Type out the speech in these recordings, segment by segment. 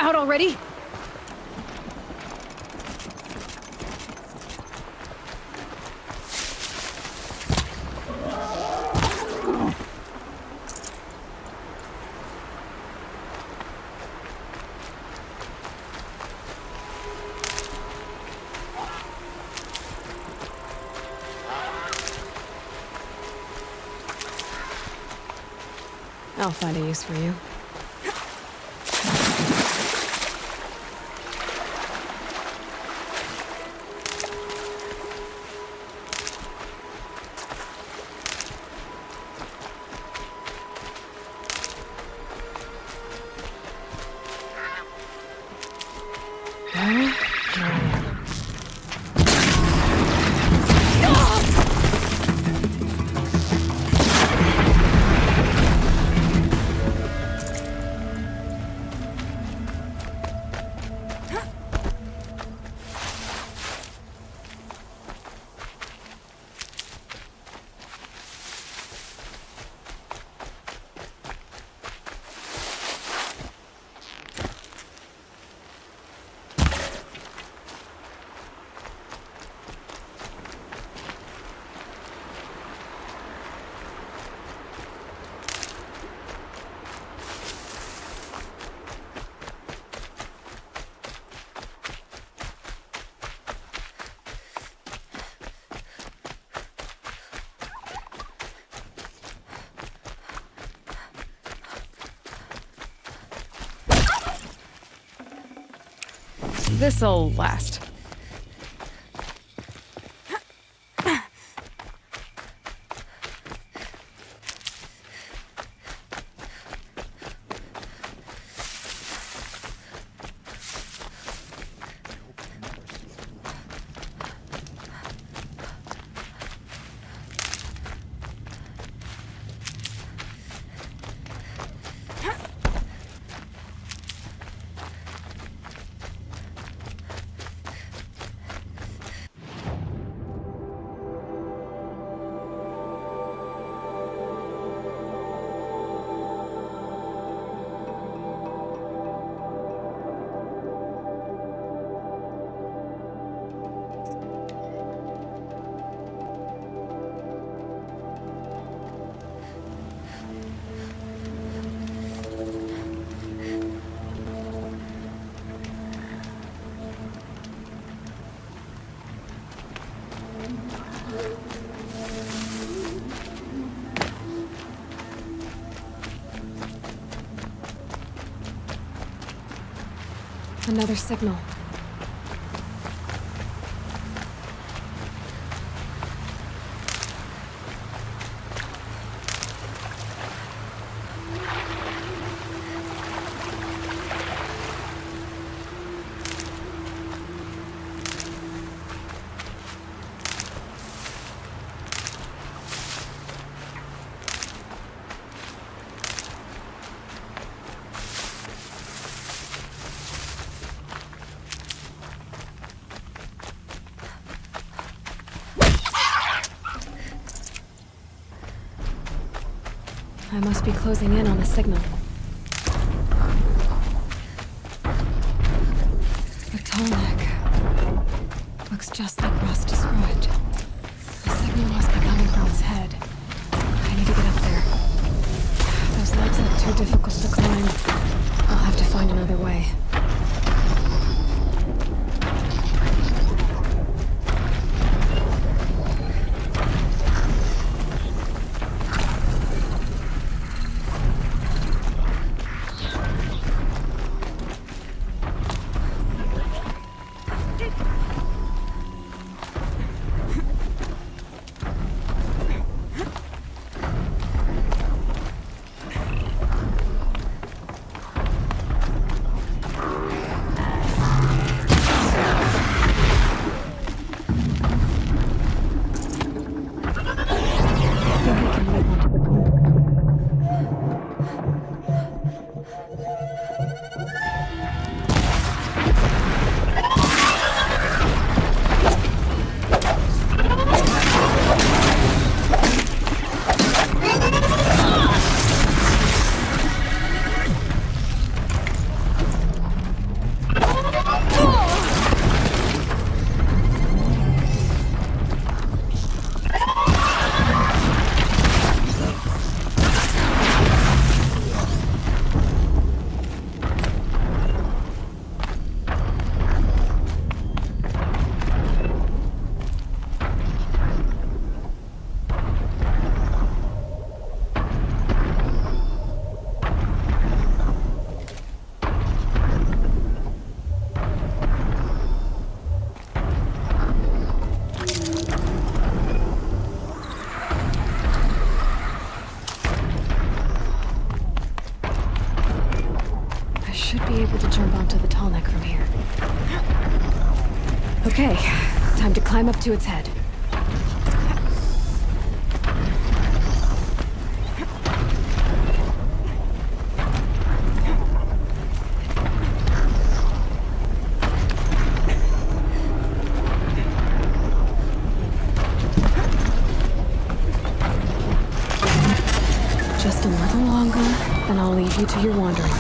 out already? I'll find a use for you. This'll last. Another signal. I must be closing in on the signal. The tall neck. Looks just like Ross described. The signal must be coming from its head. I need to get up there. Those legs look too difficult to climb. I'll have to find another way. Okay, time to climb up to its head. Just a little longer, then I'll leave you to your wandering.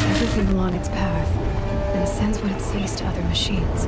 Everything along its path, and sends what it sees to other machines.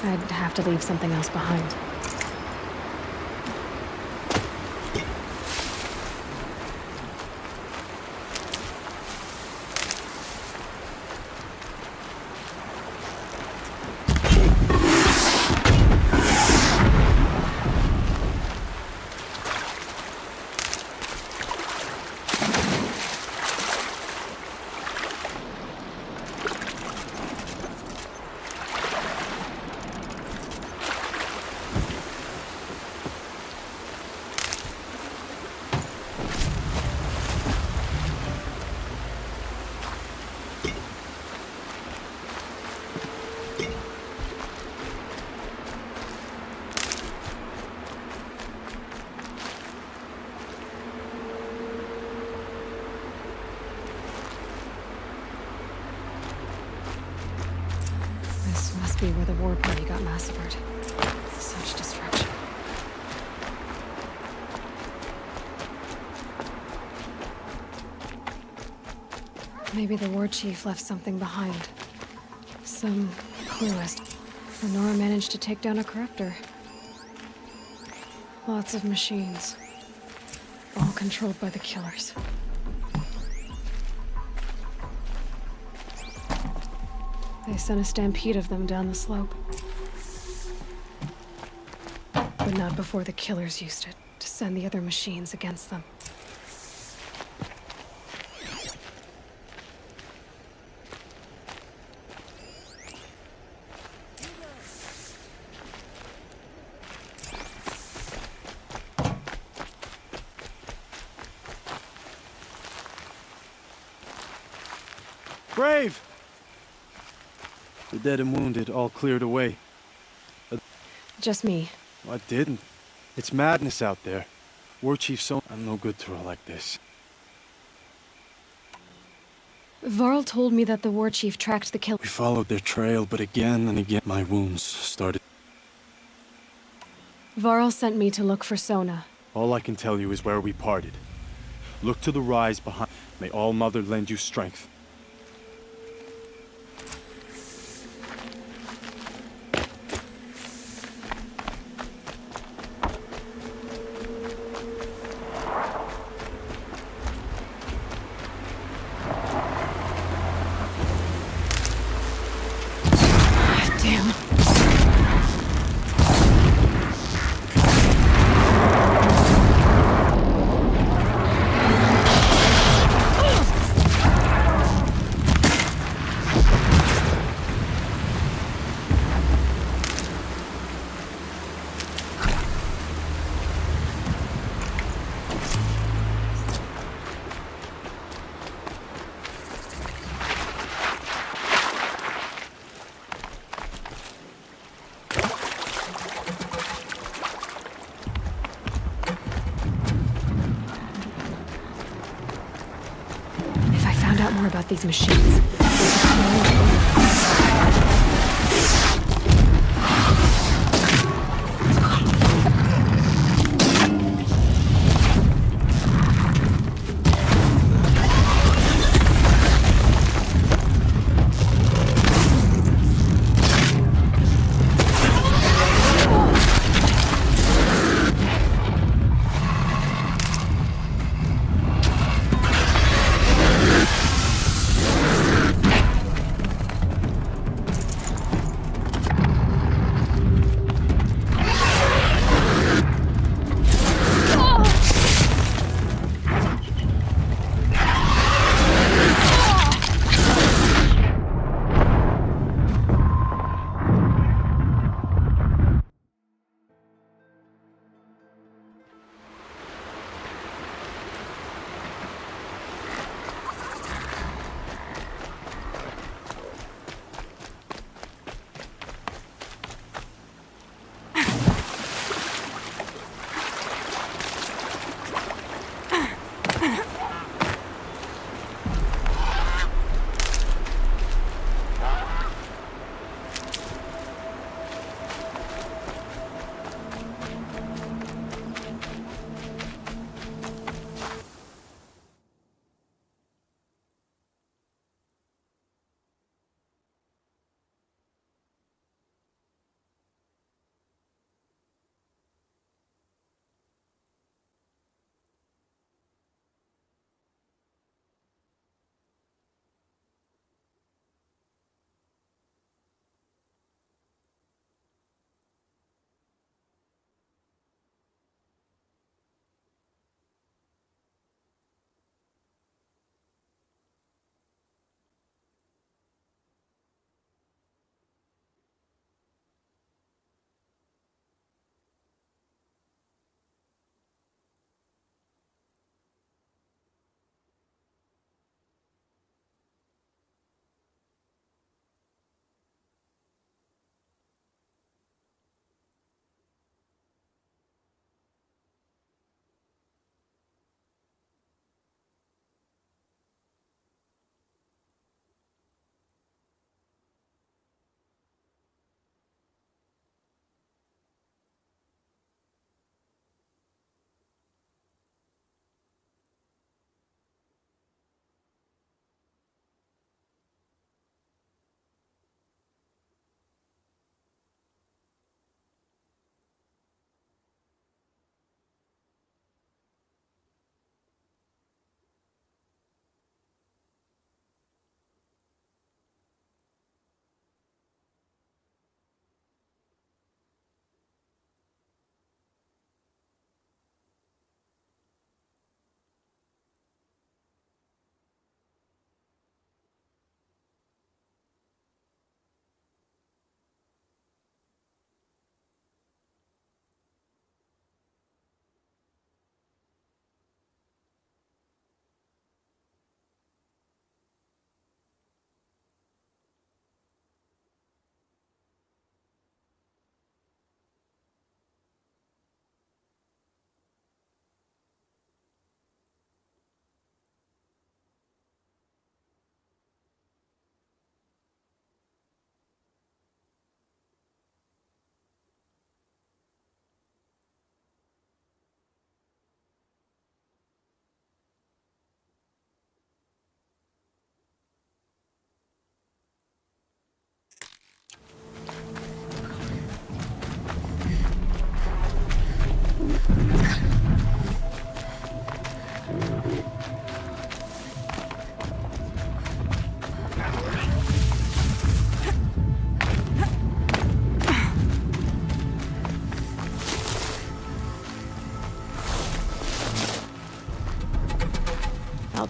I'd have to leave something else behind. This must be where the war party got massacred. Such destruction. Maybe the war chief left something behind. Some clue as to Nora managed to take down a corruptor. Lots of machines. All controlled by the killers. They sent a stampede of them down the slope. But not before the killers used it to send the other machines against them. Brave! The dead and wounded all cleared away. Just me. I didn't. It's madness out there. War Chief so I'm no good to her like this. Varl told me that the war chief tracked the kill. We followed their trail, but again and again my wounds started. Varl sent me to look for Sona. All I can tell you is where we parted. Look to the rise behind. May All Mother lend you strength. Damn. If I found out more about these machines,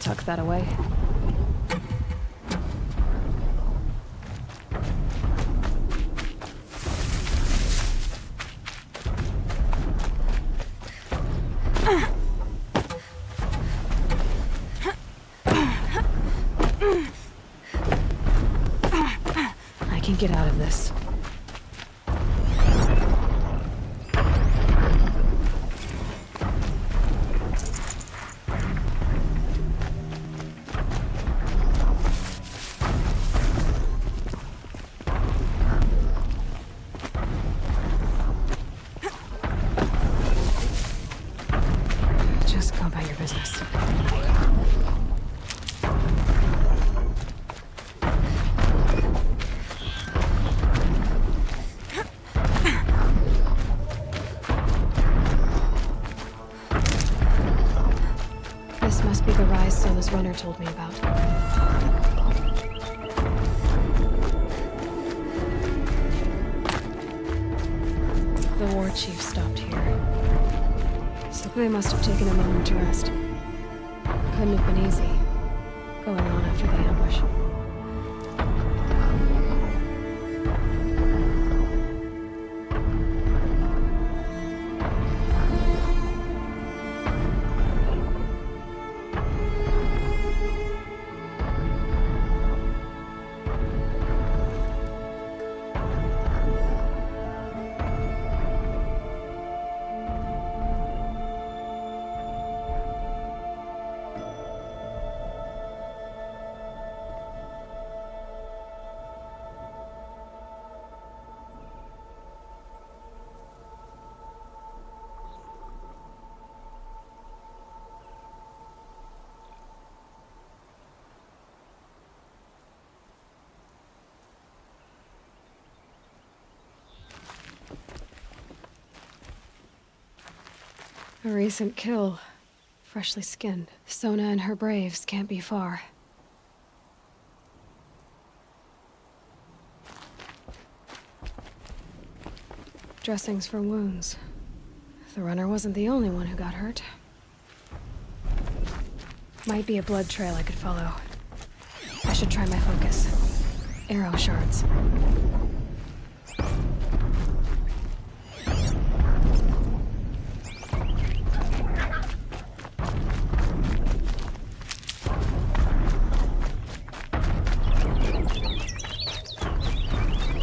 tuck that away. I can get out of this. Just go about your business. This must be the rise Sola's runner told me about. The war chief stopped here. So they must have taken a moment to rest. Couldn't have been easy, going on after the ambush. A recent kill. Freshly skinned. Sona and her braves can't be far. Dressings for wounds. The runner wasn't the only one who got hurt. Might be a blood trail I could follow. I should try my focus. Arrow shards.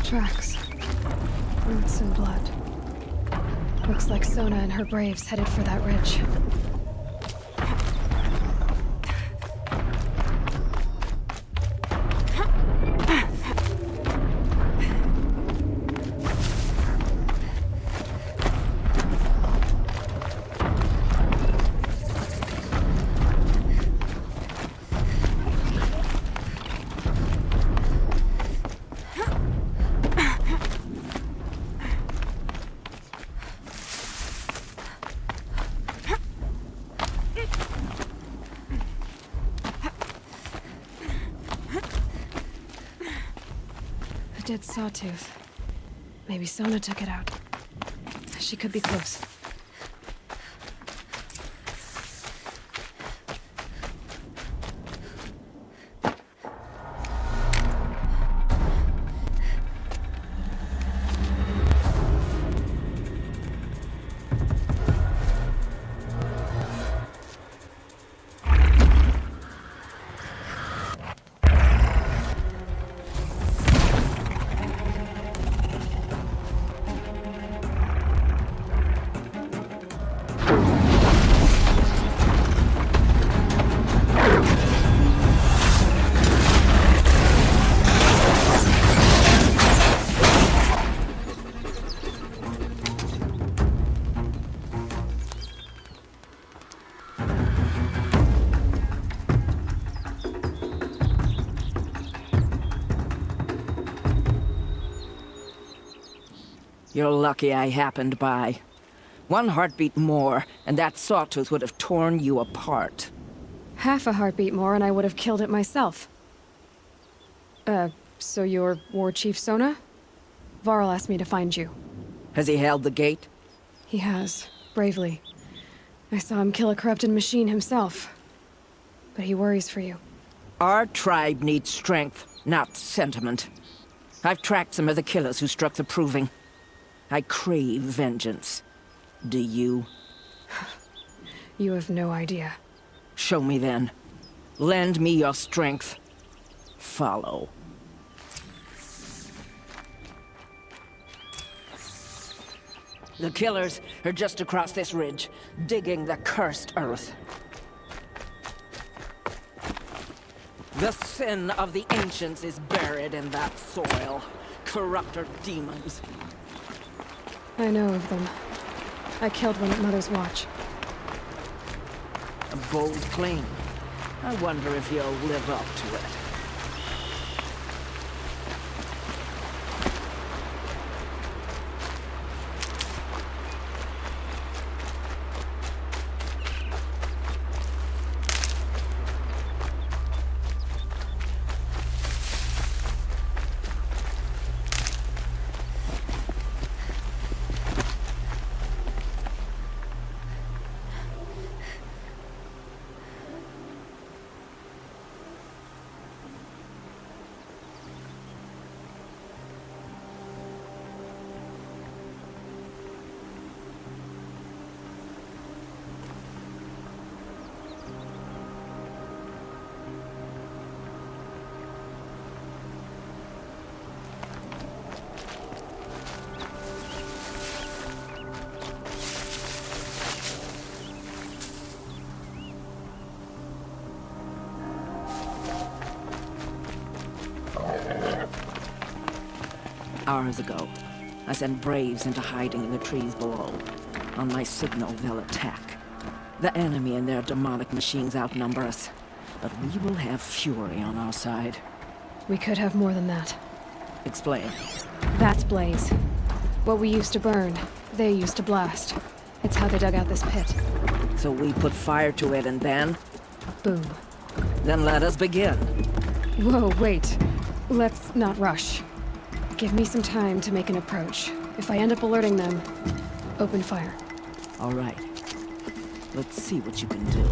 Tracks. Roots and blood. Looks like Sona and her braves headed for that ridge. A dead sawtooth. Maybe Sona took it out. She could be close. You're lucky I happened by. One heartbeat more, and that sawtooth would have torn you apart. Half a heartbeat more and I would have killed it myself. So you're War Chief Sona? Varl asked me to find you. Has he held the gate? He has, bravely. I saw him kill a corrupted machine himself. but he worries for you. Our tribe needs strength, not sentiment. I've tracked some of the killers who struck the Proving. I crave vengeance. Do you? You have no idea. Show me then. Lend me your strength. Follow. The killers are just across this ridge, digging the cursed earth. The sin of the ancients is buried in that soil. Corrupter demons. I know of them. I killed one at Mother's Watch. A bold claim. I wonder if you'll live up to it. Hours ago, I sent Braves into hiding in the trees below. On my signal, they'll attack. The enemy and their demonic machines outnumber us, but we will have fury on our side. We could have more than that. Explain. That's Blaze. What we used to burn, they used to blast. It's how they dug out this pit. So we put fire to it and then? Boom. Then let us begin. Whoa, wait. Let's not rush. Give me some time to make an approach. If I end up alerting them, open fire. All right. Let's see what you can do.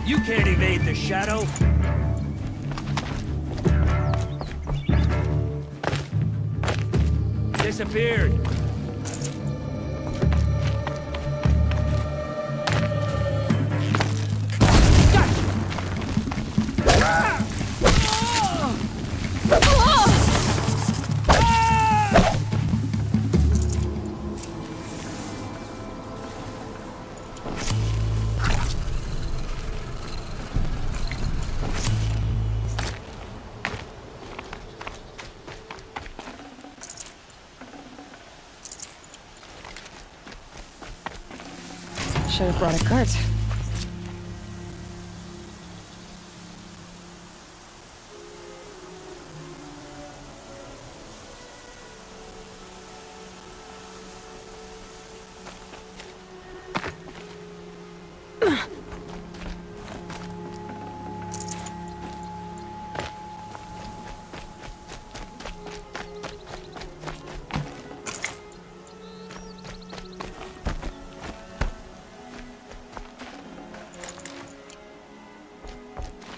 You can't evade the shadow. Disappeared. should have brought a cart.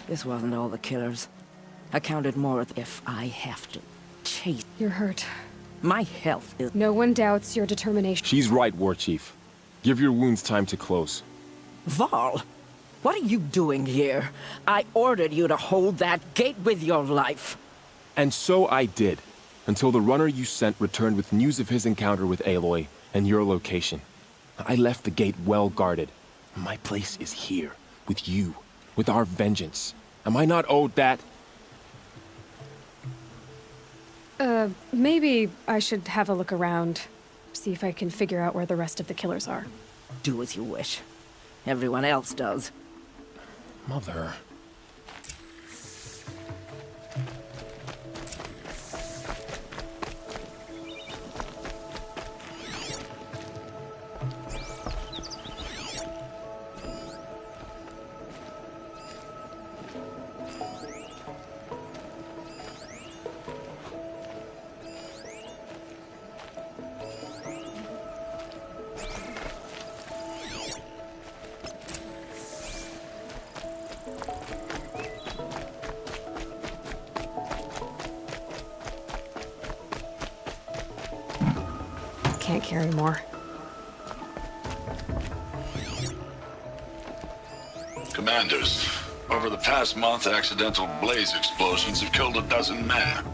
This wasn't all the killers. I counted more if I have to chase. You're hurt. My health is... No one doubts your determination. She's right, War Chief. Give your wounds time to close. Val, what are you doing here? I ordered you to hold that gate with your life. And so I did, until the runner you sent returned with news of his encounter with Aloy and your location. I left the gate well guarded. My place is here, with you, with our vengeance. Am I not owed that? Maybe I should have a look around. See if I can figure out where the rest of the killers are. Do as you wish. Everyone else does. Mother... Can't carry more. Commanders, over the past month, accidental blaze explosions have killed a dozen men.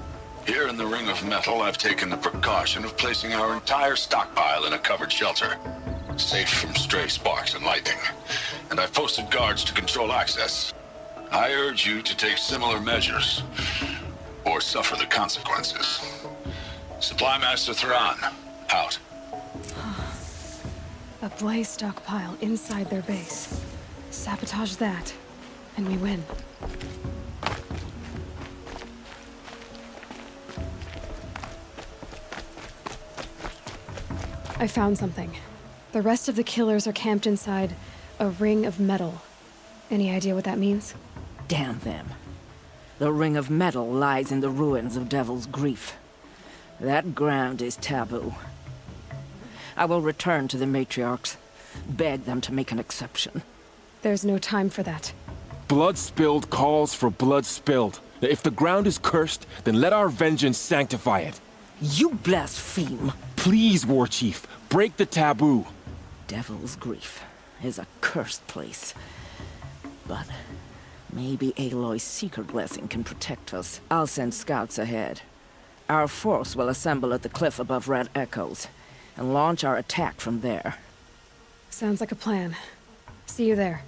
Here in the Ring of Metal, I've taken the precaution of placing our entire stockpile in a covered shelter, safe from stray sparks and lightning. And I've posted guards to control access. I urge you to take similar measures, or suffer the consequences. Supply Master Thran, out. A blaze stockpile inside their base. Sabotage that, and we win. I found something. The rest of the killers are camped inside a ring of metal. Any idea what that means? Damn them. The Ring of Metal lies in the ruins of Devil's Grief. That ground is taboo. I will return to the matriarchs, beg them to make an exception. There's no time for that. Blood spilled calls for blood spilled. If the ground is cursed, then let our vengeance sanctify it. You blaspheme! Please, War Chief, break the taboo. Devil's Grief is a cursed place. But maybe Aloy's secret blessing can protect us. I'll send scouts ahead. Our force will assemble at the cliff above Red Echoes, and launch our attack from there. Sounds like a plan. See you there.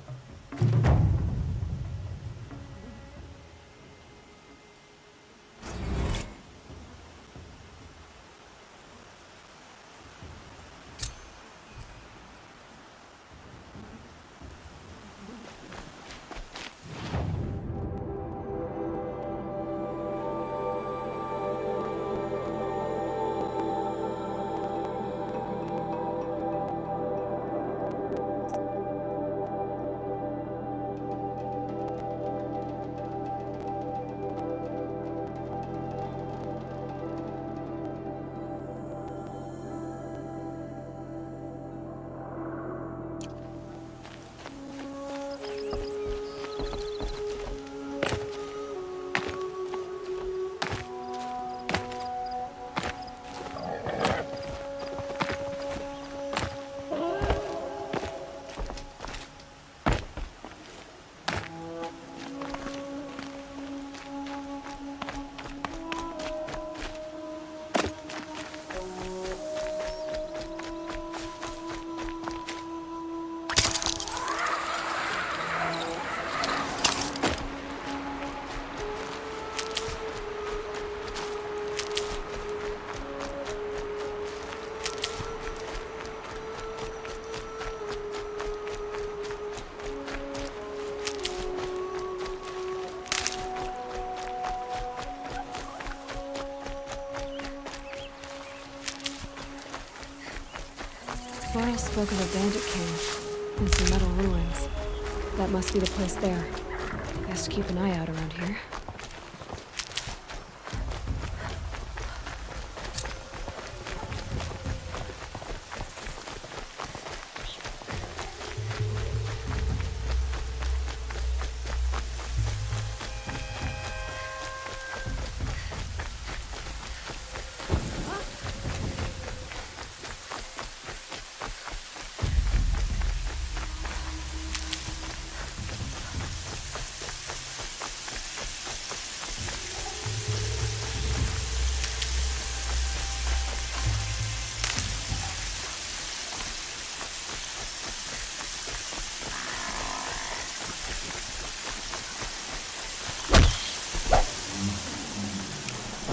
Cora spoke of a bandit cave and some metal ruins. That must be the place there. Best keep an eye out around here.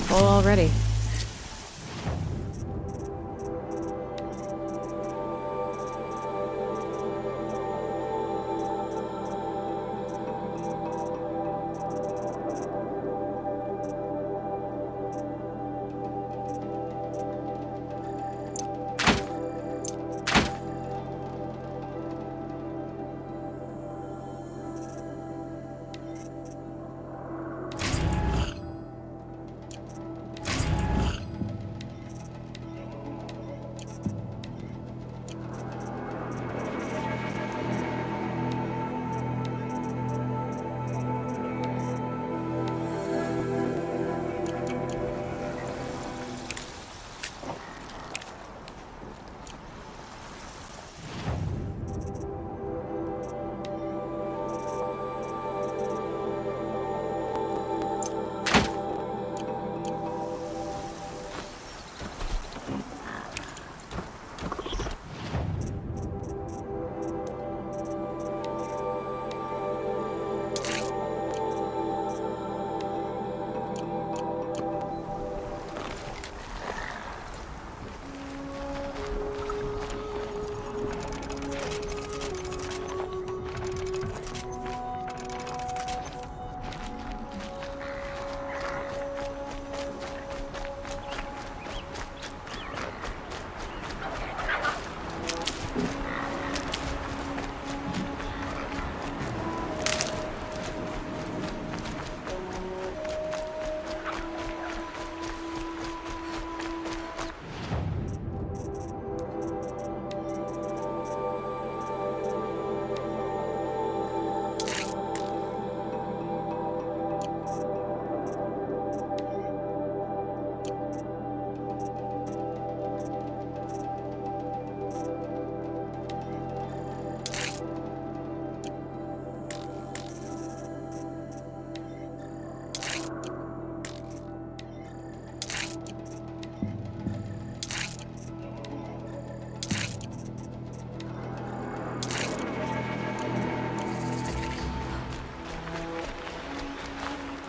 Full already.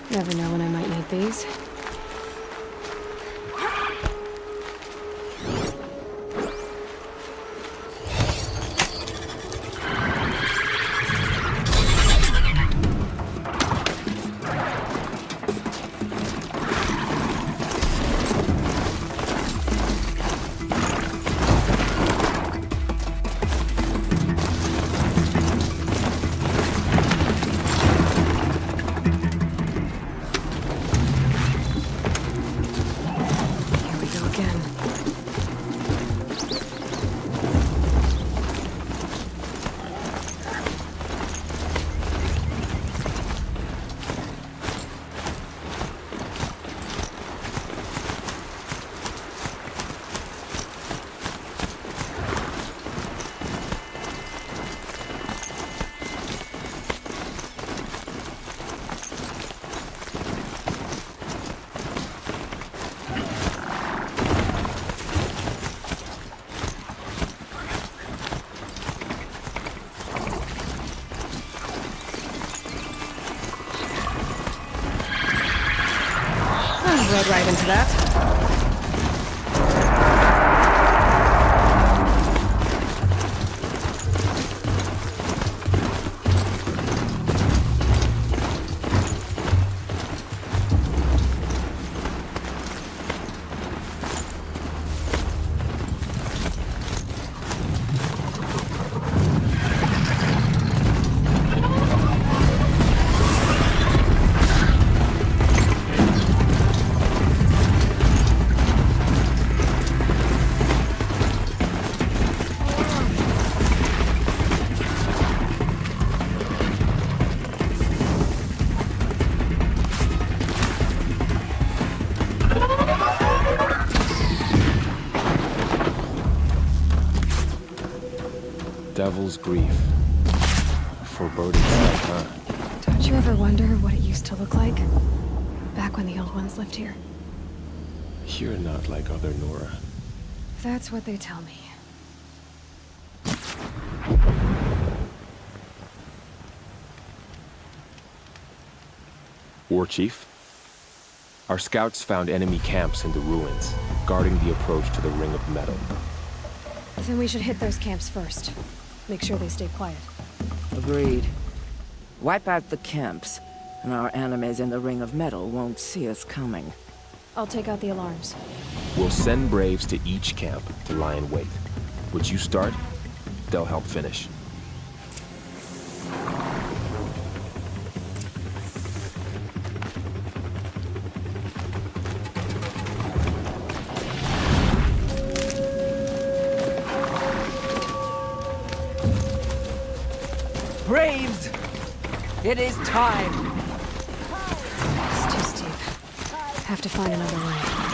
Never know when I might need these. Rode right into that. soul's grief. Foreboding sight, huh? Don't you ever wonder what it used to look like? Back when the old ones lived here. You're not like other Nora. That's what they tell me. War Chief? Our scouts found enemy camps in the ruins, guarding the approach to the Ring of Metal. Then we should hit those camps first. Make sure they stay quiet. Agreed. Wipe out the camps, and our enemies in the Ring of Metal won't see us coming. I'll take out the alarms. We'll send Braves to each camp to lie in wait. What you start, they'll help finish. Braves! It is time! It's too steep. Have to find another way.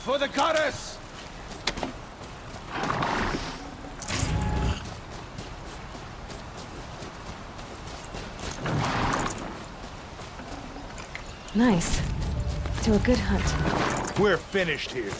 For the goddess! Nice. Do a good hunt. We're finished here.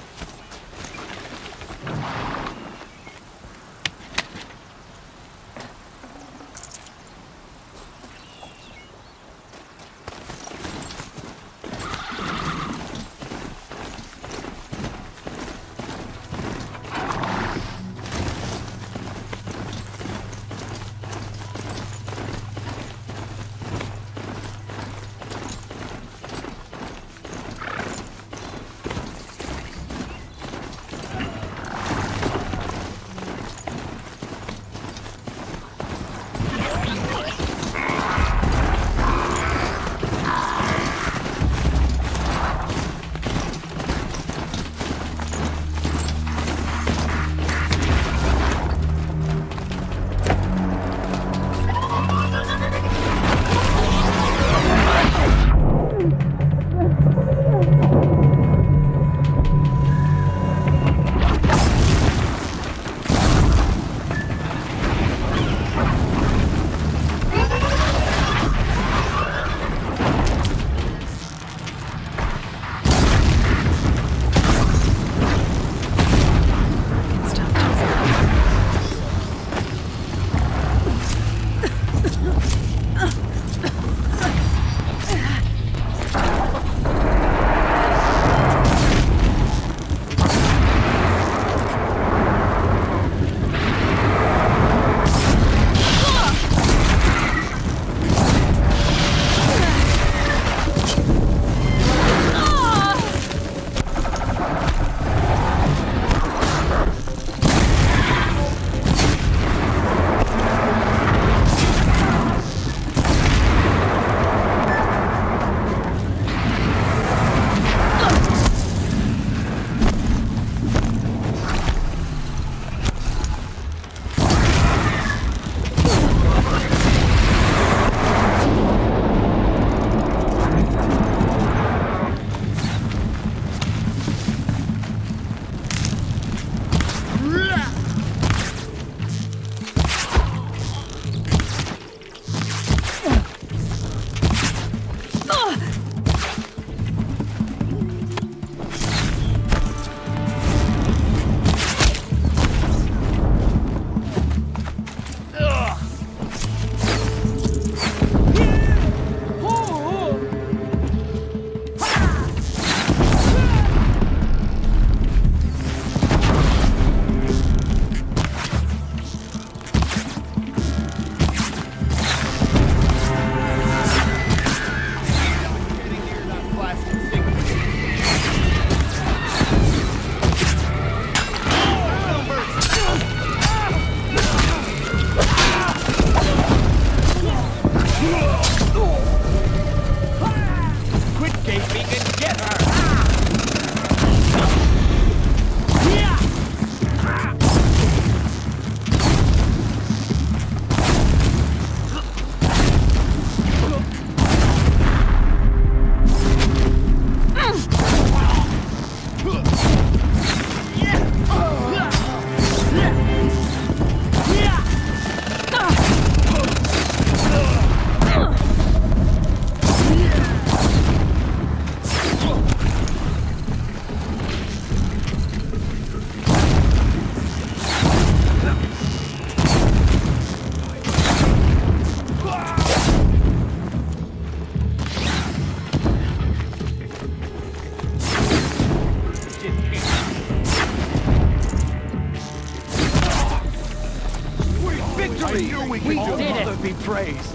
We knew we could do it. Mother be praised.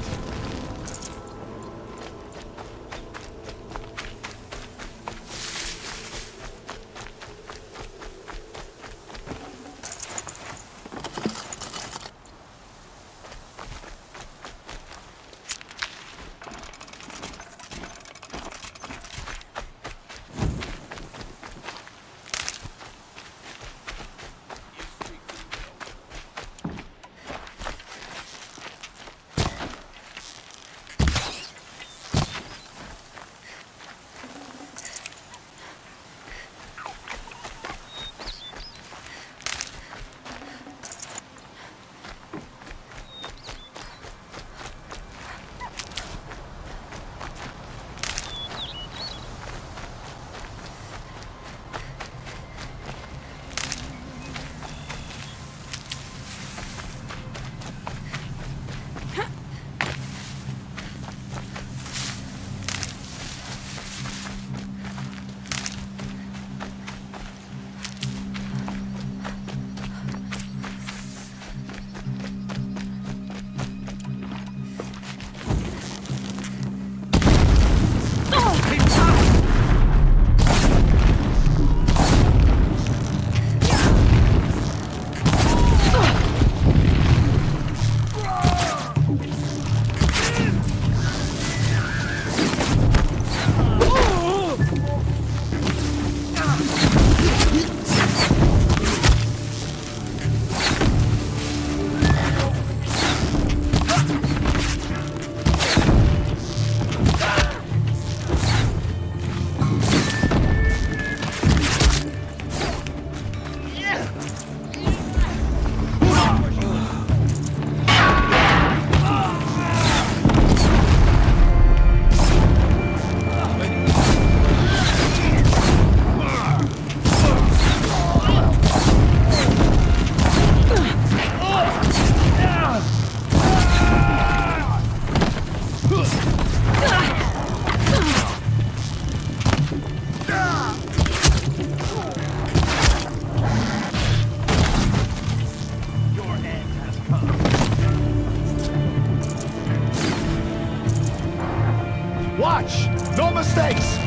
Watch! No mistakes!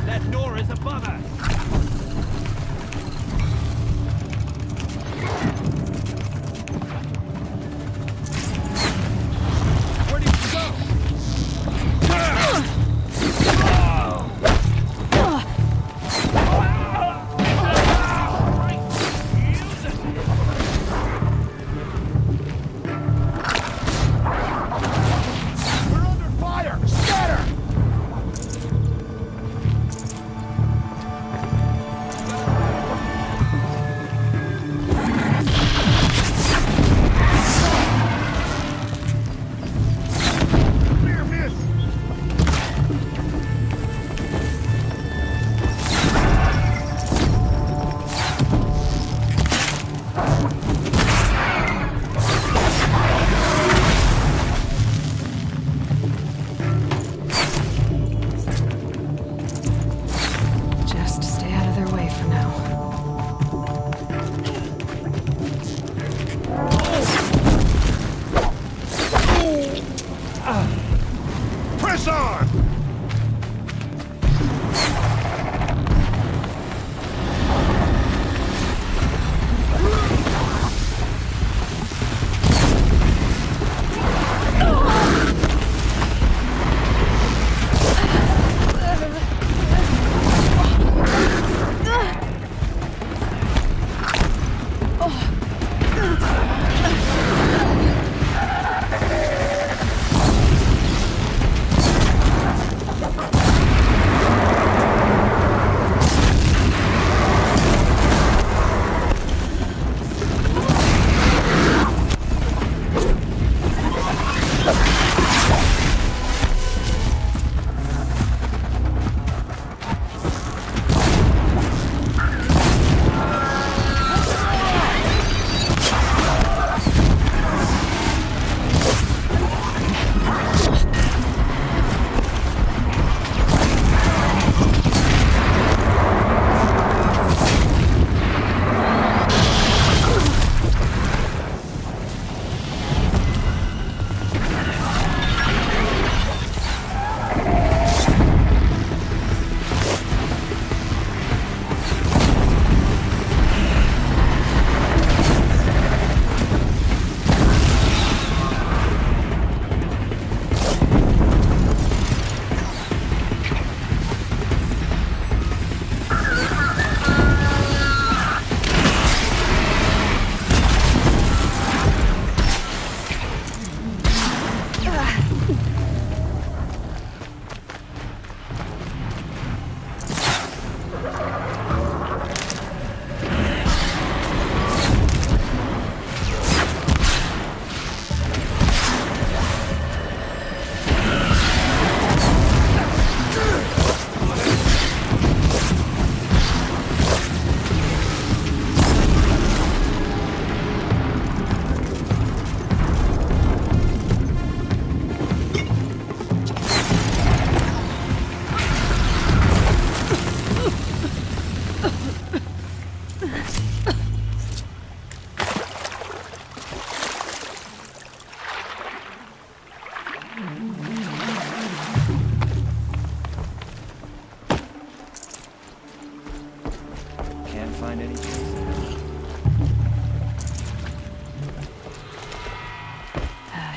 That door is above us! Where did you go?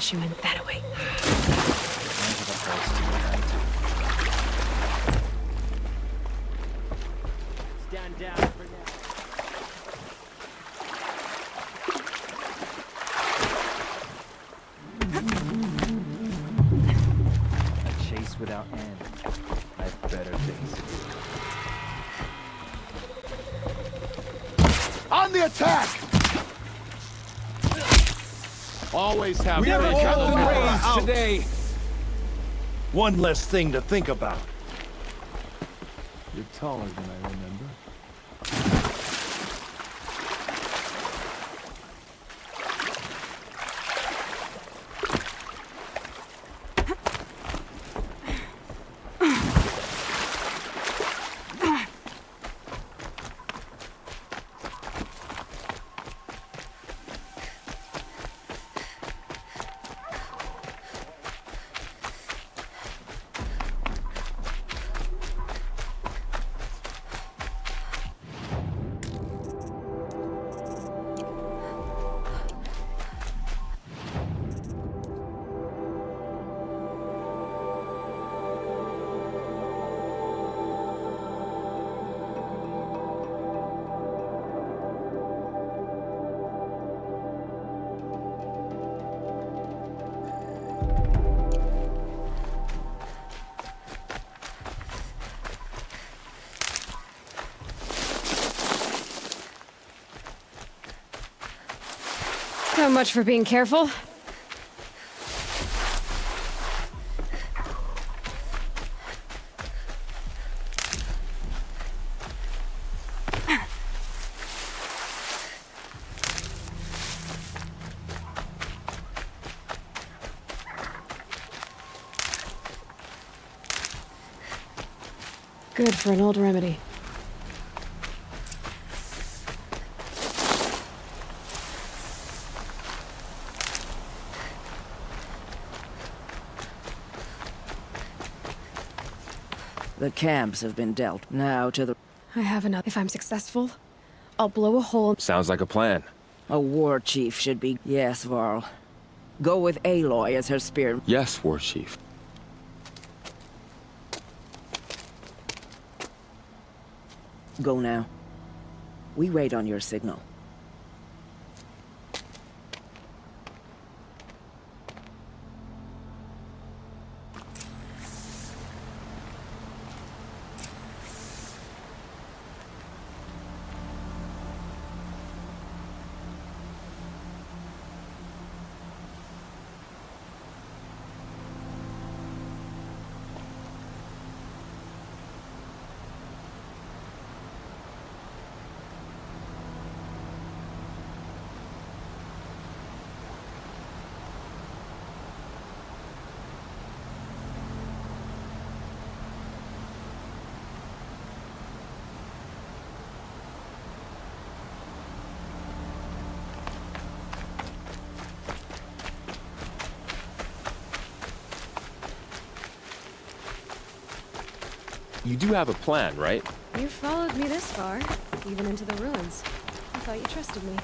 flash you in that way. Stand down for now. A chase without end. I've better things to do. On the attack! Always have We never faith in cut the the Lord. reins today. One less thing to think about. You're taller than I remember. So much for being careful. Good for an old remedy. The camps have been dealt. Now to the... I have enough. If I'm successful, I'll blow a hole. Sounds like a plan. A war chief should be... Yes, Varl. Go with Aloy as her spear. Yes, War Chief. Go now. We wait on your signal. You do have a plan, right? You followed me this far, even into the ruins. I thought you trusted me.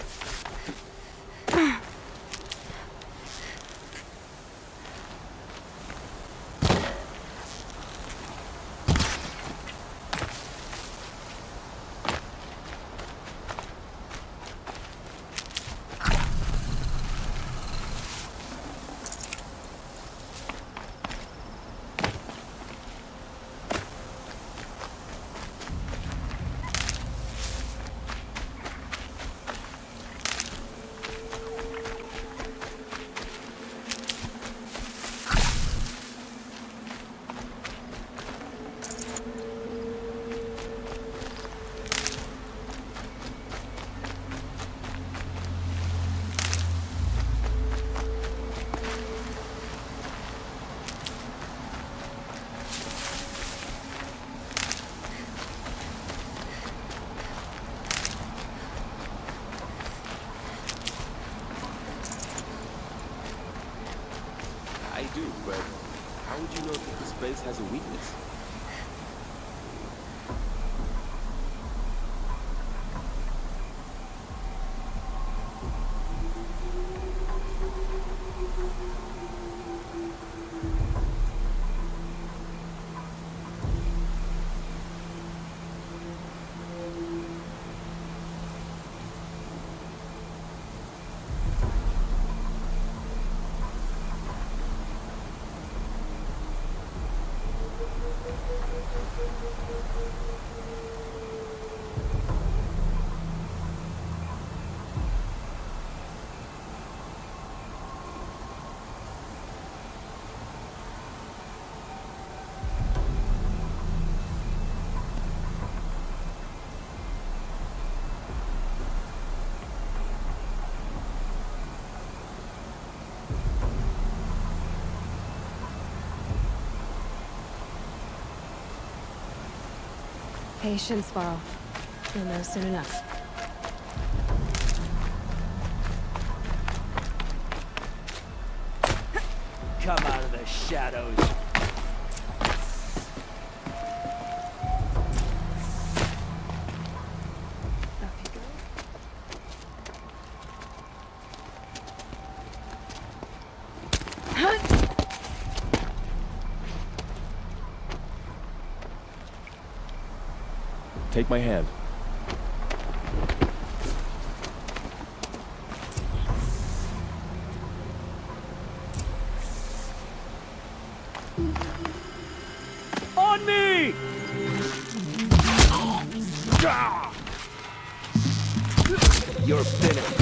I do, but how would you know if this place has a weakness? Patience, Varl. You'll know soon enough. Come out of the shadows. Up you go. Take my hand. On me! You're finished.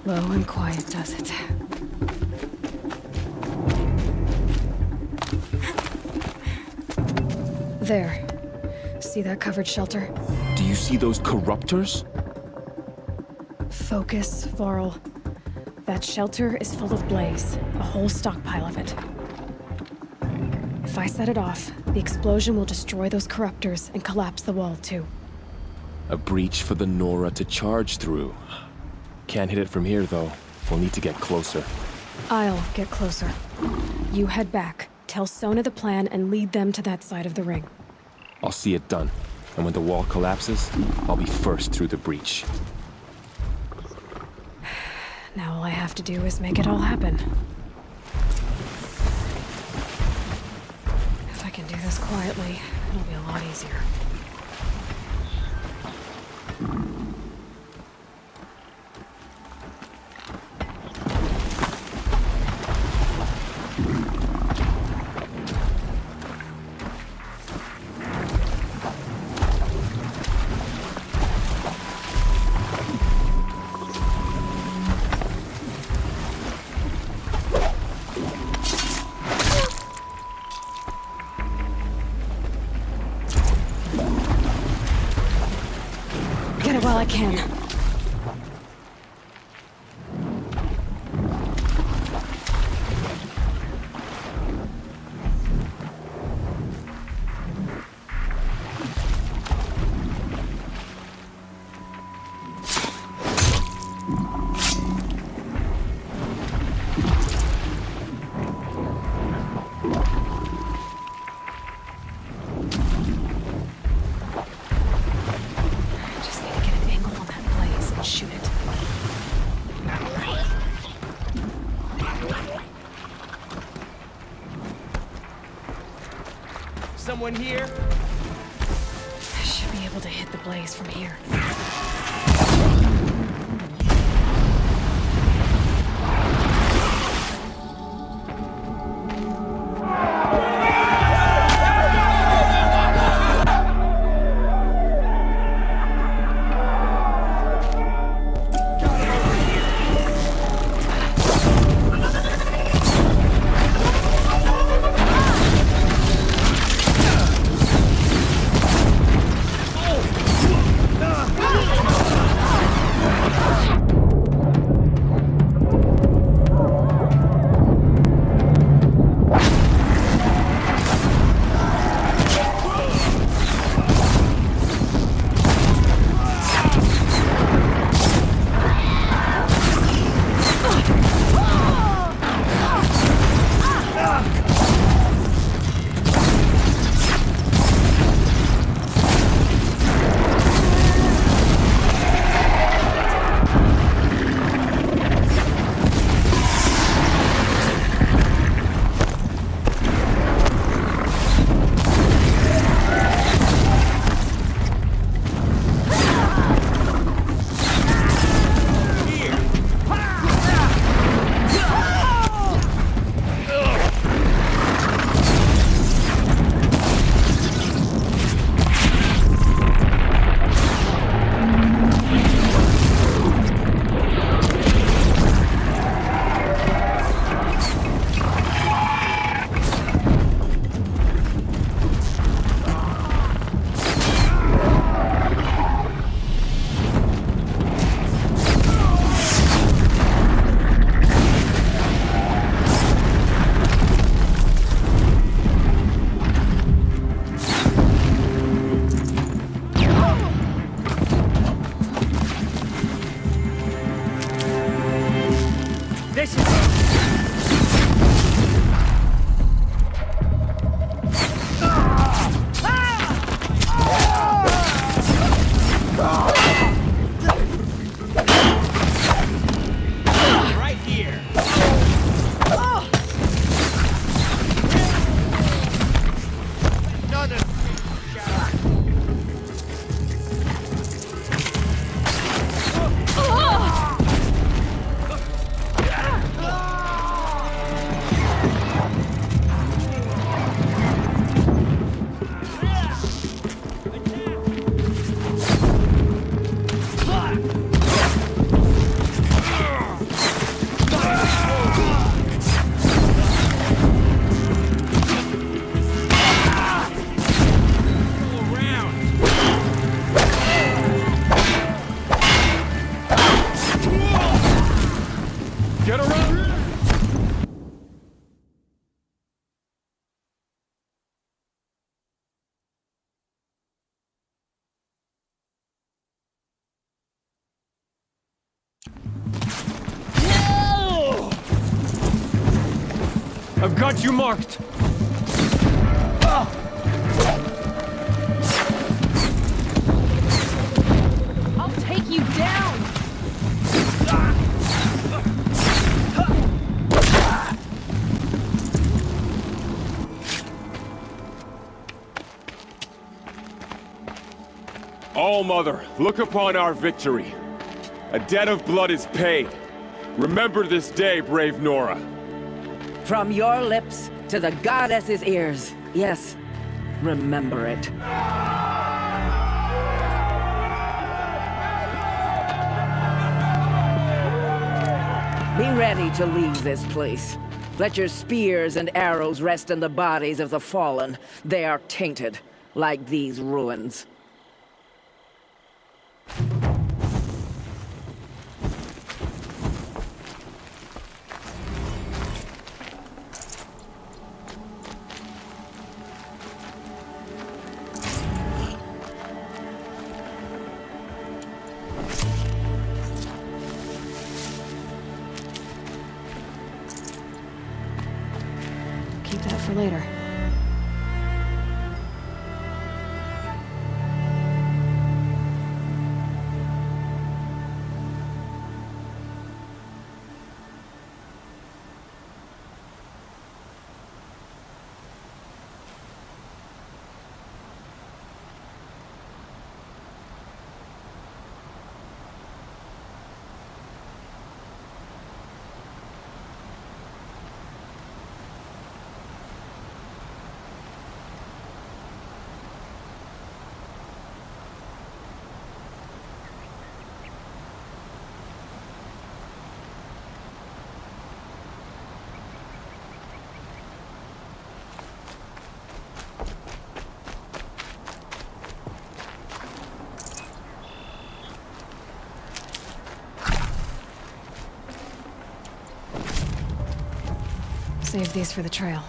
Low and quiet does it. There. See that covered shelter? Do you see those corruptors? Focus, Varl. That shelter is full of blaze. A whole stockpile of it. If I set it off, the explosion will destroy those corruptors and collapse the wall, too. A breach for the Nora to charge through. Can't hit it from here, though. We'll need to get closer. I'll get closer. You head back, tell Sona the plan, and lead them to that side of the ring. I'll see it done. And when the wall collapses, I'll be first through the breach. Now all I have to do is make it all happen. If I can do this quietly, it'll be a lot easier. Get it while I can. Just need to get an angle on that blaze and shoot it. Someone here? I should be able to hit the blaze from here. got you marked! I'll take you down! All-Mother, look upon our victory. A debt of blood is paid. Remember this day, brave Nora. From your lips to the goddess's ears. Yes, remember it. Be ready to leave this place. Let your spears and arrows rest in the bodies of the fallen. They are tainted, like these ruins. Keep that for later. Save these for the trail.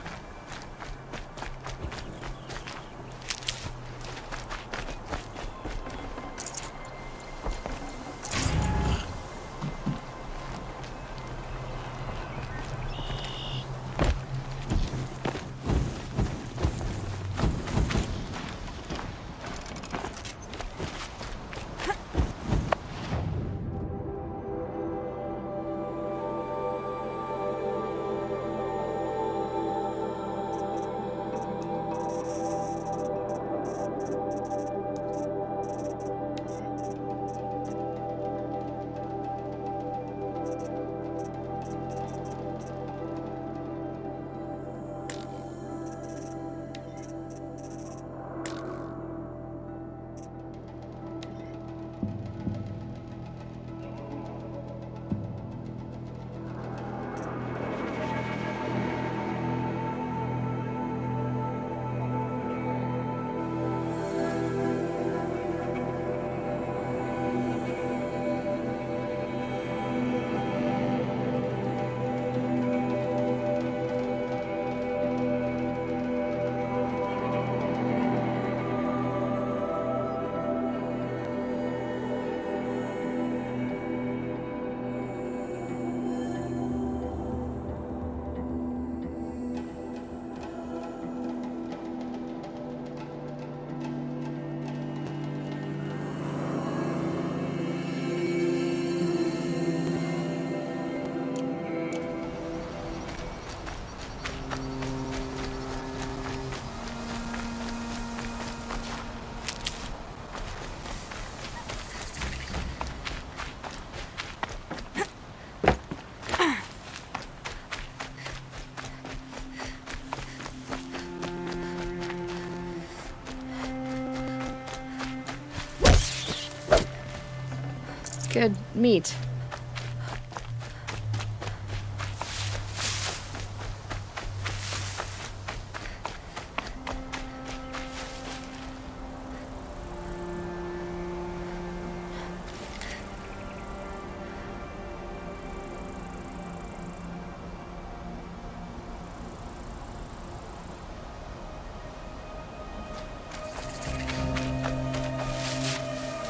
Good meat.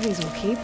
These will keep.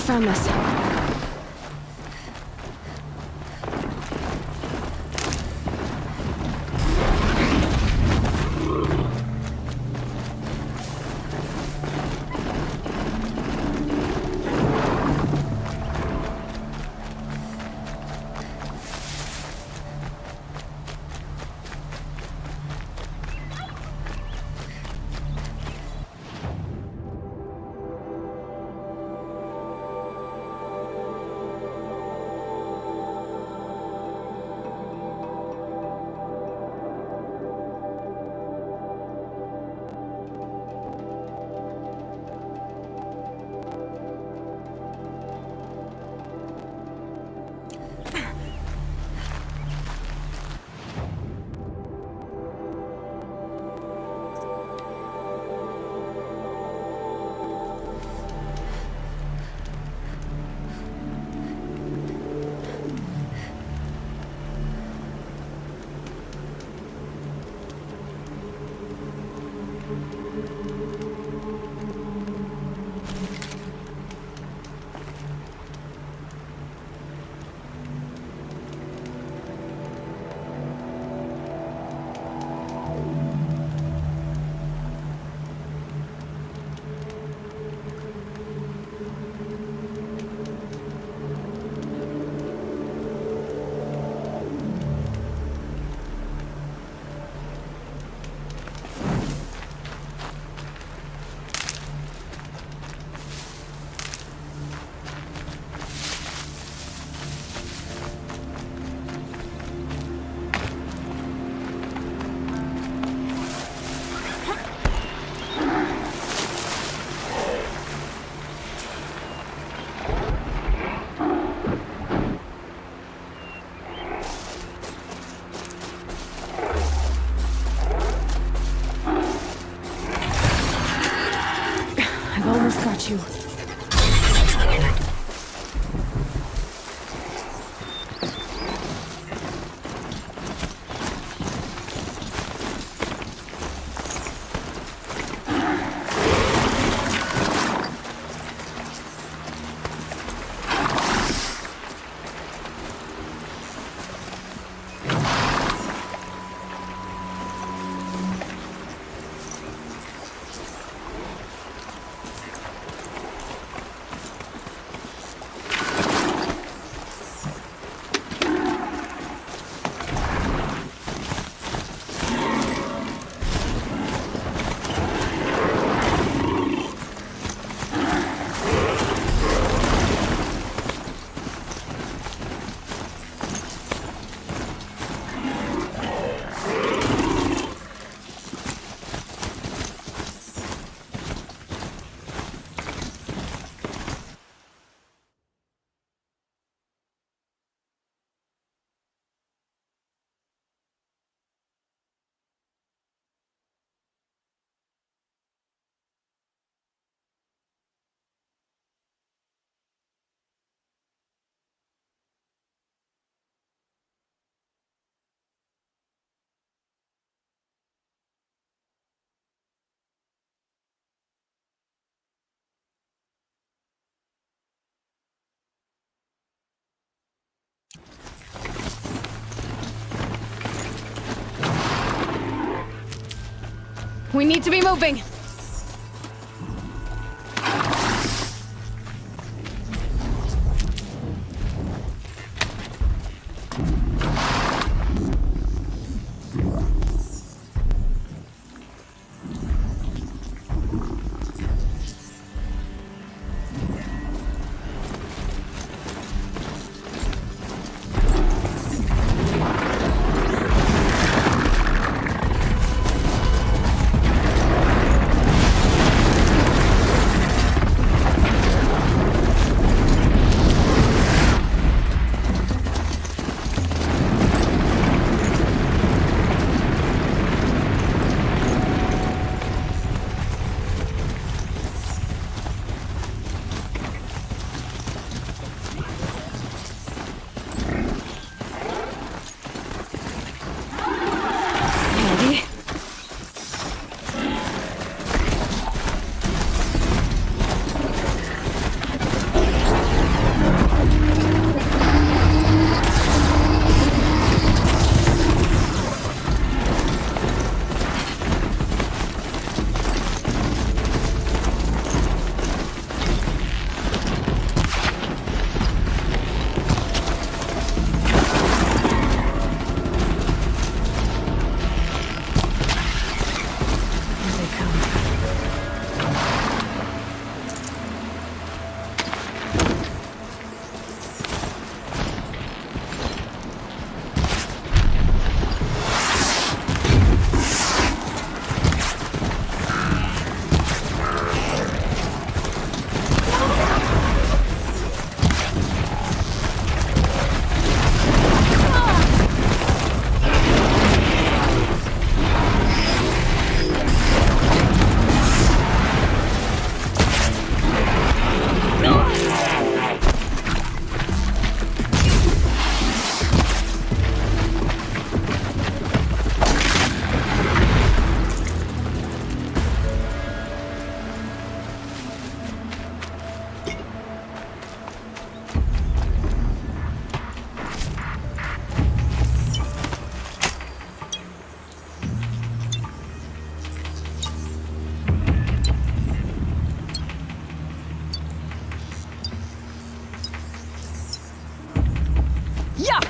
found this. I've almost got you. We need to be moving.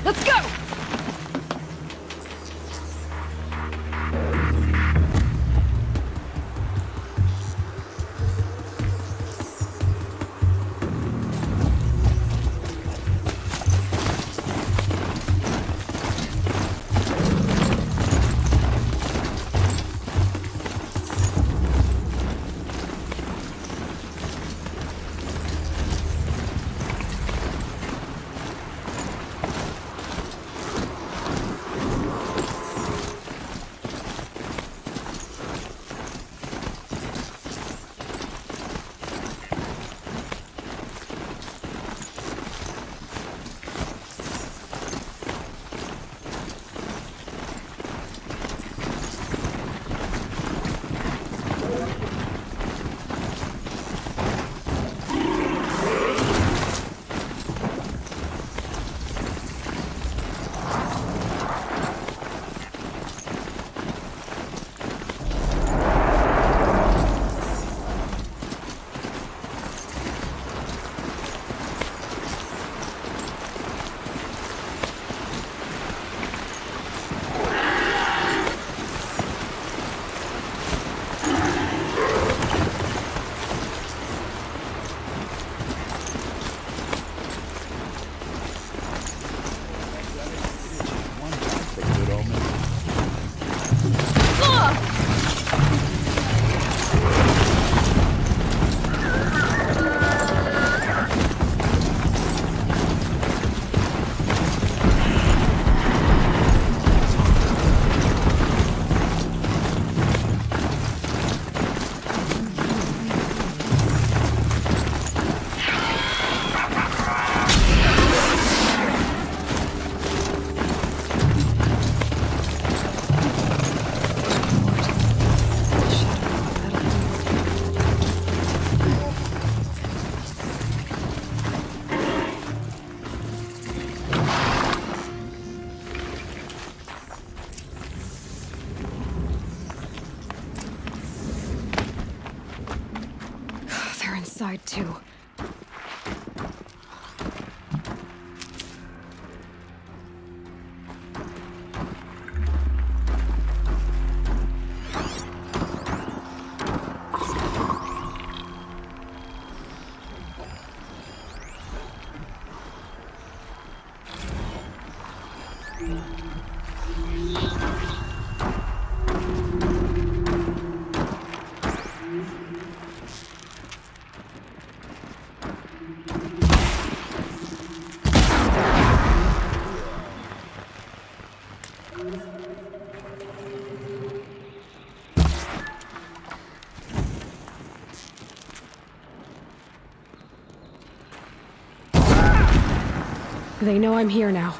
Let's go! Inside too. They know I'm here now.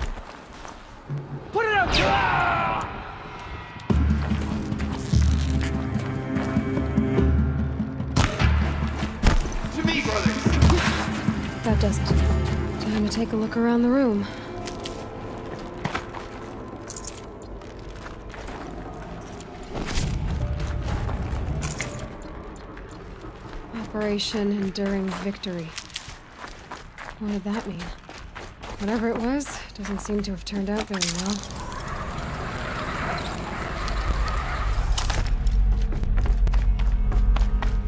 Put it up! To me, brothers! That does it. Time to take a look around the room. Operation Enduring Victory. What did that mean? Whatever it was, doesn't seem to have turned out very well.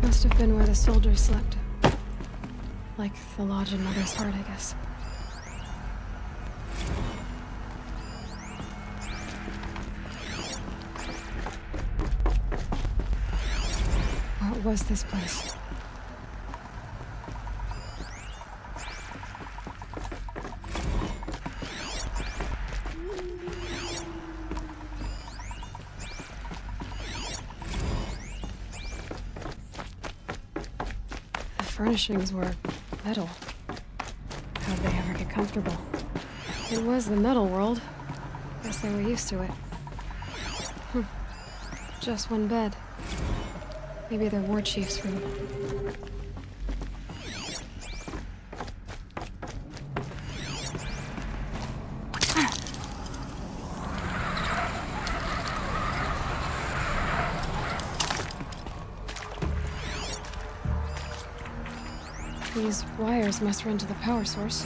Must have been where the soldiers slept. Like the lodge in Mother's Heart, I guess. What was this place? Furnishings were metal. How'd they ever get comfortable? It was the metal world. Guess they were used to it. Just one bed. Maybe their war chief's room. These wires must run to the power source.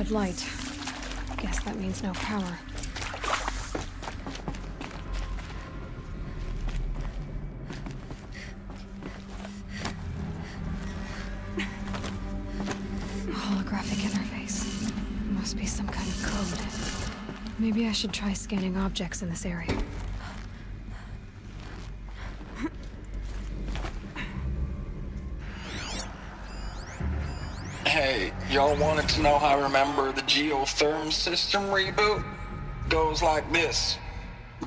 red light. Guess that means no power. Holographic interface. Must be some kind of code. Maybe I should try scanning objects in this area. Hey, y'all wanted to know how I remember the geotherm system reboot? Goes like this.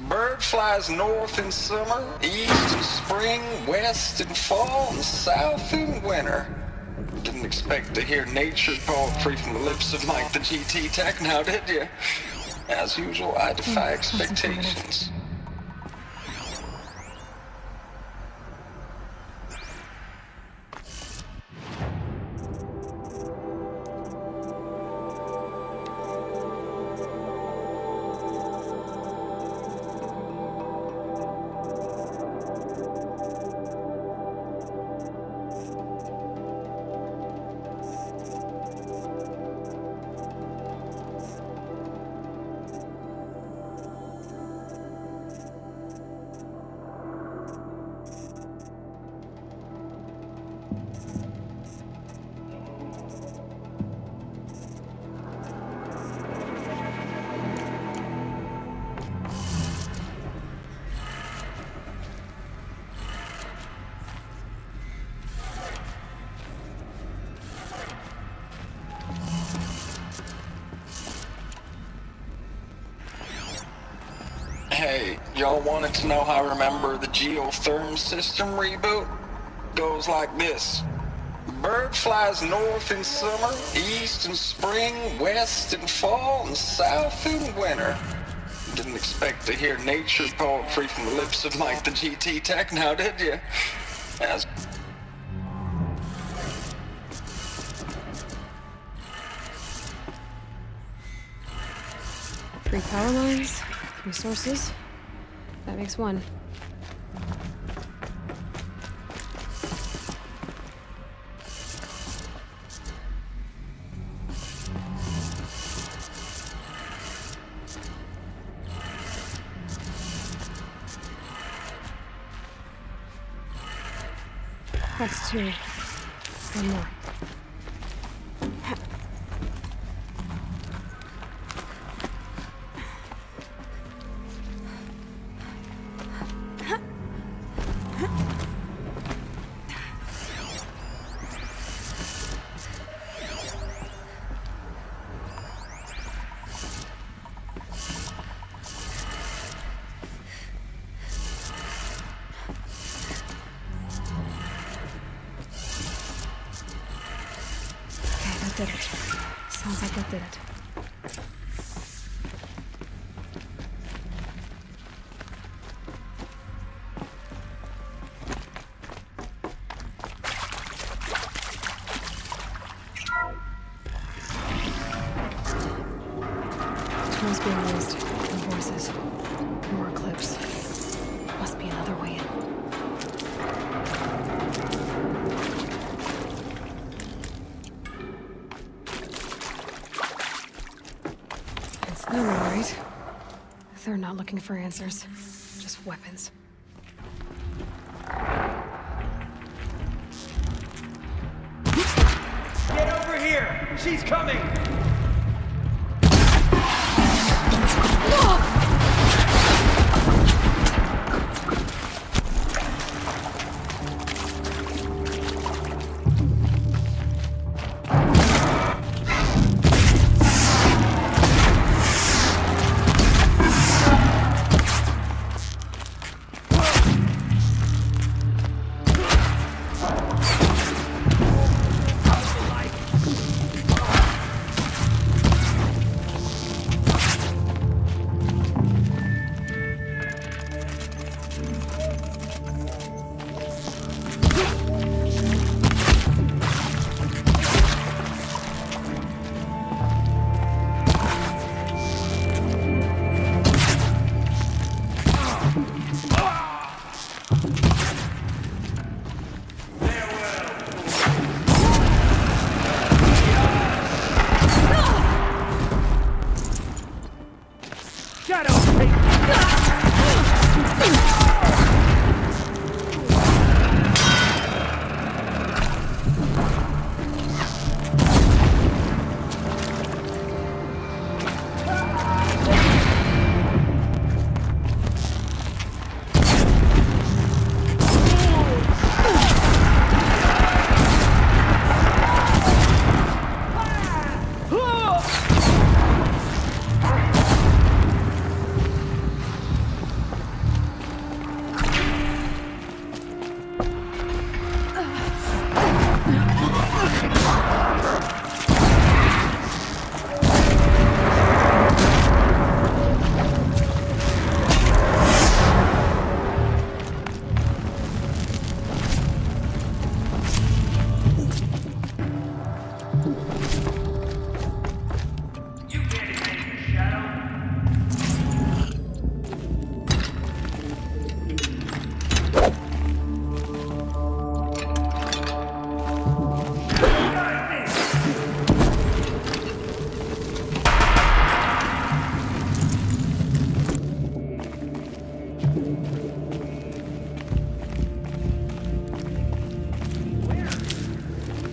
Bird flies north in summer, east in spring, west in fall, and south in winter. Didn't expect to hear nature poetry from the lips of Mike the GT Tech now, did you? As usual, I defy expectations. Hey, y'all wanted to know how I remember the geotherm system reboot? Goes like this. Bird flies north in summer, east in spring, west in fall, and south in winter. Didn't expect to hear nature poetry from the lips of Mike the GT Tech now, did you? As Three power lines, three sources. That makes one. That's two. One more. Did it. Sounds like that did it. Tools being used. And horses. More clips. Must be another way in. They're all right. They're not looking for answers, just weapons. Get over here! She's coming! Shadow, take You can't evade me, Shadow.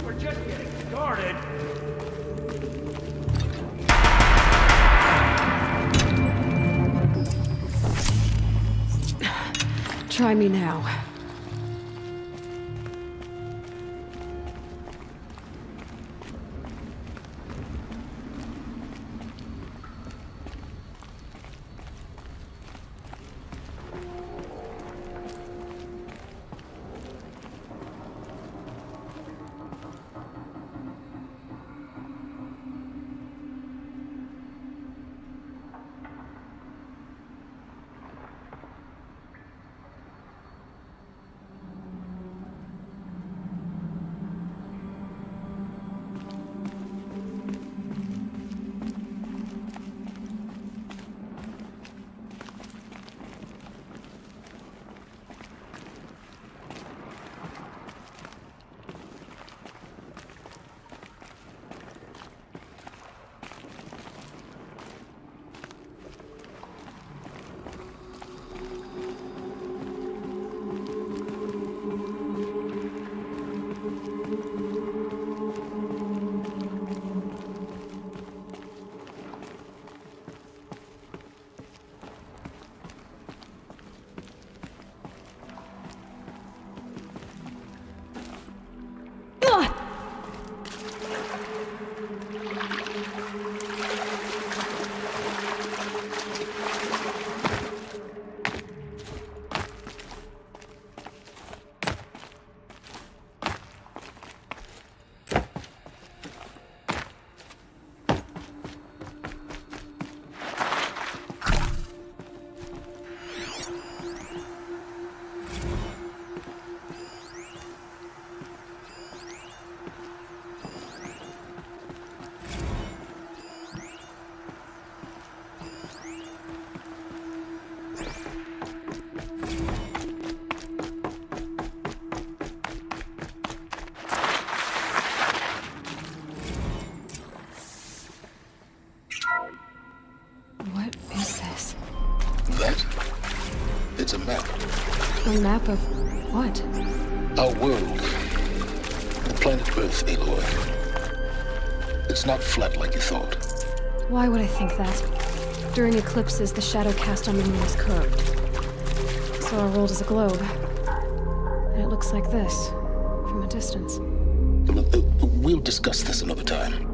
We're just getting started. Try me now. What is this? That? It's a map. A map of what? Our world. The planet Earth, Aloy. It's not flat like you thought. Why would I think that? During eclipses, the shadow cast on the moon is curved. So our world is a globe. And it looks like this, from a distance. We'll discuss this another time.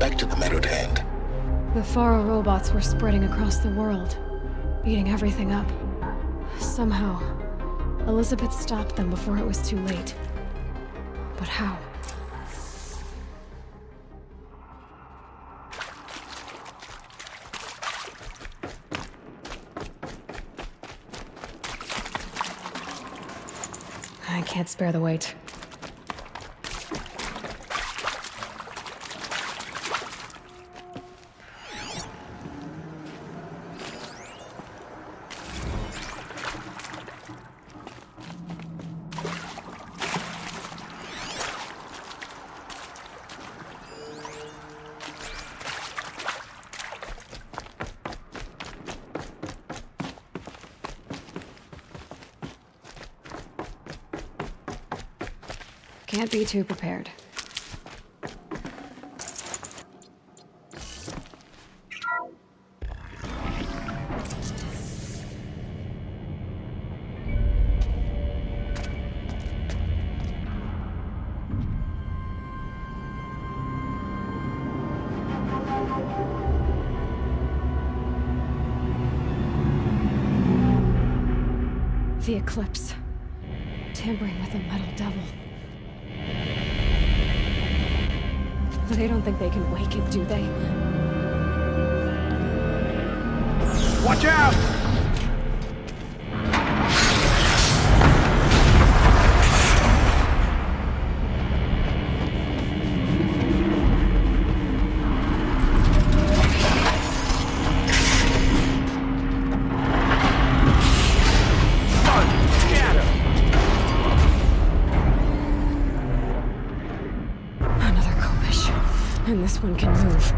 Back to the matter at hand. The Faro robots were spreading across the world, eating everything up. Somehow, Elizabeth stopped them before it was too late. But how? I can't spare the weight. Can't be too prepared. The eclipse. Tampering with the metal devil. They don't think they can wake it, do they? Watch out! Another Kopish. And this one can move.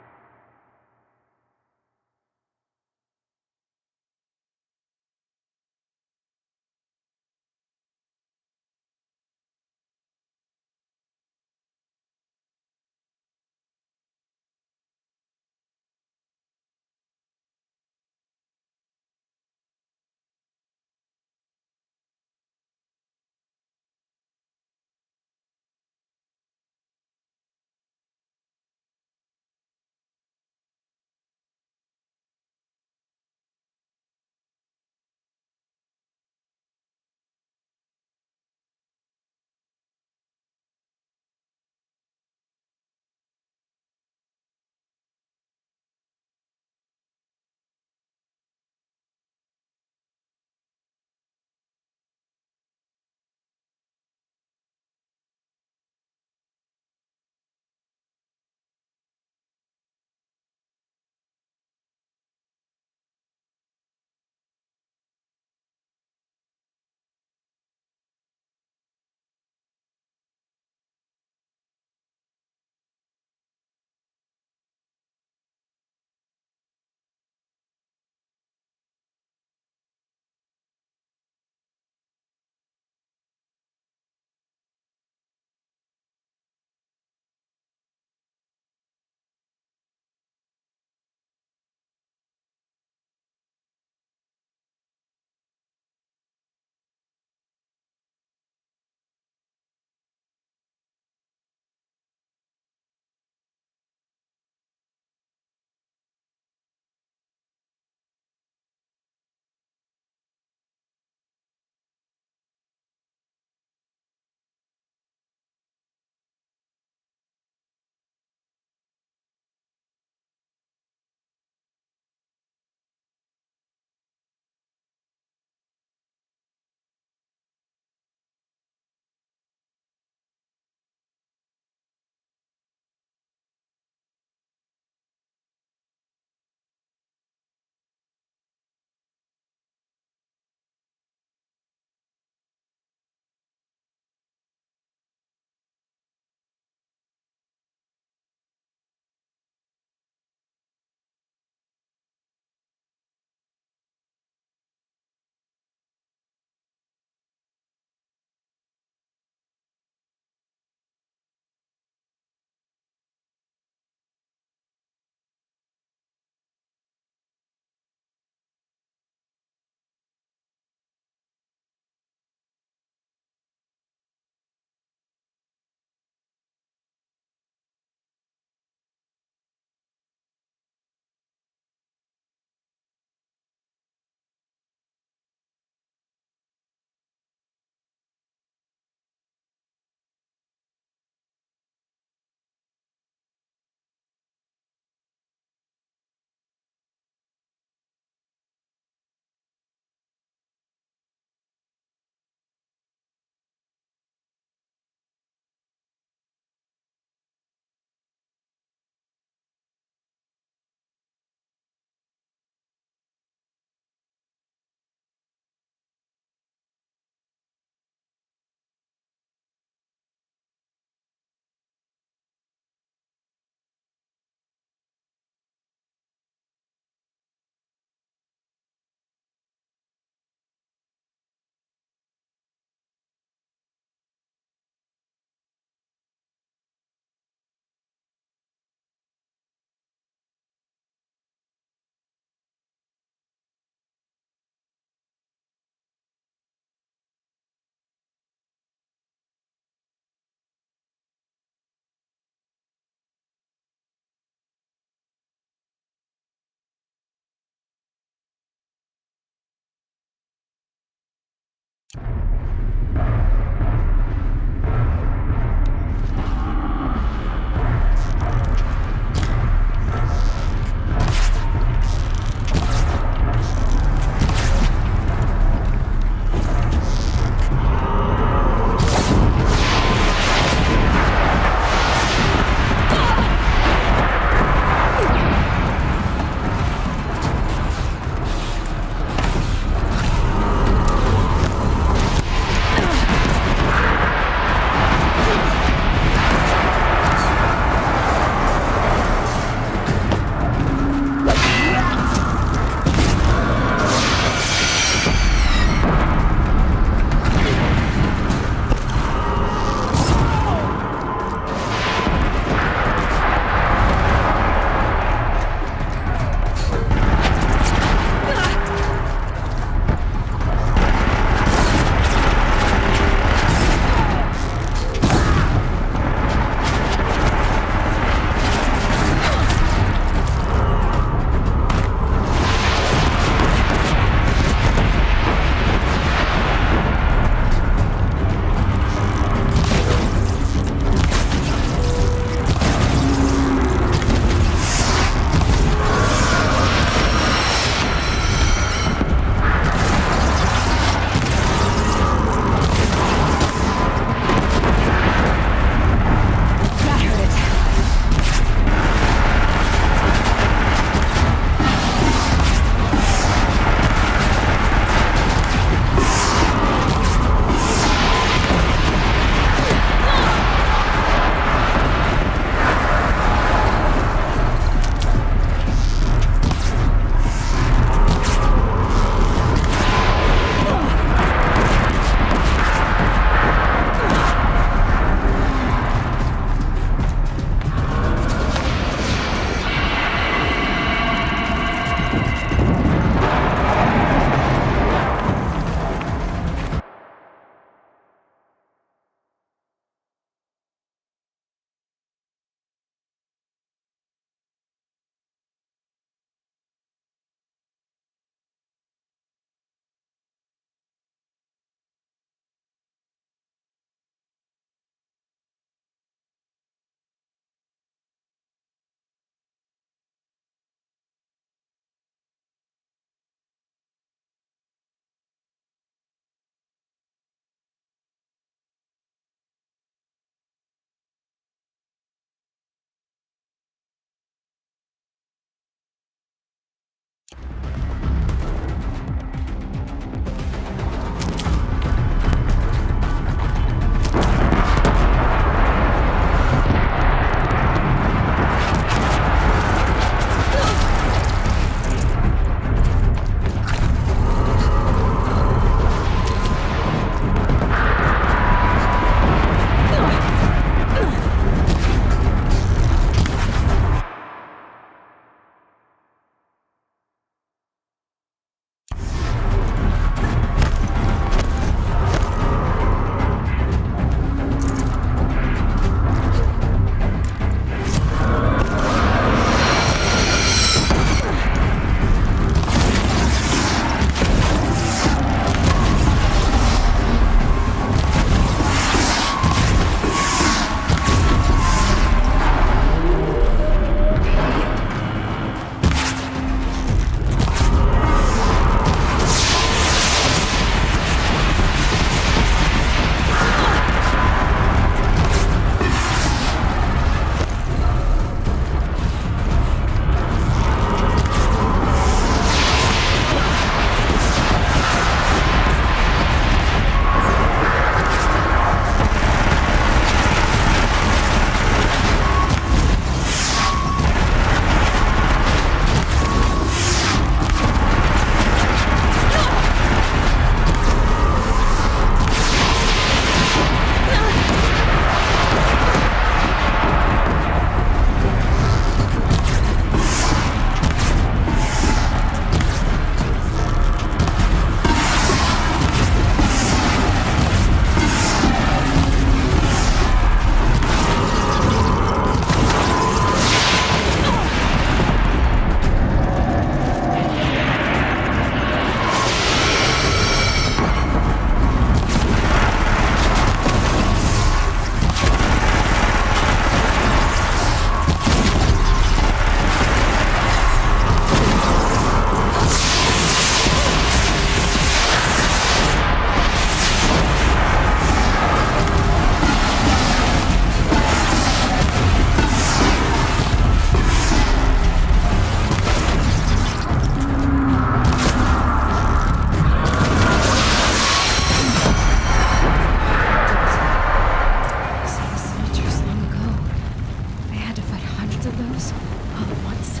of those all at once.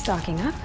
Stocking up.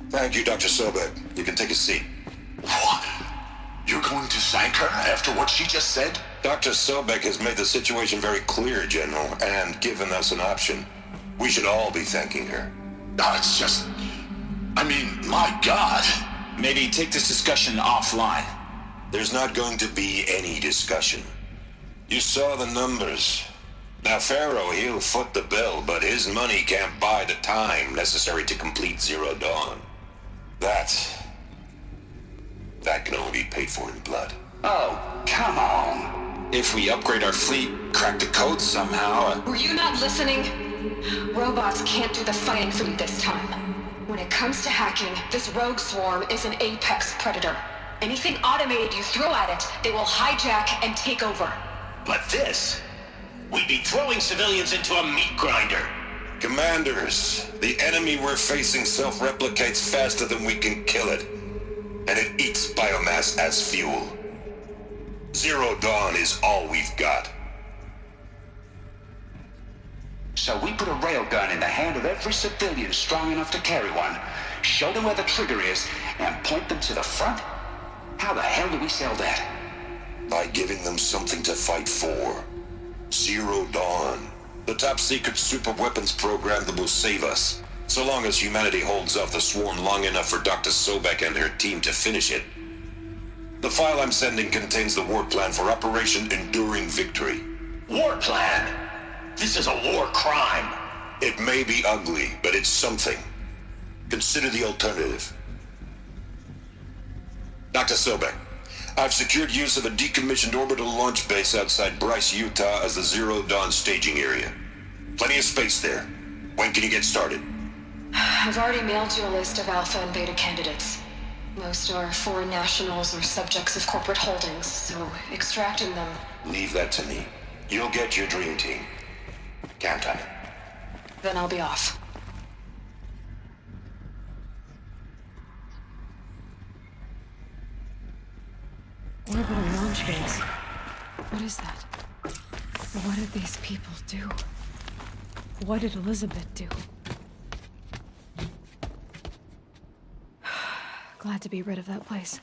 Thank you, Dr. Sobek. You can take a seat. What? You're going to thank her after what she just said? Dr. Sobek has made the situation very clear, General, and given us an option. We should all be thanking her. No, it's just... I mean, my God. Maybe take this discussion offline. There's not going to be any discussion. You saw the numbers. Now, Pharaoh, he'll foot the bill, but his money can't buy the time necessary to complete Zero Dawn. That can only be paid for in blood. Oh, come on. If we upgrade our fleet, crack the code somehow... Were you not listening? Robots can't do the fighting for you this time. When it comes to hacking, this rogue swarm is an apex predator. Anything automated you throw at it, they will hijack and take over. But this... we'd be throwing civilians into a meat grinder. Commanders, the enemy we're facing self-replicates faster than we can kill it. And it eats biomass as fuel. Zero Dawn is all we've got. So we put a railgun in the hand of every civilian strong enough to carry one, show them where the trigger is, and point them to the front? How the hell do we sell that? By giving them something to fight for. Zero Dawn. The top-secret super-weapons program that will save us. So long as humanity holds off the swarm long enough for Dr. Sobek and her team to finish it. The file I'm sending contains the war plan for Operation Enduring Victory. War plan? This is a war crime. It may be ugly, but it's something. Consider the alternative. Dr. Sobek, I've secured use of a decommissioned orbital launch base outside Bryce, Utah as the Zero Dawn staging area. Plenty of space there. When can you get started? I've already mailed you a list of alpha and beta candidates. Most are foreign nationals or subjects of corporate holdings, so extracting them... Leave that to me. You'll get your dream team. Count on it. Then I'll be off. Orbital launch base. What is that? What did these people do? What did Elizabeth do? Glad to be rid of that place.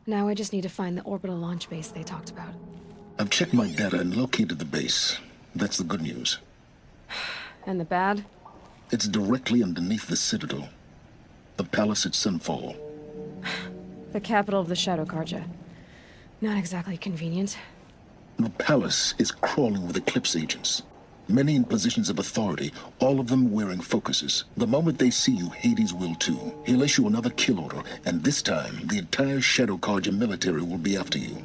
Now I just need to find the orbital launch base they talked about. I've checked my data and located the base. That's the good news. And the bad? It's directly underneath the Citadel. The palace at Sunfall. The capital of the Shadow Carja. Not exactly convenient. The palace is crawling with Eclipse agents. Many in positions of authority, all of them wearing focuses. The moment they see you, Hades will too. He'll issue another kill order, and this time, the entire Shadow Carja military will be after you.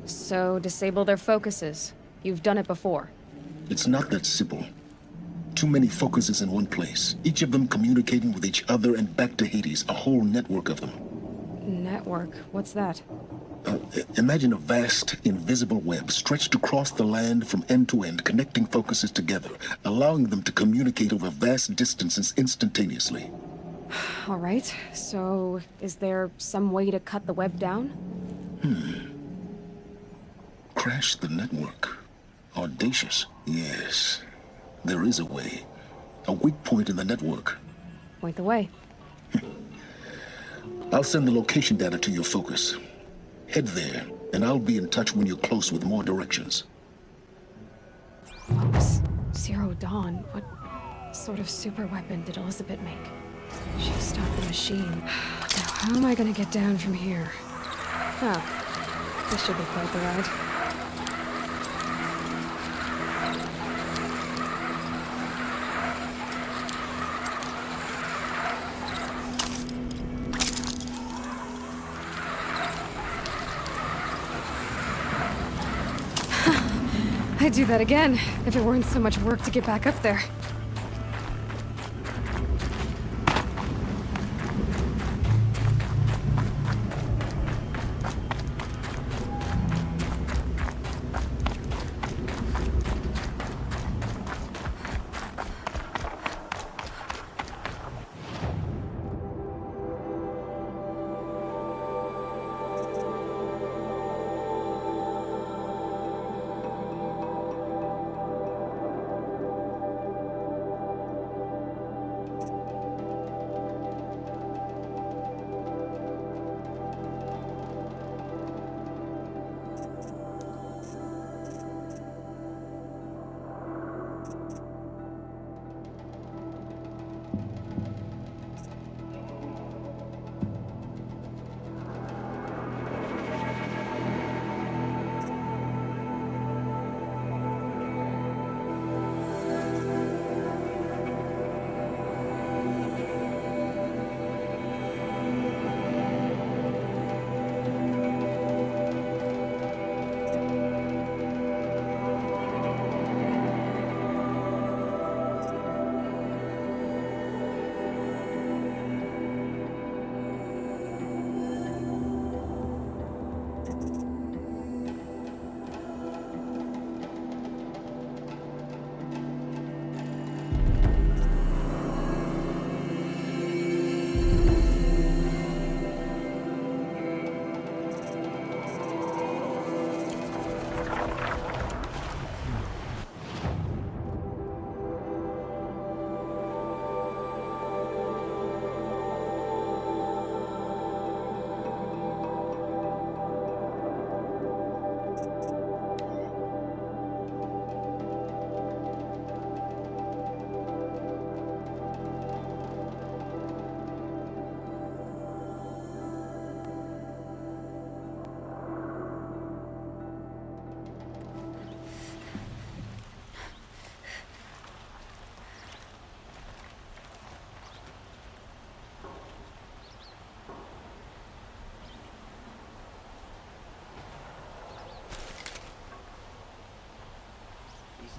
So, disable their focuses. You've done it before. It's not that simple. Too many focuses in one place, each of them communicating with each other and back to Hades, a whole network of them. Network? What's that? Imagine a vast, invisible web stretched across the land from end to end, connecting focuses together, allowing them to communicate over vast distances instantaneously. All right, so is there some way to cut the web down? Crash the network. Audacious. Yes, there is a way. A weak point in the network. Point the way. I'll send the location data to your focus. Head there, and I'll be in touch when you're close with more directions. What was Zero Dawn? What sort of super weapon did Elizabeth make? She stopped the machine. Now, how am I gonna get down from here? Oh, this should be quite the ride. I'd do that again, if it weren't so much work to get back up there.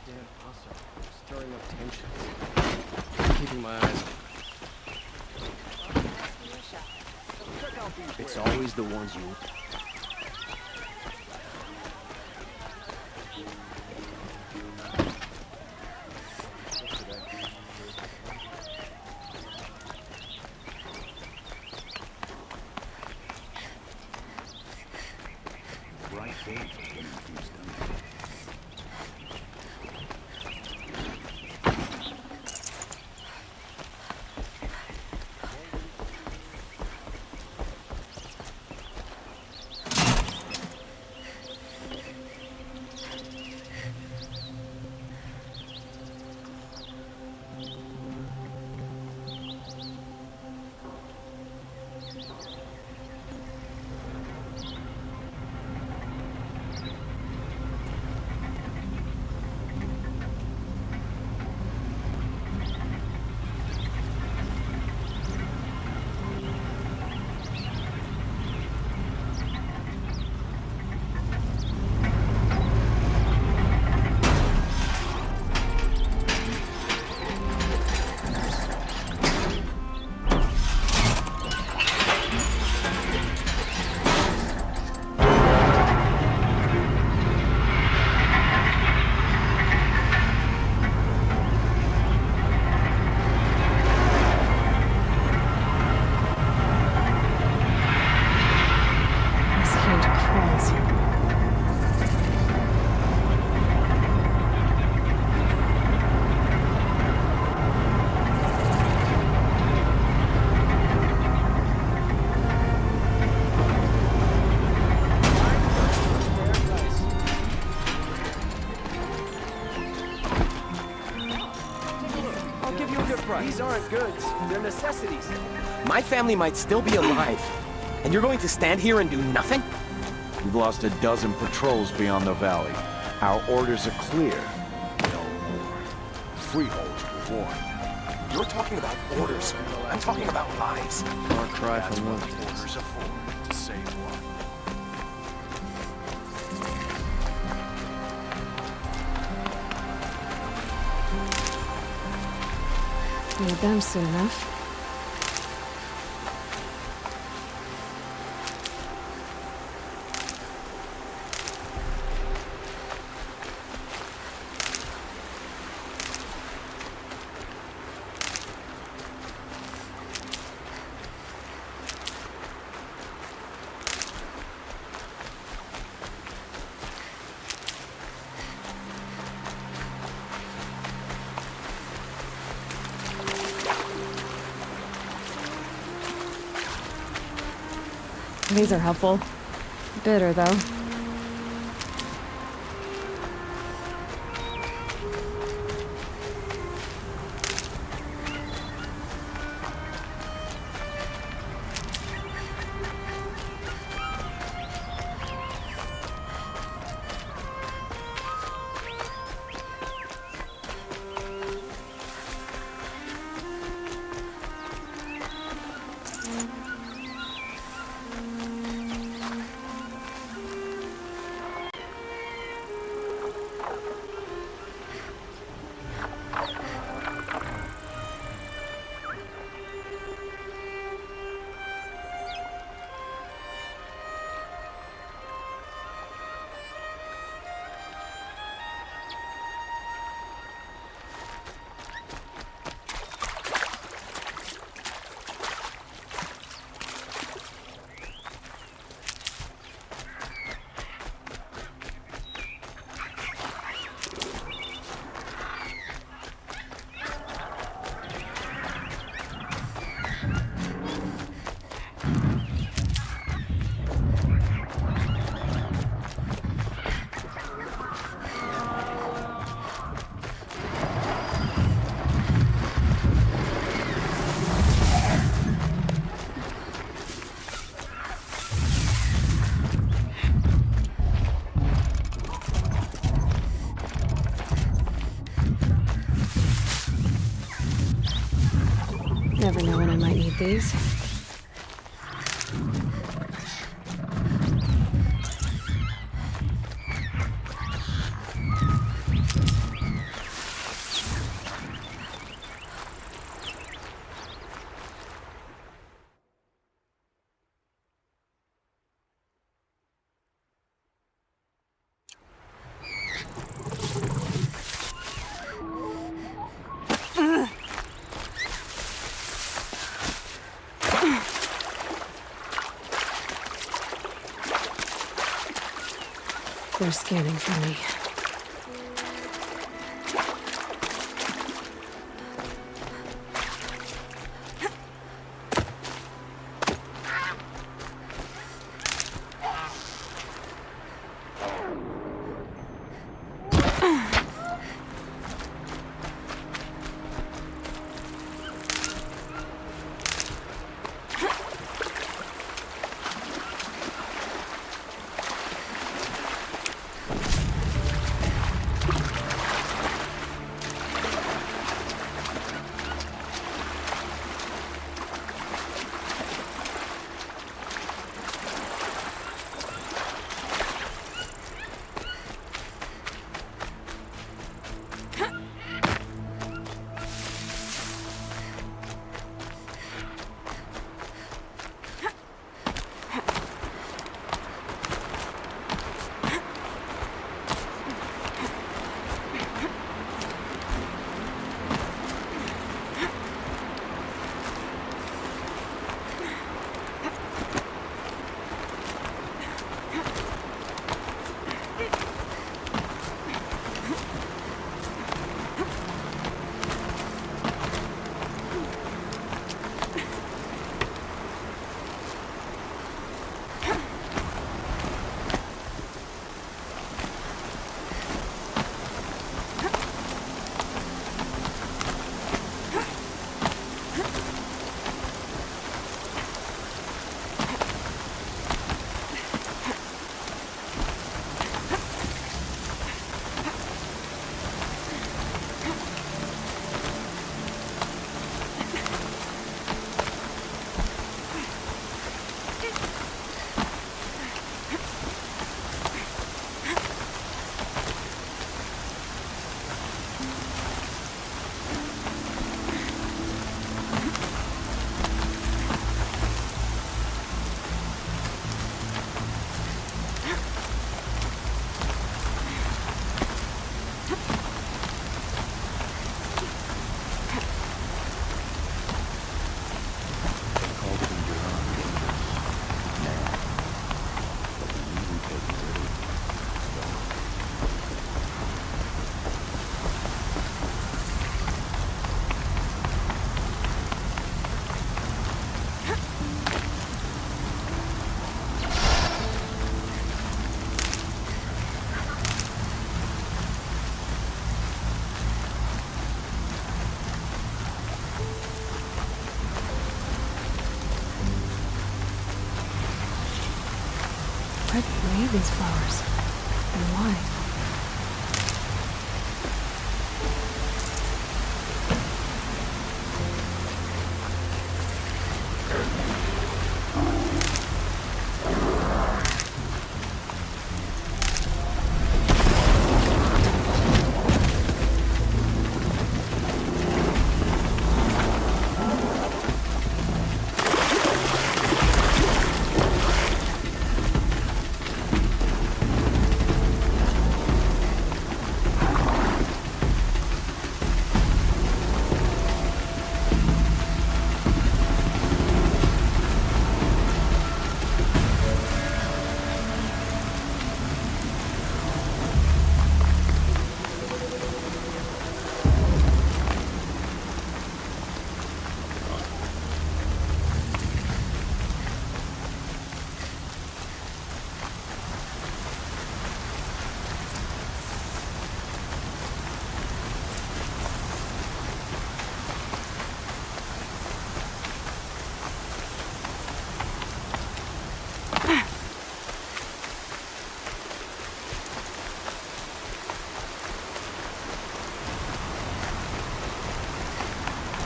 damn hustle. Stirring up tensions. Keeping my eyes open. It's always the ones you... Right there. These aren't goods, they're necessities. My family might still be alive, and you're going to stand here and do nothing? We've lost a dozen patrols beyond the valley. Our orders are clear. No more. Freeholds were warned. You're talking about orders. I'm talking about lives. Far cry That's from what one. the orders are for, to save one. Need them soon enough. These are helpful. Bitter, though. Never know when I might need these. They're scanning for me. What breed these flowers? And why?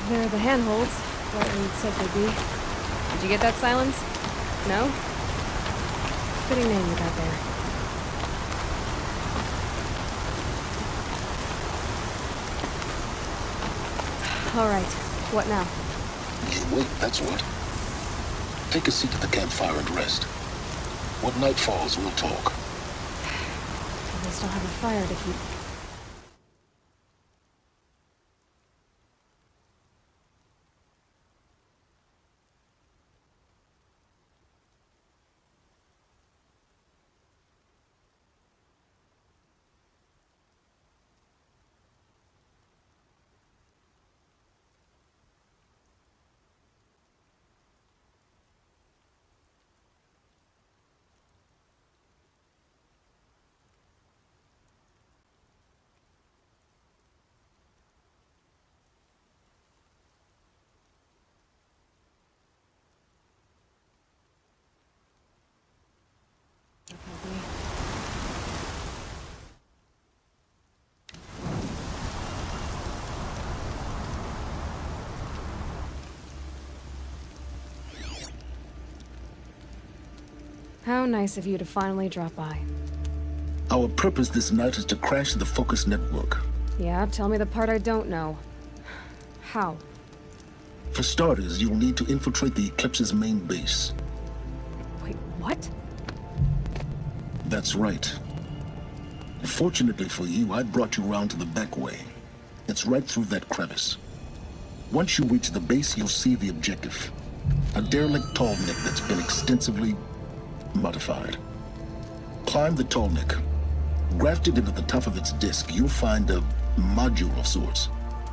There are the handholds, what Reed said they'd be. Did you get that, Silence? No? Fitting name you got there. All right, what now? You wait, that's what. Take a seat at the campfire and rest. When night falls, we'll talk. At least I'll have a fire to keep. How nice of you to finally drop by. Our purpose this night is to crash the Focus network. Yeah, tell me the part I don't know. How? For starters, you'll need to infiltrate the Eclipse's main base. Wait, what? That's right. Fortunately for you, I brought you round to the back way. It's right through that crevice. Once you reach the base, you'll see the objective. A derelict tall neck that's been extensively modified. Climb the tall neck. Grafted into the top of its disk, you'll find a module of sorts.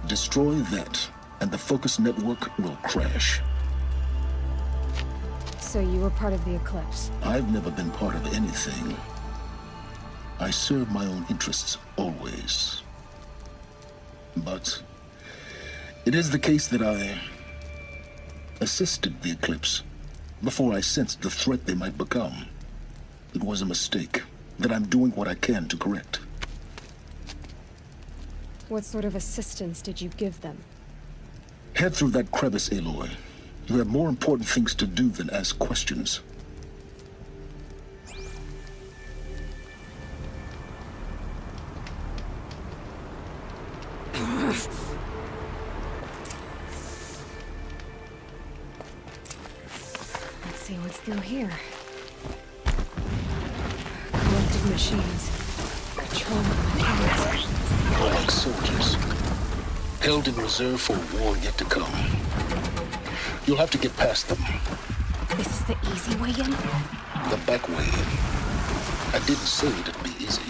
Destroy that, and the Focus network will crash. So you were part of the Eclipse? I've never been part of anything. I serve my own interests, always. But it is the case that I assisted the Eclipse before I sensed the threat they might become. It was a mistake that I'm doing what I can to correct. What sort of assistance did you give them? Head through that crevice, Aloy. You have more important things to do than ask questions. Let's see what's through here. Collected machines. Control mechanics. More like soldiers. Held in reserve for a war yet to come. You'll have to get past them. This is the easy way in? The back way in. I didn't say it'd be easy.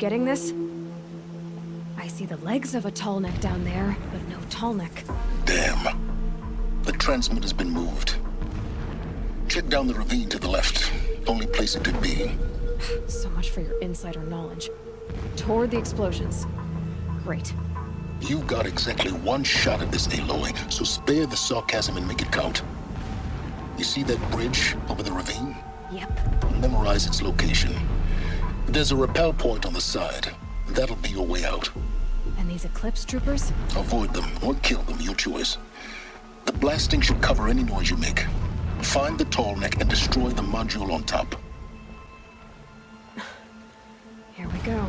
getting this? I see the legs of a tall neck down there, but no tall neck. Damn. The transmitter's been moved. Check down the ravine to the left. Only place it could be. So much for your insider knowledge. Toward the explosions. Great. You got exactly one shot at this, Aloy, so spare the sarcasm and make it count. You see that bridge over the ravine? Yep. Memorize its location. There's a rappel point on the side. That'll be your way out. And these Eclipse troopers? Avoid them or kill them, your choice. The blasting should cover any noise you make. Find the tall neck and destroy the module on top. Here we go.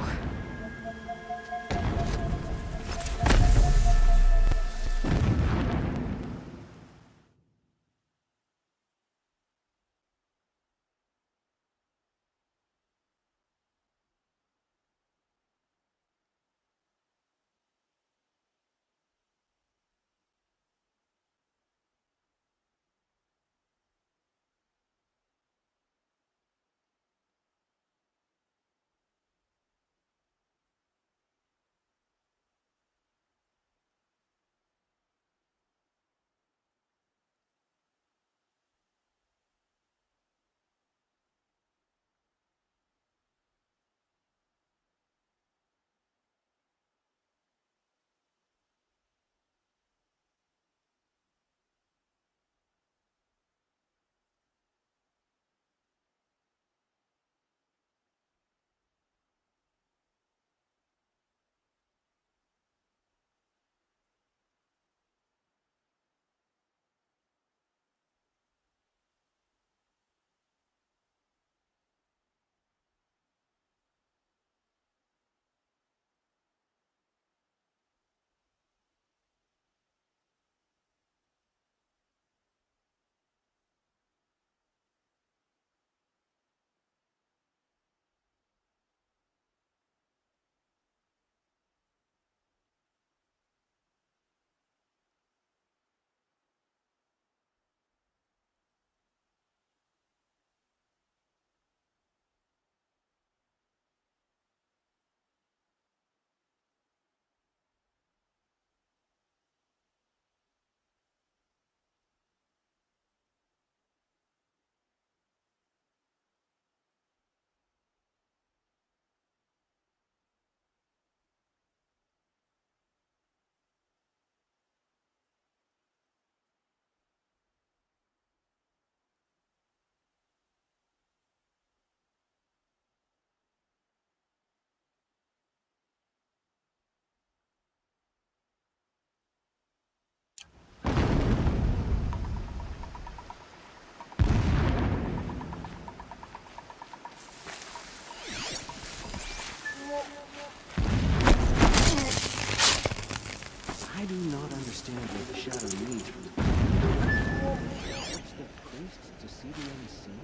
I do not understand what the shadow means. Watch the priests to see the unseen?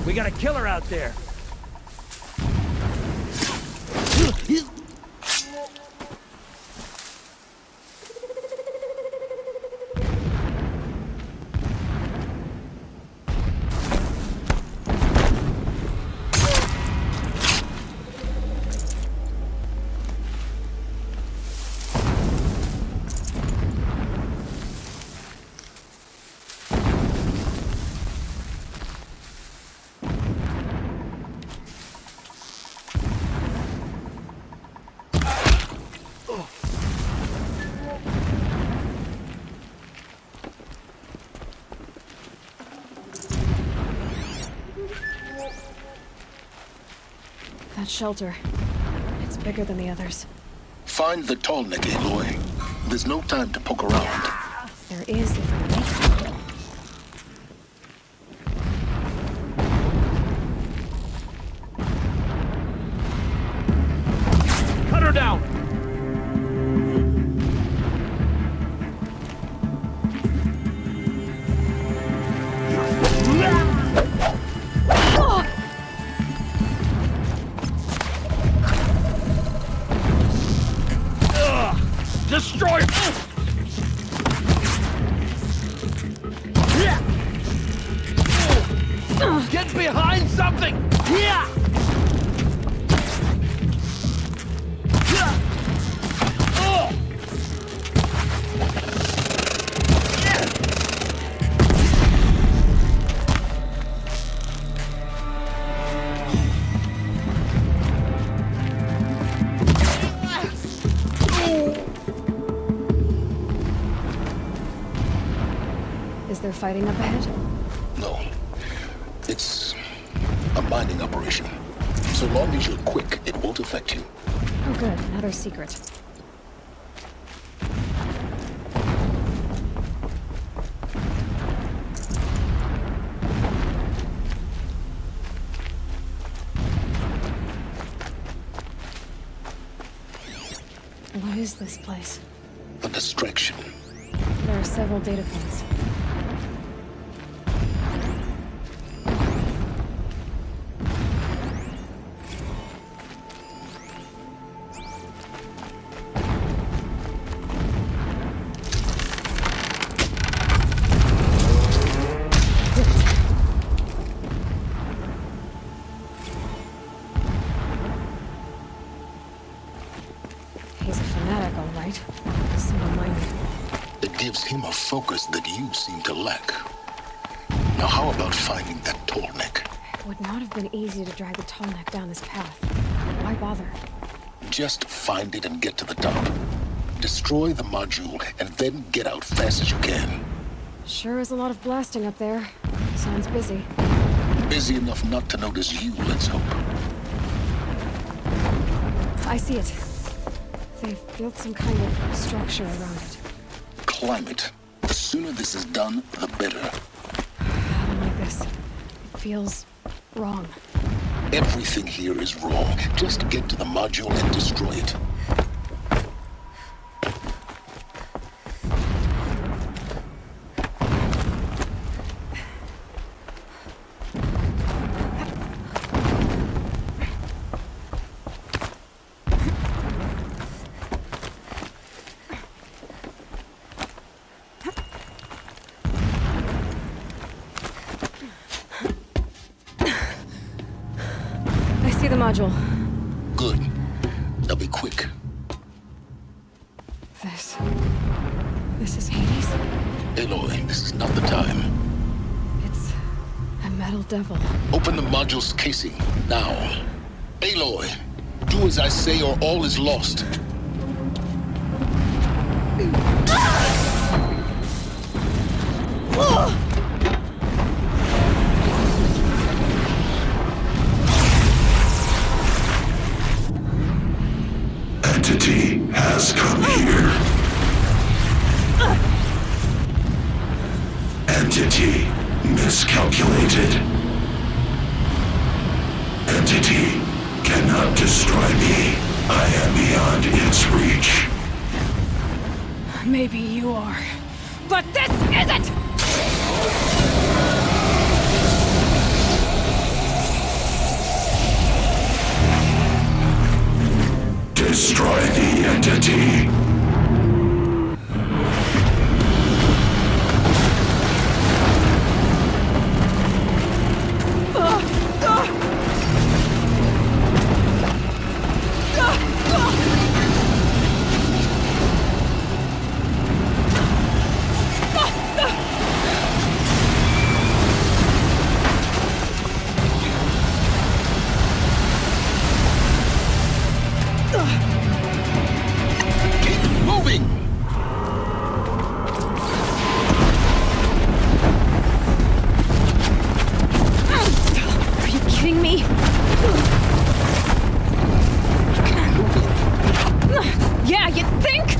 We got a killer out there. That shelter. It's bigger than the others. Find the tall neck, Aloy. There's no time to poke around. There is if I make it. Cut her down! Get behind something! Yeah! Is there fighting up ahead? No. It's a mining operation. So long as you're quick, it won't affect you. Oh good, another secret. What is this place? A distraction. There are several data points. He's a fanatic, all right. Single-minded. It gives him a focus that you seem to lack. Now how about finding that tall neck? It would not have been easy to drag the tall neck down this path. Why bother? Just find it and get to the top. Destroy the module and then get out fast as you can. Sure is a lot of blasting up there. Sounds busy. Busy enough not to notice you, let's hope. I see it. They've built some kind of structure around it. Climb it. The sooner this is done, the better. I don't like this. It feels wrong. Everything here is wrong. Just get to the module and destroy it. See the module. Good. Now be quick. This is Hades? Aloy, this is not the time. It's a metal devil. Open the module's casing, now. Aloy, do as I say or all is lost. Entity has come here. Entity miscalculated. Entity cannot destroy me. I am beyond its reach. Maybe you are, but this isn't! Destroy the entity. Yeah, you think?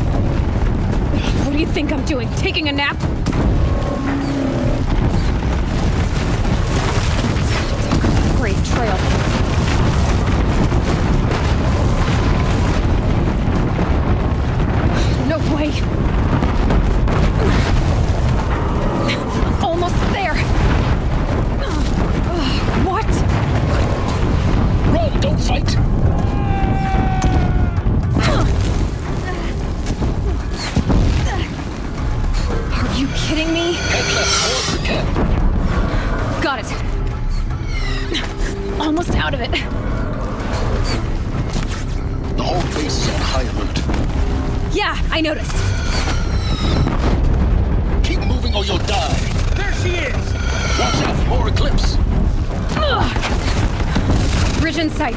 What do you think I'm doing? Taking a nap? Great trail. No way. Almost there. What? Run, don't fight. Are you kidding me? Head left, forward for 10. Got it. almost out of it. The whole base is on high alert. Yeah, I noticed. Keep moving or you'll die. There she is! Watch out, more Eclipse. Ugh. Bridge in sight.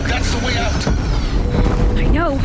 That's the way out. I know.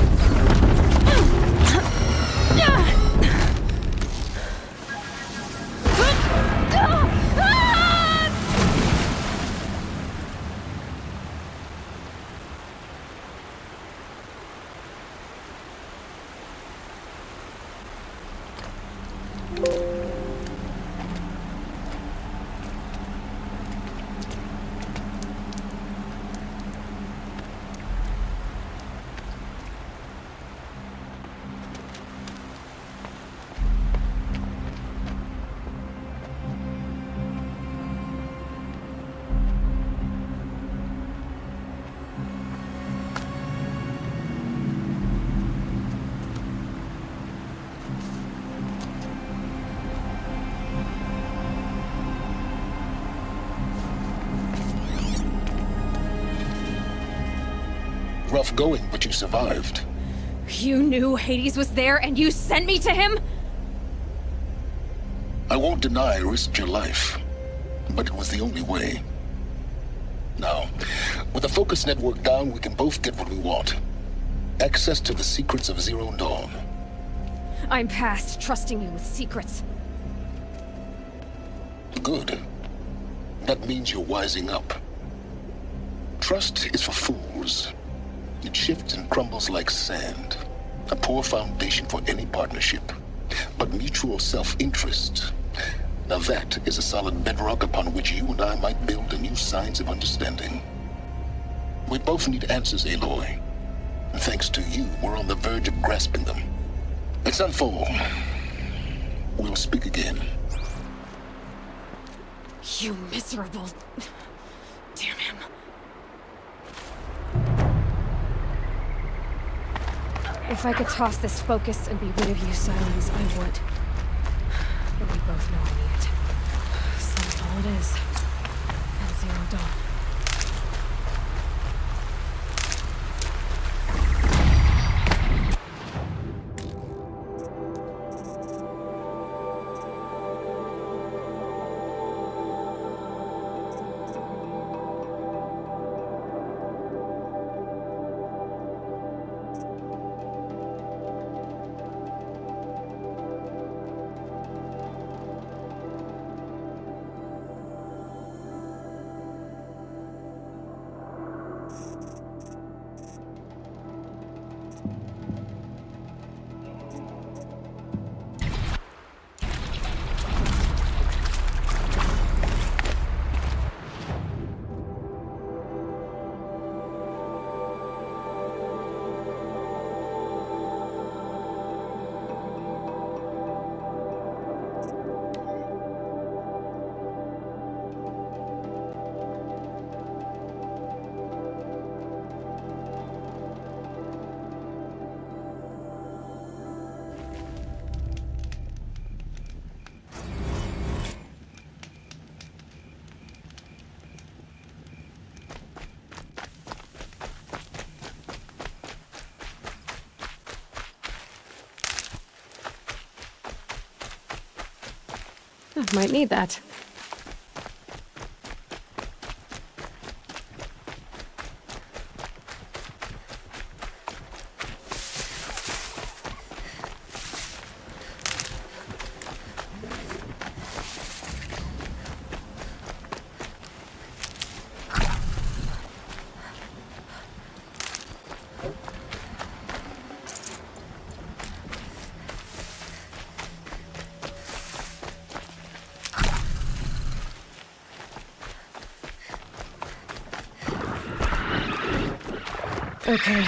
Rough going, but you survived. You knew Hades was there and you sent me to him? I won't deny I risked your life, but it was the only way. Now, with the focus network down, we can both get what we want. Access to the secrets of Zero Dawn. I'm past trusting you with secrets. Good. That means you're wising up. Trust is for fools. It shifts and crumbles like sand. A poor foundation for any partnership. But mutual self-interest, now that is a solid bedrock upon which you and I might build a new science of understanding. We both need answers, Aloy. And thanks to you, we're on the verge of grasping them. Let's unfold. We'll speak again. You miserable... Damn him. If I could toss this focus and be rid of you, Silence, I would. But we both know I need it. So that's all it is. And Zero Dawn. Might need that. Okay.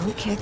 Don't kick.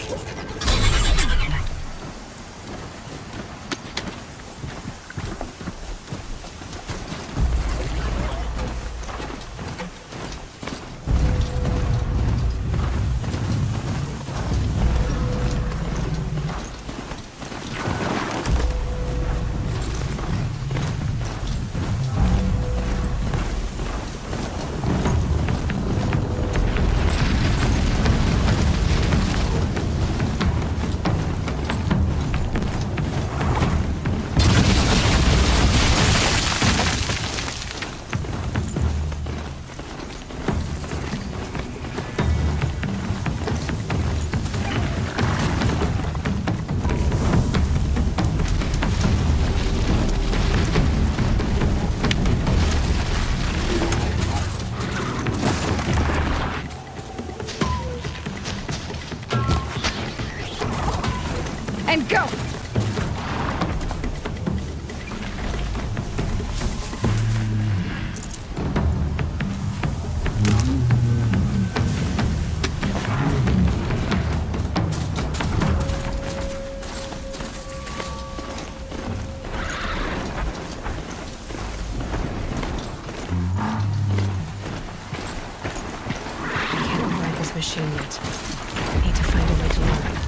And go! I can't override this machine yet. I need to find a way to learn.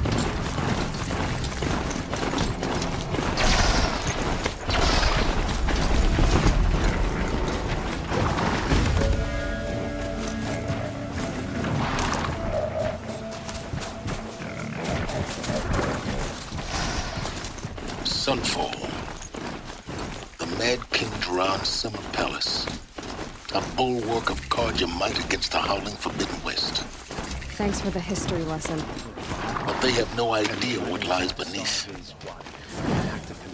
Sunfall. The Mad King Duran's summer palace. A bulwark of guard your might against the howling Forbidden West. Thanks for the history lesson. But they have no idea what lies beneath.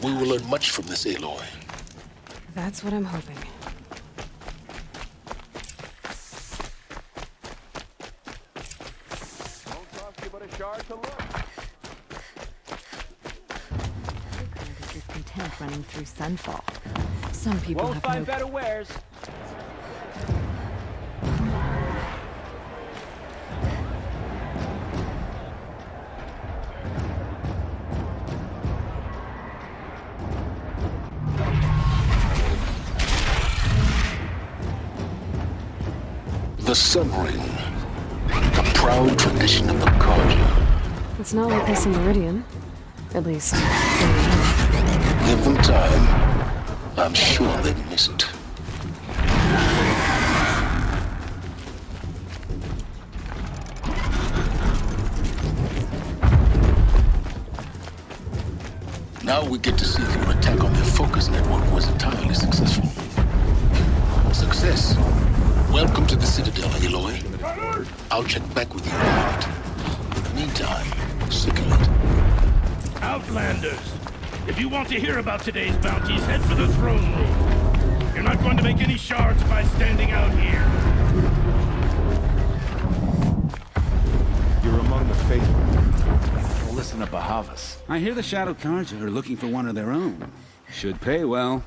We will learn much from this Aloy. That's what I'm hoping. Don't cost you but a shard to look. Discontent running through Sunfall. Some people Won't have find no... better wares. The Sun Ring. A proud tradition of the Carja. It's not like this in Meridian. At least, Give them time. I'm sure they miss it. Now we get to see if your attack on their focus network was entirely successful. Success. Welcome to the Citadel, Aloy. I'll check back with you in a minute. In the meantime, circulate. Outlanders, if you want to hear about today's bounties, head for the throne room. You're not going to make any shards by standing out here. You're among the faithful. Well, listen to Bahavas. I hear the Shadow Carja are looking for one of their own. Should pay well.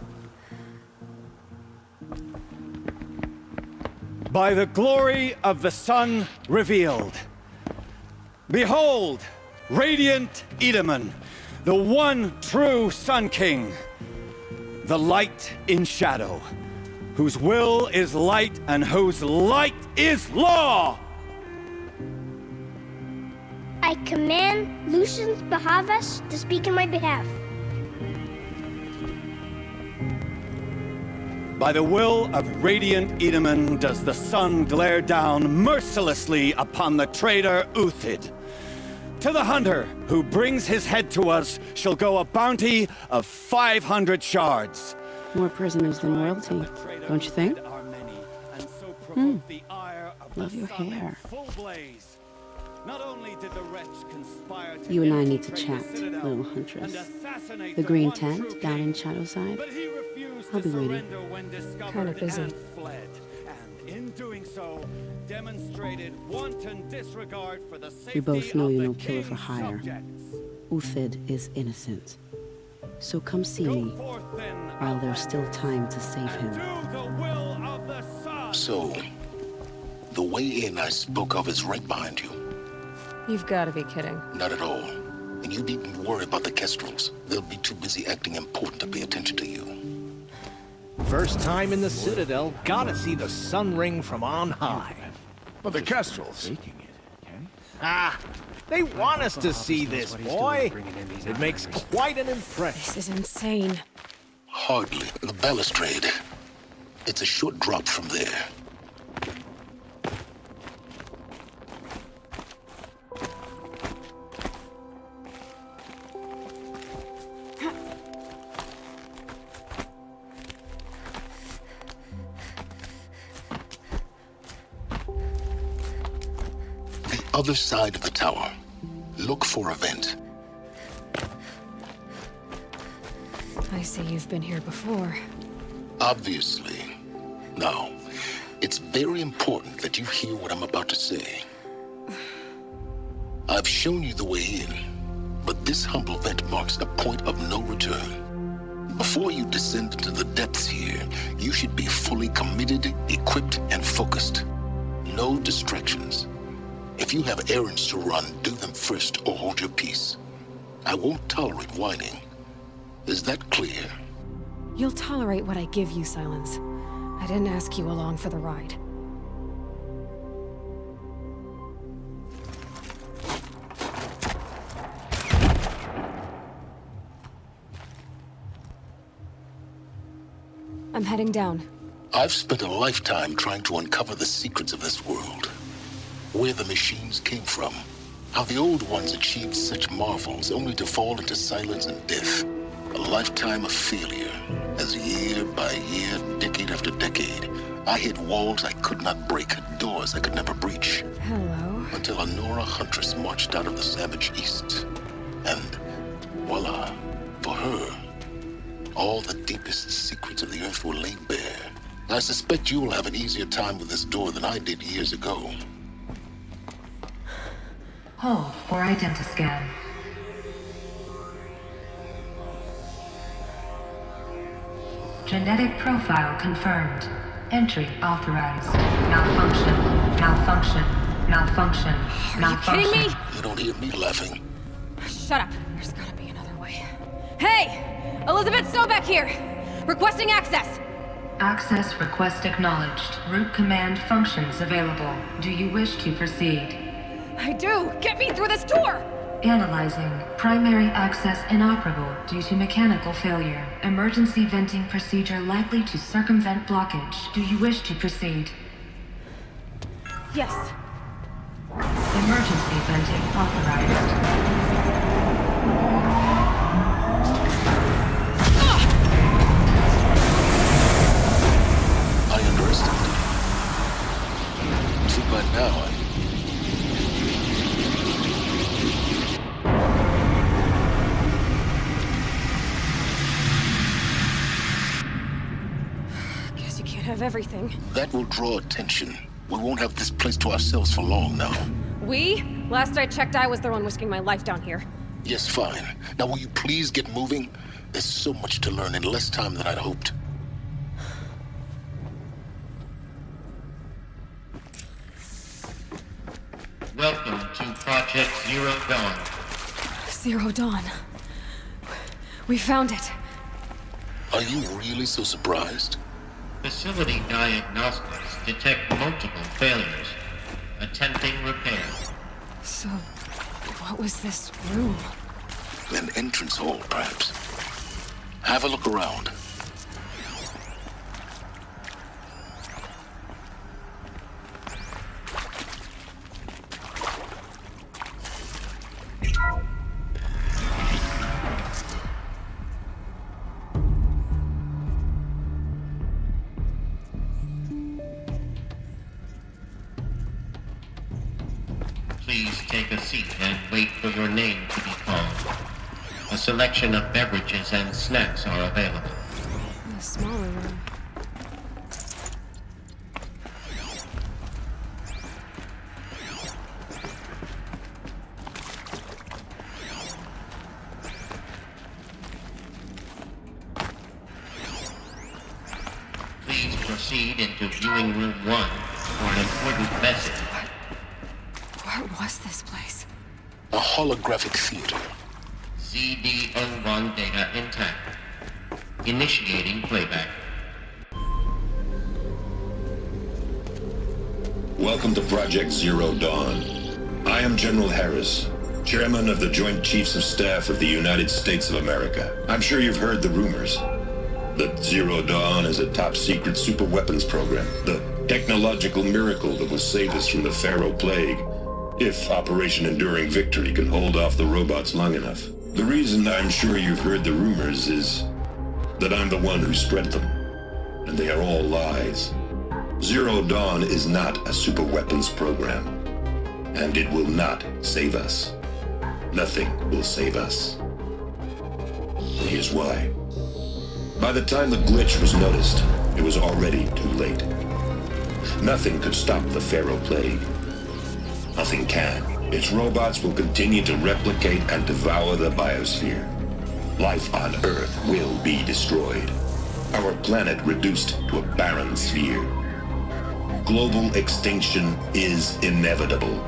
By the glory of the sun revealed. Behold, radiant Edaman, the one true Sun King. The light in shadow, whose will is light and whose light is law. I command Lucius Bahavas to speak in my behalf. By the will of radiant Edaman does the sun glare down mercilessly upon the traitor Uthid. To the hunter who brings his head to us shall go a bounty of 500 shards. More prisoners than royalty, don't you think? Love your hair. You and I need to chat, little huntress. The green tent down in Shadowside? I'll be waiting. Kinda busy. We both know you're no killer for hire. Uthid is innocent. So come see me, while there's still time to save him. So, the way in I spoke of is right behind you. You've got to be kidding. Not at all. And you needn't worry about the Kestrels. They'll be too busy acting important to pay attention to you. First time in the Citadel, gotta see the sun ring from on high. But the Kestrels. Ah, they want us to see this, boy. It makes quite an impression. This is insane. Hardly. The balustrade. It's a short drop from there. The other side of the tower. Look for a vent. I see you've been here before. Obviously. Now, it's very important that you hear what I'm about to say. I've shown you the way in, but this humble vent marks a point of no return. Before you descend into the depths here, you should be fully committed, equipped, and focused. No distractions. If you have errands to run, do them first or hold your peace. I won't tolerate whining. Is that clear? You'll tolerate what I give you, Silence. I didn't ask you along for the ride. I'm heading down. I've spent a lifetime trying to uncover the secrets of this world. Where the machines came from. How the old ones achieved such marvels only to fall into silence and death. A lifetime of failure, as year by year, decade after decade, I hit walls I could not break, doors I could never breach. Hello. Until a Nora huntress marched out of the savage east. And voila, for her, all the deepest secrets of the earth were laid bare. I suspect you will have an easier time with this door than I did years ago. Hold for identiscan. Genetic profile confirmed. Entry authorized. Malfunction. Malfunction. Malfunction. Malfunction. Are you kidding me? You don't hear me laughing. Shut up. There's gotta be another way. Hey! Elizabeth Sobek here! Requesting access! Access request acknowledged. Root command functions available. Do you wish to proceed? I do! Get me through this door! Analyzing. Primary access inoperable due to mechanical failure. Emergency venting procedure likely to circumvent blockage. Do you wish to proceed? Yes. Emergency venting authorized. I underestimated. See, by now, Guess you can't have everything. that will draw attention. We won't have this place to ourselves for long now. We? Last I checked, I was the one risking my life down here. Yes, fine. Now will you please get moving? There's so much to learn in less time than I'd hoped. Welcome to Project Zero Dawn. Zero Dawn. We found it. Are you really so surprised? Facility diagnostics detect multiple failures. Attempting repair. So, what was this room? An entrance hall, perhaps. Have a look around. Please take a seat and wait for your name to be called. A selection of beverages and snacks are available. A smaller room. Please proceed into viewing room 1 for an important message. What was this place? A holographic theater. CD01 data intact. Initiating playback. Welcome to Project Zero Dawn. I am General Harris, Chairman of the Joint Chiefs of Staff of the United States of America. I'm sure you've heard the rumors that Zero Dawn is a top-secret super-weapons program, the technological miracle that will save us from the Pharaoh Plague, if Operation Enduring Victory can hold off the robots long enough. The reason I'm sure you've heard the rumors is that I'm the one who spread them, and they are all lies. Zero Dawn is not a super-weapons program, and it will not save us. Nothing will save us. And here's why. By the time the glitch was noticed, it was already too late. Nothing could stop the Pharaoh Plague. Nothing can. Its robots will continue to replicate and devour the biosphere. Life on Earth will be destroyed. Our planet reduced to a barren sphere. Global extinction is inevitable.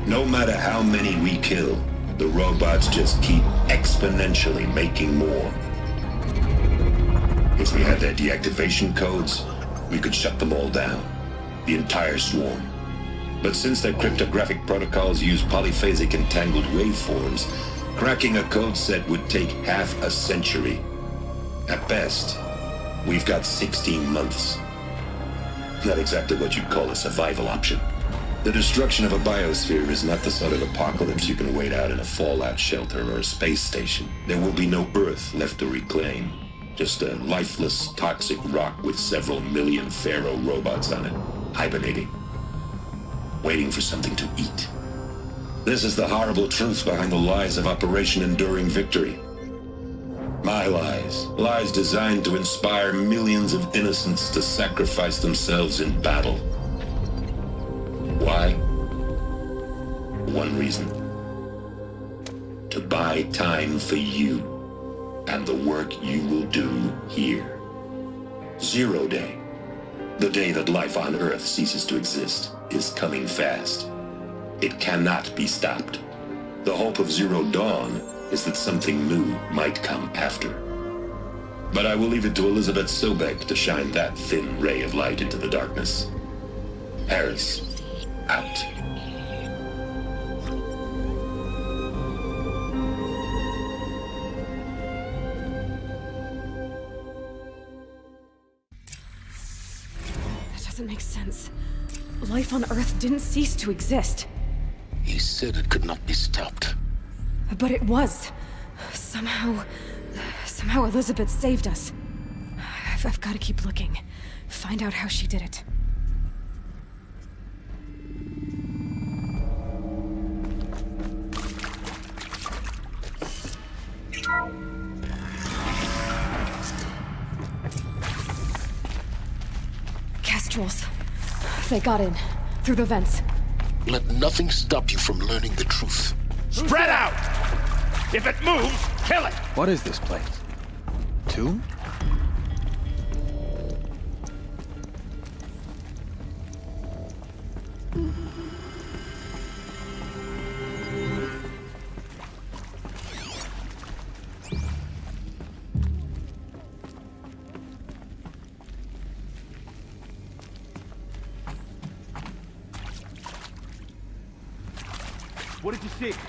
No matter how many we kill, the robots just keep exponentially making more. If we had their deactivation codes, we could shut them all down. The entire swarm. But since their cryptographic protocols use polyphasic entangled waveforms, cracking a code set would take half a century. At best, we've got 16 months. Not exactly what you'd call a survival option. The destruction of a biosphere is not the sort of apocalypse you can wait out in a fallout shelter or a space station. There will be no Earth left to reclaim. Just a lifeless, toxic rock with several million Pharaoh robots on it, hibernating, waiting for something to eat. This is the horrible truth behind the lies of Operation Enduring Victory. My lies. Lies designed to inspire millions of innocents to sacrifice themselves in battle. Why? One reason. To buy time for you and the work you will do here. Zero Day, the day that life on Earth ceases to exist, is coming fast. It cannot be stopped. The hope of Zero Dawn is that something new might come after. But I will leave it to Elizabeth Sobek to shine that thin ray of light into the darkness. Harris, out. That doesn't make sense. Life on Earth didn't cease to exist. He said it could not be stopped. But it was. Somehow Elizabeth saved us. I've got to keep looking. Find out how she did it. Kestrels. They got in. Through the vents. Let nothing stop you from learning the truth. Spread out! If it moves, kill it! What is this place? Tomb? What did you see?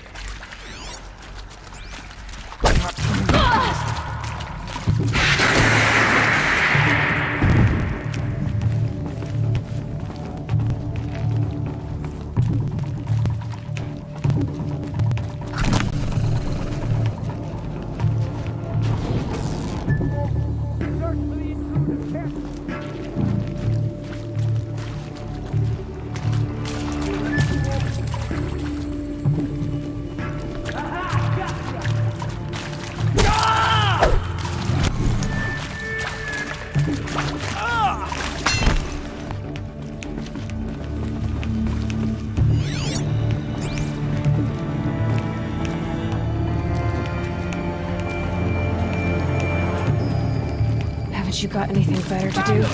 You got anything better to do?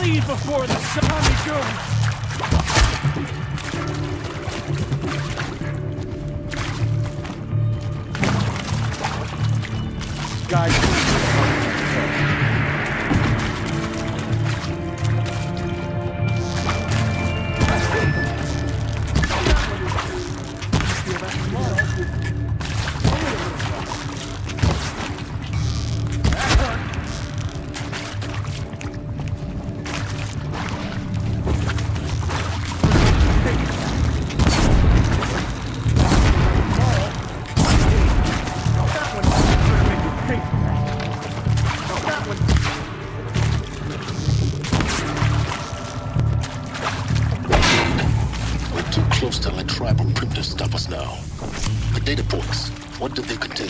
Leave before the Tommy Jones! Guys, Close to let tribal printers stop us now. The data points, what do they contain?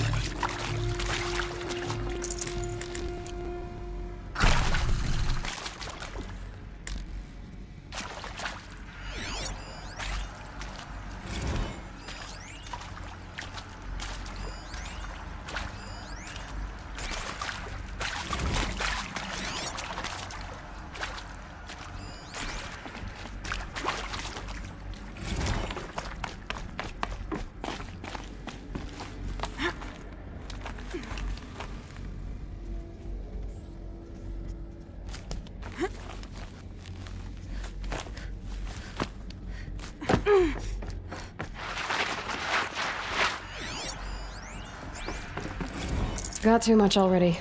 Got too much already.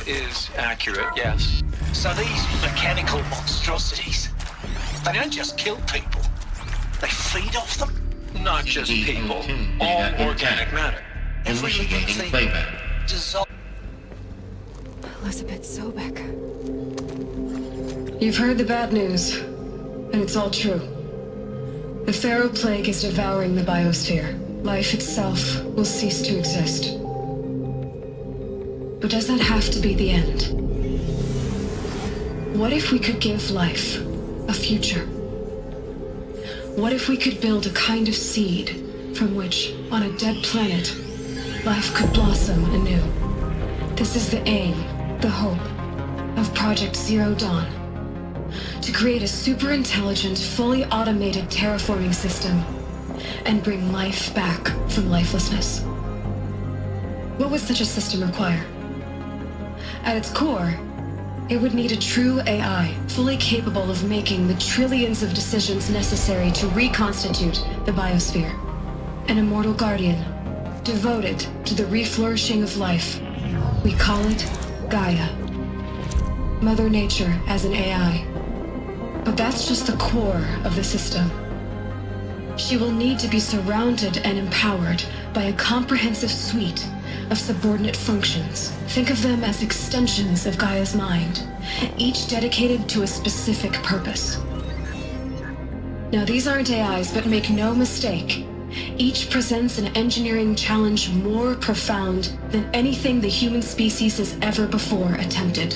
Is accurate, yes. So these mechanical monstrosities, they don't just kill people, they feed off them? Not just people, all organic matter. Every living thing dissolves. Elizabeth Sobek. You've heard the bad news, and it's all true. The Pharaoh Plague is devouring the biosphere. Life itself will cease to exist. But does that have to be the end? What if we could give life a future? What if we could build a kind of seed from which, on a dead planet, life could blossom anew? This is the aim, the hope, of Project Zero Dawn. To create a super-intelligent, fully automated terraforming system and bring life back from lifelessness. What would such a system require? At its core, it would need a true AI, fully capable of making the trillions of decisions necessary to reconstitute the biosphere. An immortal guardian, devoted to the reflourishing of life. We call it Gaia. Mother Nature as an AI. But that's just the core of the system. She will need to be surrounded and empowered by a comprehensive suite of subordinate functions. Think of them as extensions of Gaia's mind, each dedicated to a specific purpose. Now, these aren't AIs, but make no mistake, each presents an engineering challenge more profound than anything the human species has ever before attempted.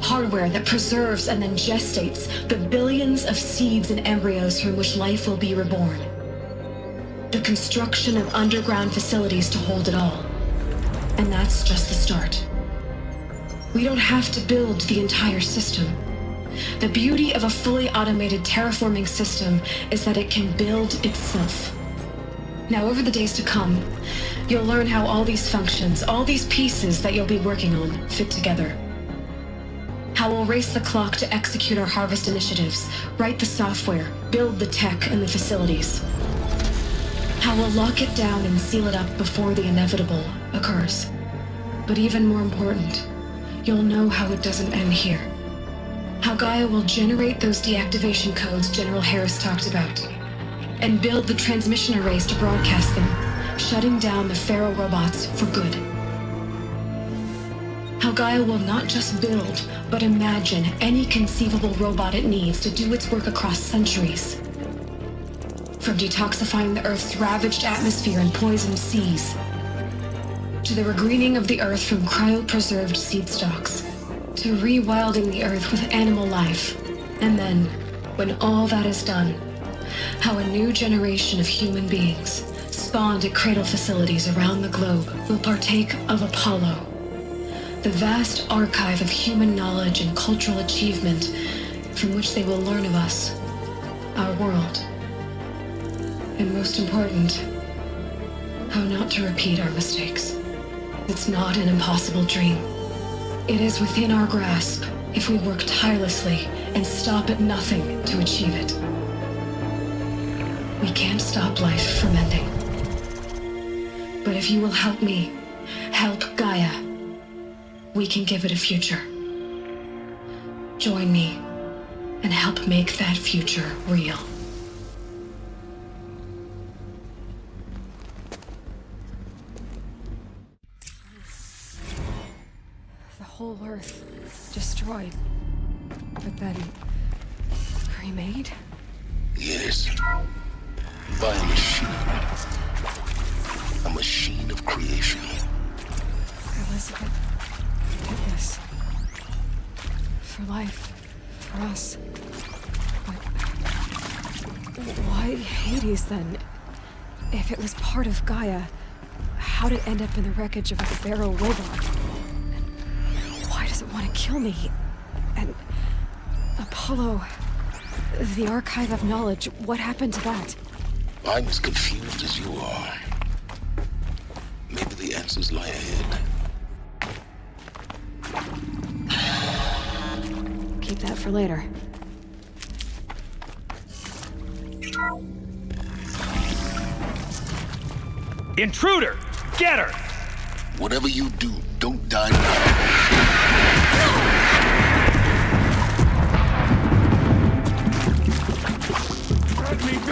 Hardware that preserves and then gestates the billions of seeds and embryos from which life will be reborn. The construction of underground facilities to hold it all. And that's just the start. We don't have to build the entire system. The beauty of a fully automated terraforming system is that it can build itself. Now, over the days to come, you'll learn how all these functions, all these pieces that you'll be working on, fit together. How we'll race the clock to execute our harvest initiatives, write the software, build the tech and the facilities. How we'll lock it down and seal it up before the inevitable occurs. But even more important, you'll know how it doesn't end here. How Gaia will generate those deactivation codes General Harris talked about, and build the transmission arrays to broadcast them, shutting down the Pharaoh robots for good. How Gaia will not just build, but imagine any conceivable robot it needs to do its work across centuries. From detoxifying the Earth's ravaged atmosphere and poisoned seas, to the regreening of the Earth from cryopreserved seed stocks, to rewilding the Earth with animal life. And then, when all that is done, how a new generation of human beings, spawned at cradle facilities around the globe, will partake of Apollo, the vast archive of human knowledge and cultural achievement from which they will learn of us, our world, and most important, how not to repeat our mistakes. It's not an impossible dream. It is within our grasp if we work tirelessly and stop at nothing to achieve it. We can't stop life from ending. But if you will help me, help Gaia, we can give it a future. Join me and help make that future real. The whole Earth destroyed, but then remade? Yes. By a machine. A machine of creation. Elizabeth did this. For life. For us. But why Hades then? If it was part of Gaia, how'd it end up in the wreckage of a Pharaoh robot? And why does it want to kill me? And Apollo, the archive of knowledge, what happened to that? I'm as confused as you are. Maybe the answers lie ahead. Keep that for later. Intruder! Get her! Whatever you do, don't die now. Let me do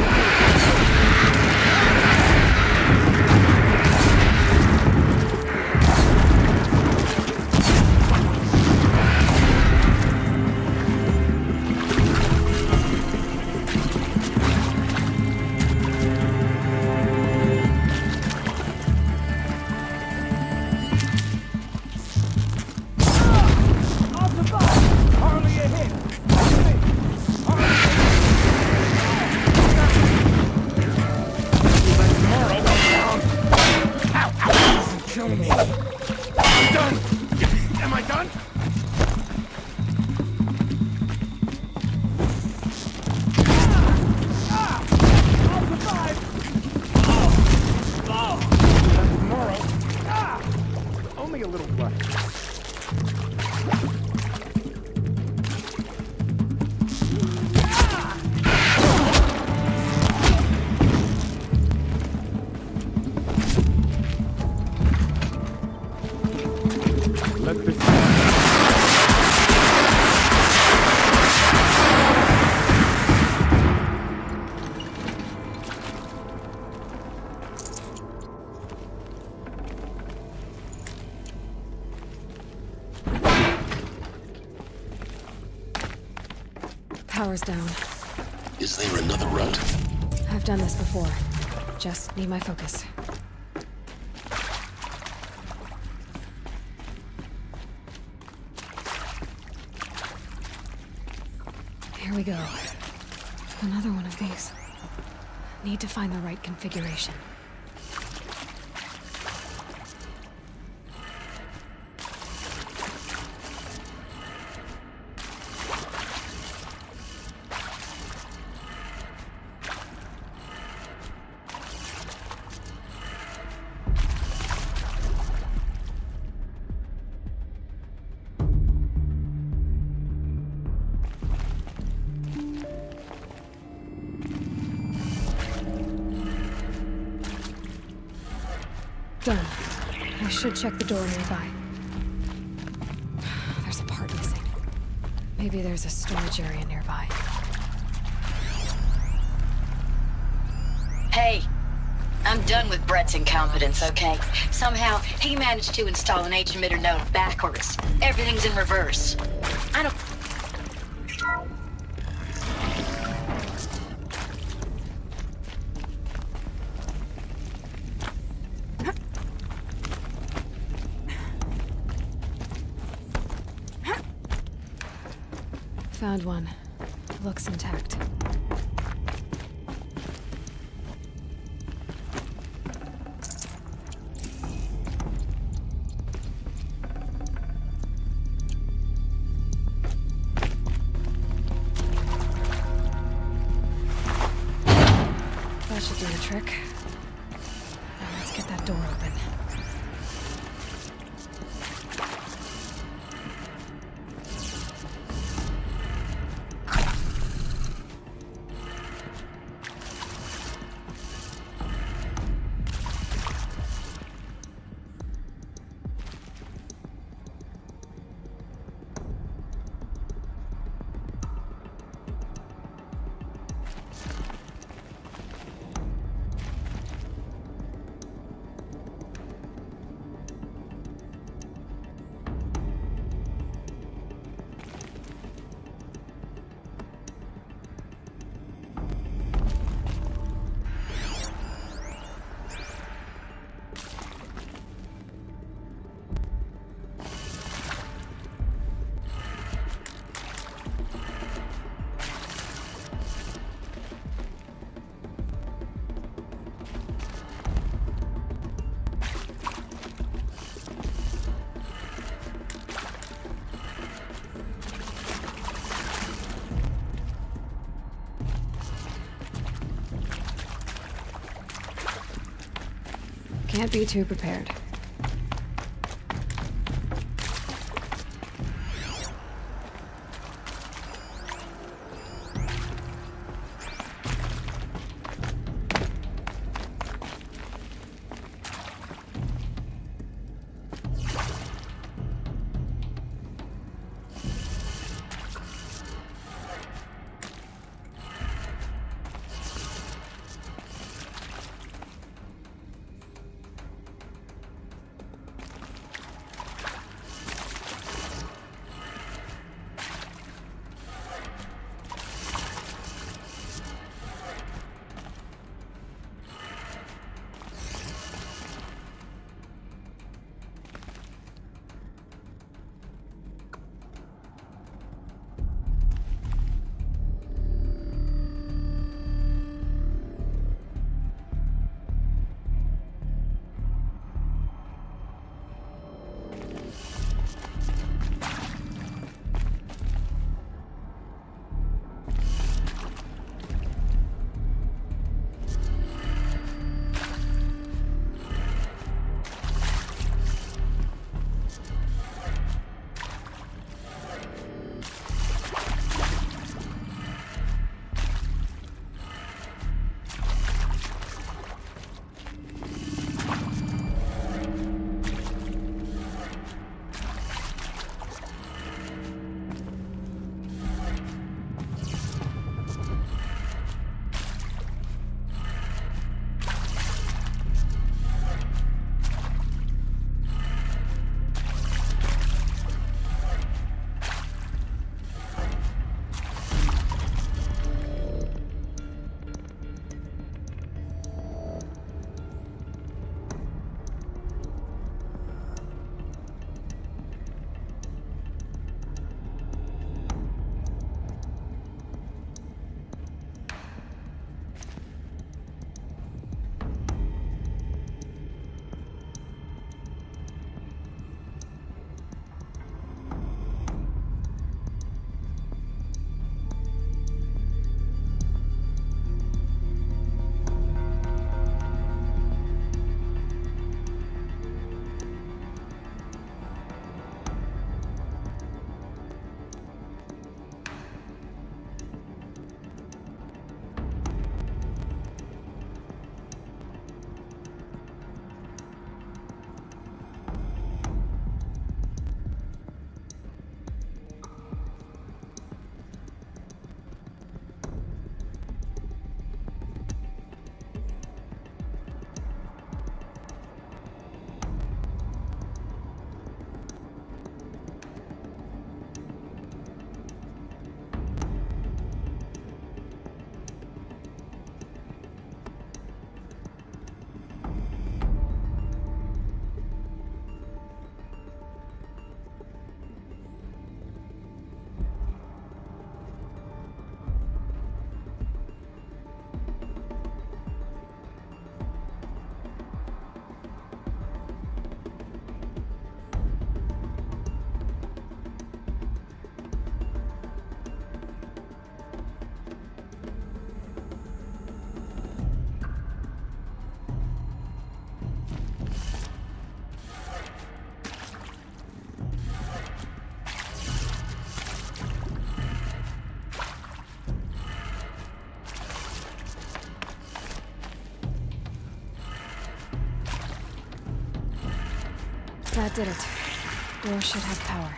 Power's down. Is there another route? I've done this before. Just need my focus. Here we go. Another one of these. Need to find the right configuration. Done. I should check the door nearby. There's a part missing. Maybe there's a storage area nearby. Hey, I'm done with Brett's incompetence, okay? Somehow, he managed to install an H-emitter node backwards. Everything's in reverse. I don't... Found one. Looks intact. That should do the trick. Now let's get that door open. Can't be too prepared. That did it. Door should have power.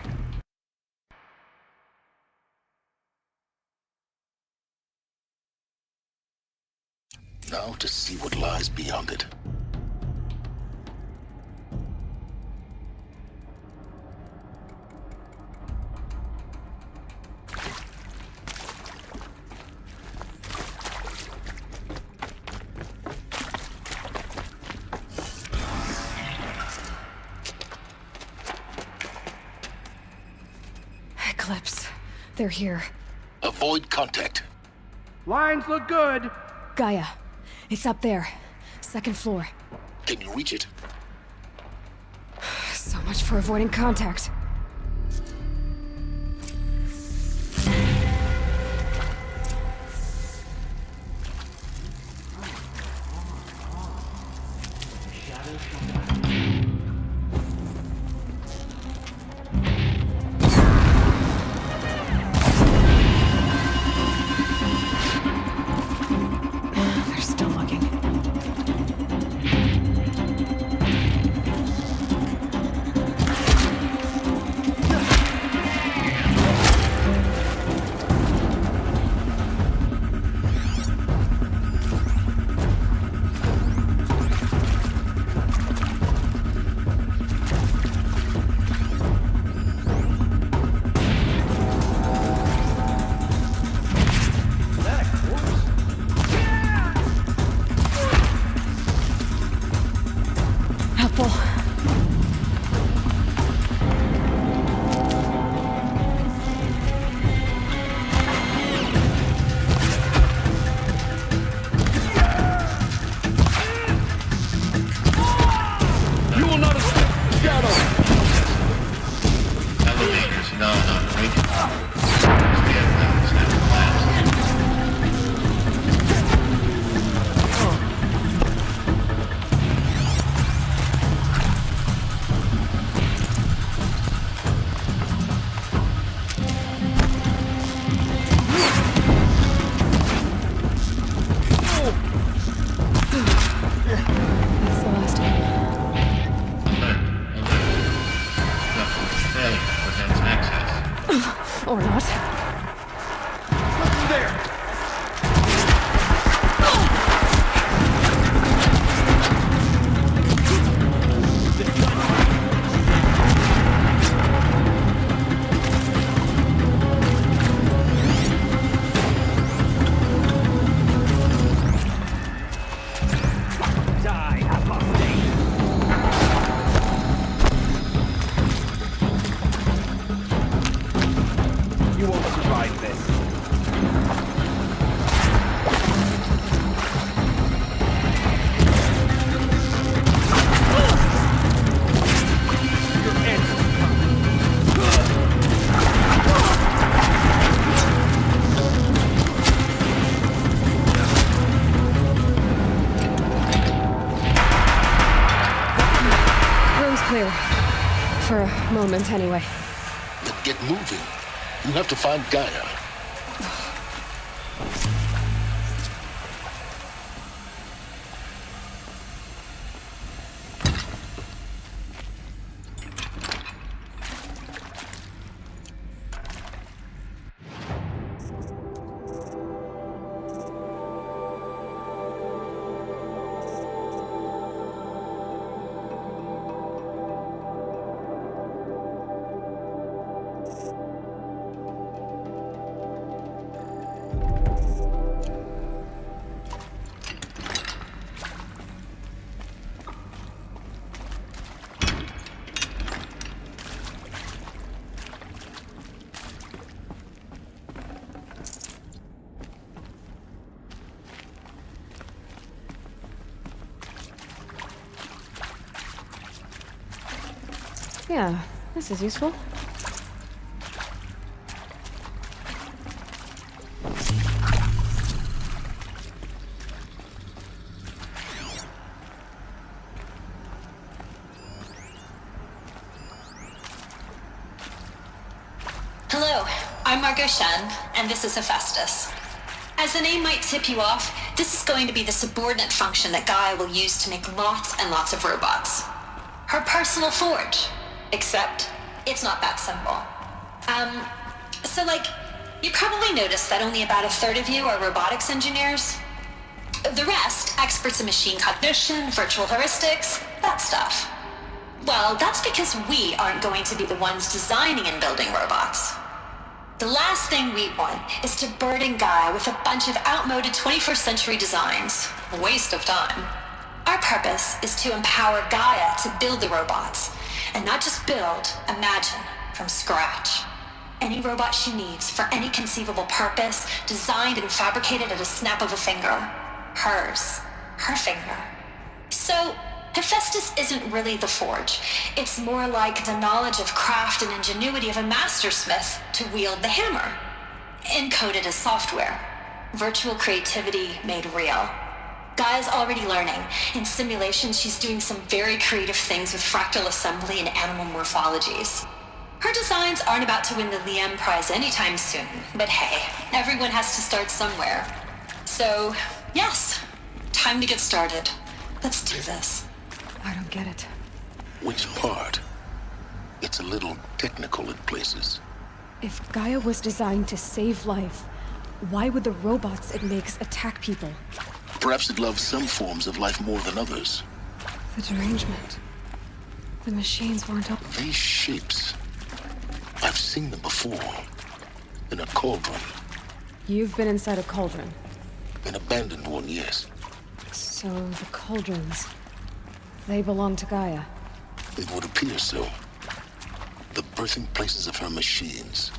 Now to see what lies beyond it. Eclipse. They're here. Avoid contact. Lines look good. Gaia. It's up there. Second floor. Can you reach it? So much for avoiding contact. They're still looking. Helpful. You will not escape the shadow! Elevators now operating. Stairwells have collapsed. That's the last of them. Failure prevents access. Or not. There! Die, apostate. You won't survive this. Your end is coming. Room's clear. For a moment, anyway. Then get moving. You have to find Gaia. Yeah, this is useful. Hello, I'm Margot Shen, and this is Hephaestus. As the name might tip you off, this is going to be the subordinate function that Gaia will use to make lots and lots of robots. Her personal forge. Except, it's not that simple. So like, you probably noticed that only about a third of you are robotics engineers. The rest, experts in machine cognition, virtual heuristics, that stuff. Well, that's because we aren't going to be the ones designing and building robots. The last thing we want is to burden Gaia with a bunch of outmoded 21st century designs. A waste of time. Our purpose is to empower Gaia to build the robots, and not just build, imagine, from scratch. Any robot she needs for any conceivable purpose, designed and fabricated at a snap of a finger. Hers. Her finger. So, Hephaestus isn't really the forge. It's more like the knowledge of craft and ingenuity of a mastersmith to wield the hammer. Encoded as software. Virtual creativity made real. Gaia's already learning. In simulation, she's doing some very creative things with fractal assembly and animal morphologies. Her designs aren't about to win the Liam Prize anytime soon, but hey, everyone has to start somewhere. So, yes, time to get started. Let's do this. I don't get it. Which part? It's a little technical in places. If Gaia was designed to save life, why would the robots it makes attack people? Perhaps it loves some forms of life more than others. The derangement. The machines weren't up. These shapes. I've seen them before. In a cauldron. You've been inside a cauldron. An abandoned one, yes. So the cauldrons, they belong to Gaia. It would appear so. The birthing places of her machines.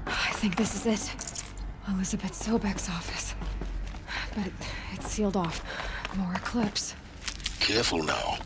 I think this is it. Elizabeth Sobek's office. But it's sealed off. More Eclipse. Careful now.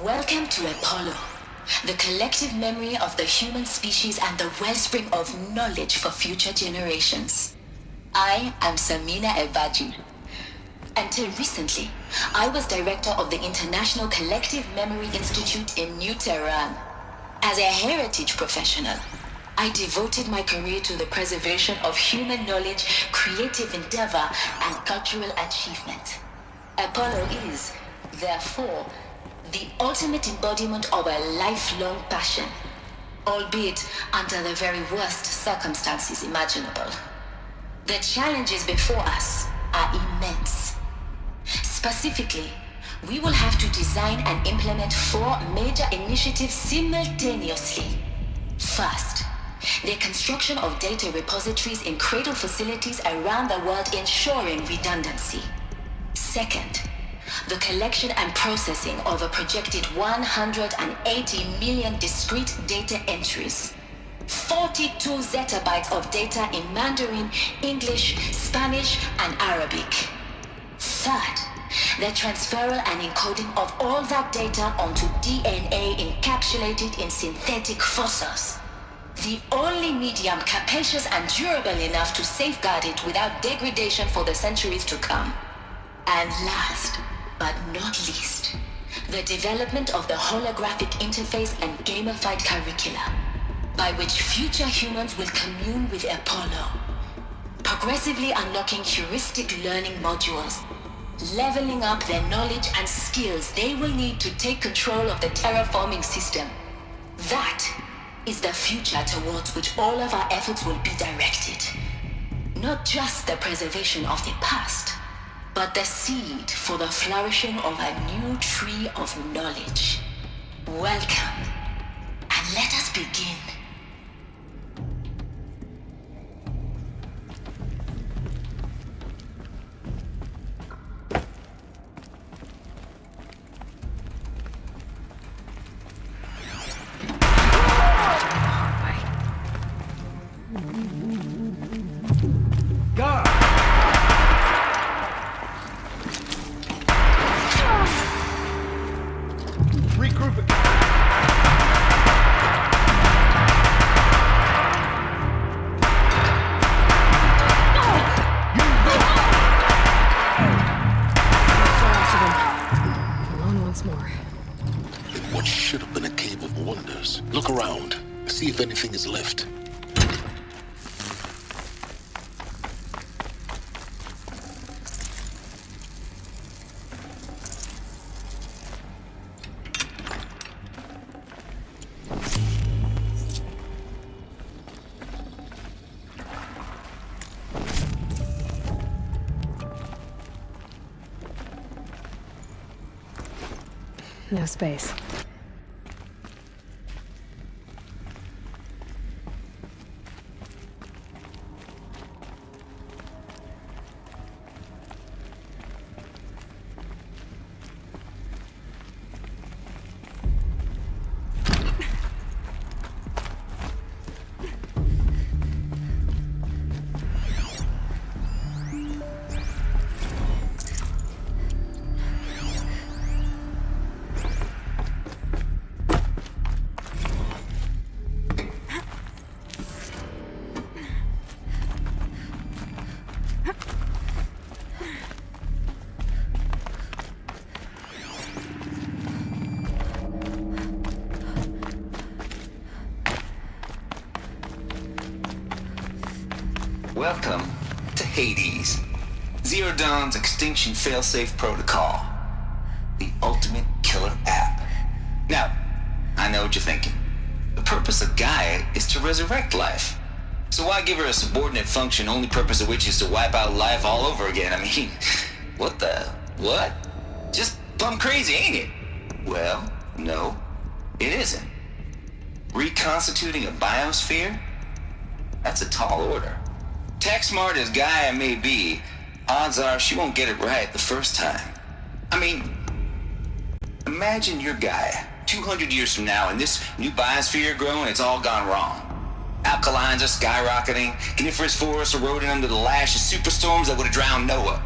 Welcome to Apollo, the collective memory of the human species and the wellspring of knowledge for future generations. I am Samina Ebaji. Until recently, I was director of the International Collective Memory Institute in New Tehran. As a heritage professional, I devoted my career to the preservation of human knowledge, creative endeavor, and cultural achievement. Apollo is, therefore, the ultimate embodiment of a lifelong passion, albeit under the very worst circumstances imaginable. The challenges before us are immense. Specifically, we will have to design and implement 4 major initiatives simultaneously. First, the construction of data repositories in cradle facilities around the world ensuring redundancy. Second, the collection and processing of a projected 180 million discrete data entries. 42 zettabytes of data in Mandarin, English, Spanish, and Arabic. Third, the transferal and encoding of all that data onto DNA encapsulated in synthetic fossils. The only medium capacious and durable enough to safeguard it without degradation for the centuries to come. And last, but not least, the development of the holographic interface and gamified curricula, by which future humans will commune with Apollo, progressively unlocking heuristic learning modules, leveling up their knowledge and skills they will need to take control of the terraforming system. That is the future towards which all of our efforts will be directed. Not just the preservation of the past, but the seed for the flourishing of a new tree of knowledge. Welcome, and let us begin. What should have been a cave of wonders. Look around. See if anything is left. No space. Welcome to Hades, Zero Dawn's extinction failsafe protocol, the ultimate killer app. Now, I know what you're thinking. The purpose of Gaia is to resurrect life. So why give her a subordinate function, only purpose of which is to wipe out life all over again? I mean, what? Just plumb crazy, ain't it? Well, no, it isn't. Reconstituting a biosphere? That's a tall order. Tech smart as Gaia may be, odds are she won't get it right the first time. I mean, imagine you're Gaia, 200 years from now, and this new biosphere growing, it's all gone wrong. Alkalines are skyrocketing, coniferous forests eroding under the lash of superstorms that would have drowned Noah.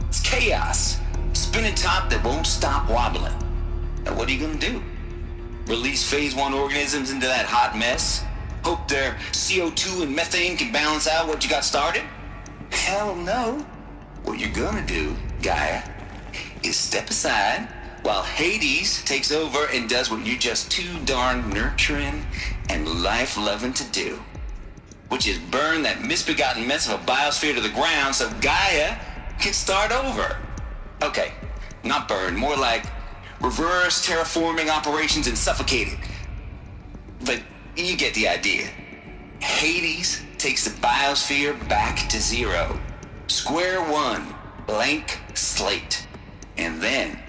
It's chaos, spinning top that won't stop wobbling. Now what are you gonna do? Release phase 1 organisms into that hot mess? Hope their CO2 and methane can balance out what you got started? Hell no. What you're gonna do, Gaia, is step aside while Hades takes over and does what you're just too darn nurturing and life-loving to do, which is burn that misbegotten mess of a biosphere to the ground so Gaia can start over. Okay, not burn, more like reverse terraforming operations and suffocate it. But you get the idea. Hades takes the biosphere back to zero. Square one, blank slate. And then,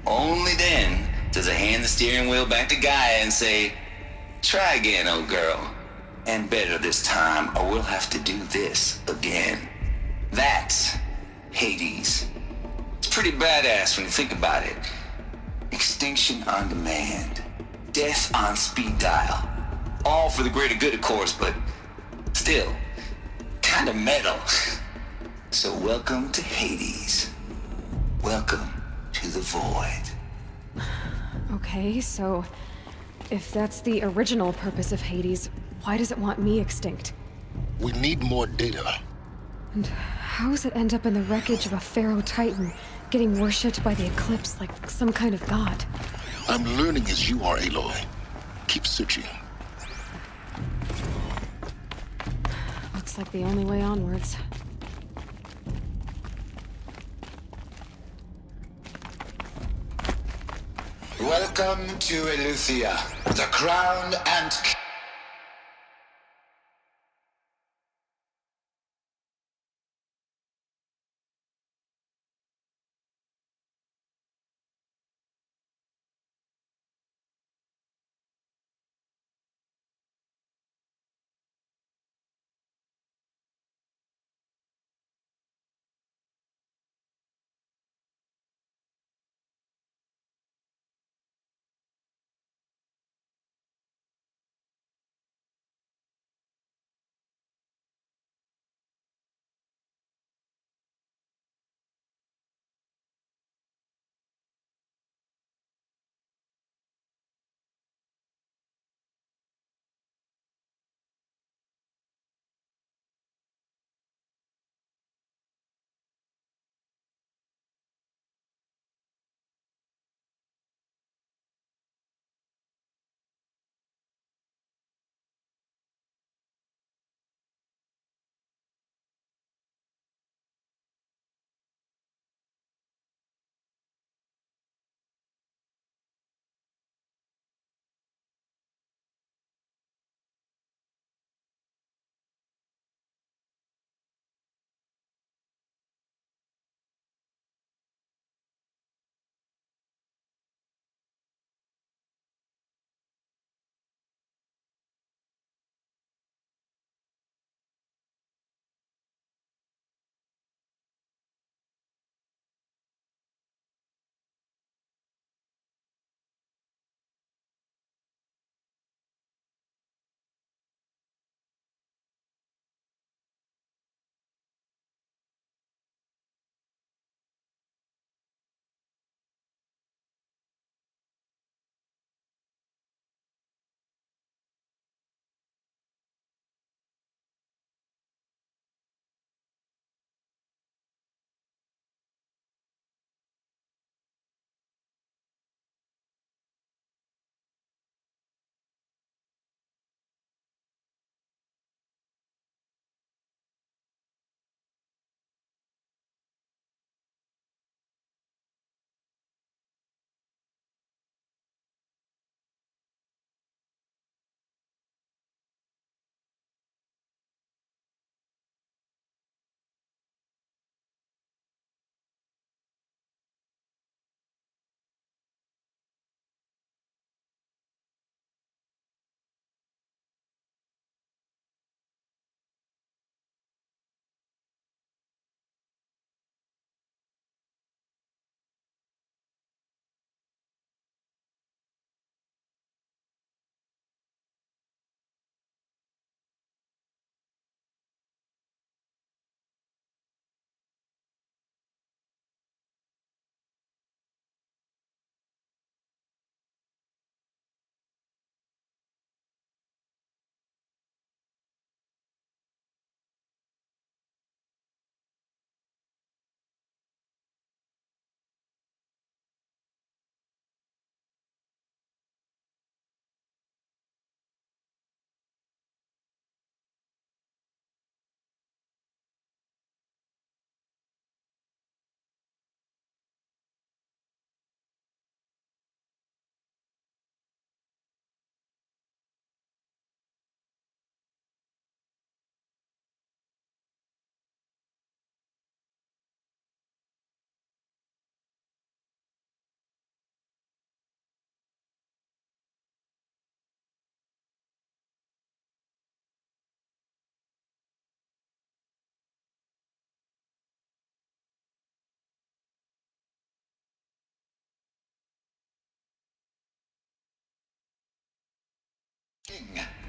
only then, does it hand the steering wheel back to Gaia and say, try again, old girl. And better this time, or we'll have to do this again. That's Hades. It's pretty badass when you think about it. Extinction on demand. Death on speed dial. All for the greater good, of course, but still, kind of metal. So welcome to Hades. Welcome to the Void. Okay, so if that's the original purpose of Hades, why does it want me extinct? We need more data. And how does it end up in the wreckage of a Pharaoh Titan, getting worshipped by the Eclipse like some kind of god? I'm learning as you are, Aloy. Keep searching. Looks like the only way onwards. Welcome to Eleuthia, the crown and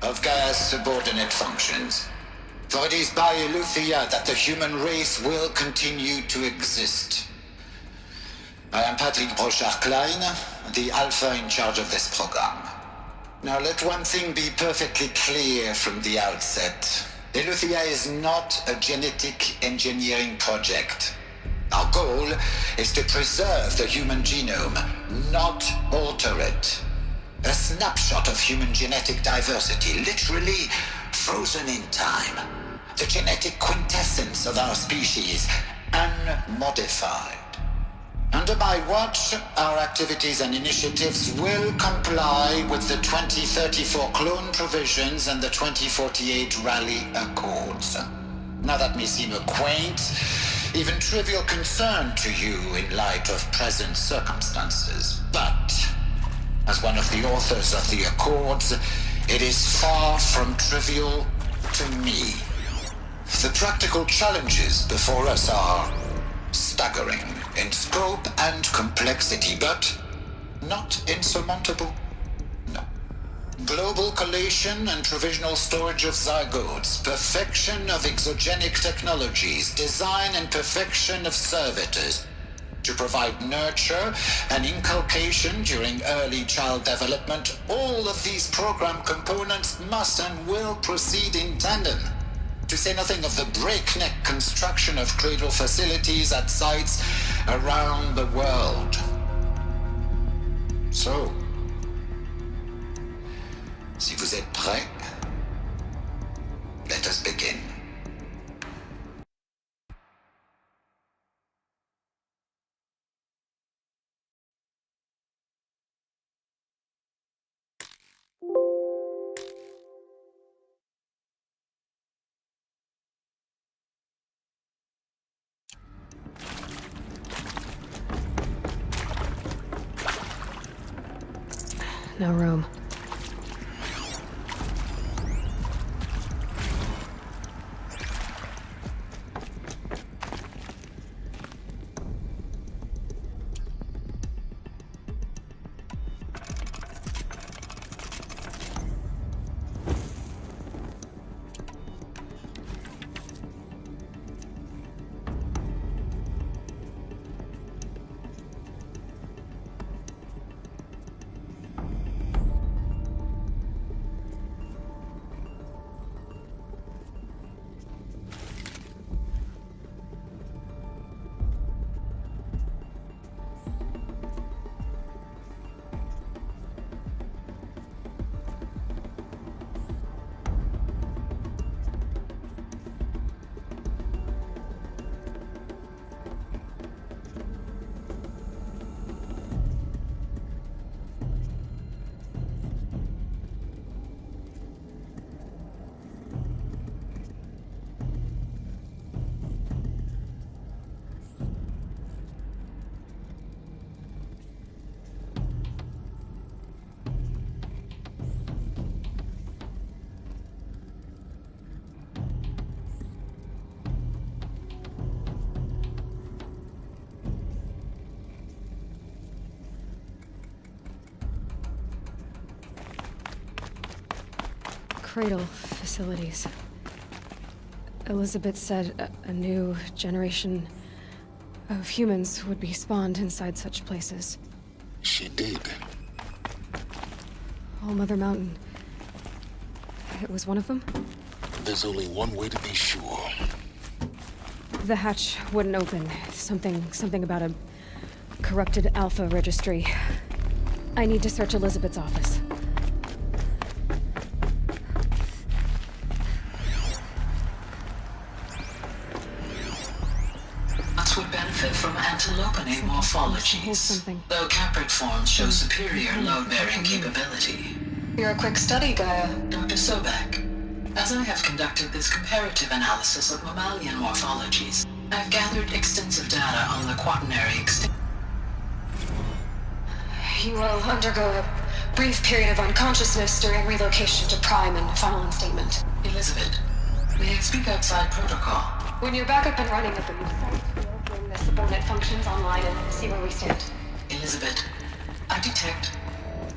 of Gaia's subordinate functions. For it is by Eleuthia that the human race will continue to exist. I am Patrick Brochard-Klein, the Alpha in charge of this program. Now let one thing be perfectly clear from the outset. Eleuthia is not a genetic engineering project. Our goal is to preserve the human genome, not alter it. A snapshot of human genetic diversity, literally frozen in time. The genetic quintessence of our species, unmodified. Under my watch, our activities and initiatives will comply with the 2034 clone provisions and the 2048 Rally Accords. Now that may seem a quaint, even trivial concern to you in light of present circumstances, but as one of the authors of the Accords, it is far from trivial to me. The practical challenges before us are staggering in scope and complexity, but not insurmountable. No. Global collation and provisional storage of zygotes, perfection of exogenic technologies, design and perfection of servitors, to provide nurture and inculcation during early child development. All of these program components must and will proceed in tandem, to say nothing of the breakneck construction of cradle facilities at sites around the world. So, si vous êtes prêts, let us begin. No room. Cradle facilities. Elizabeth said a new generation of humans would be spawned inside such places. She did. All Mother Mountain. It was one of them? There's only one way to be sure. The hatch wouldn't open. Something about a corrupted Alpha registry. I need to search Elizabeth's office. Would benefit from antilopenine morphologies, though caprid forms show superior load-bearing capability. You're a quick study, Gaia. Dr. Sobek. As I have conducted this comparative analysis of mammalian morphologies, I've gathered extensive data on the quaternary extinction. You will undergo a brief period of unconsciousness during relocation to Prime and final instatement. Elizabeth, may I speak outside protocol? When you're back up and running at the new site, the subordinate functions online and see where we stand. Elizabeth, I detect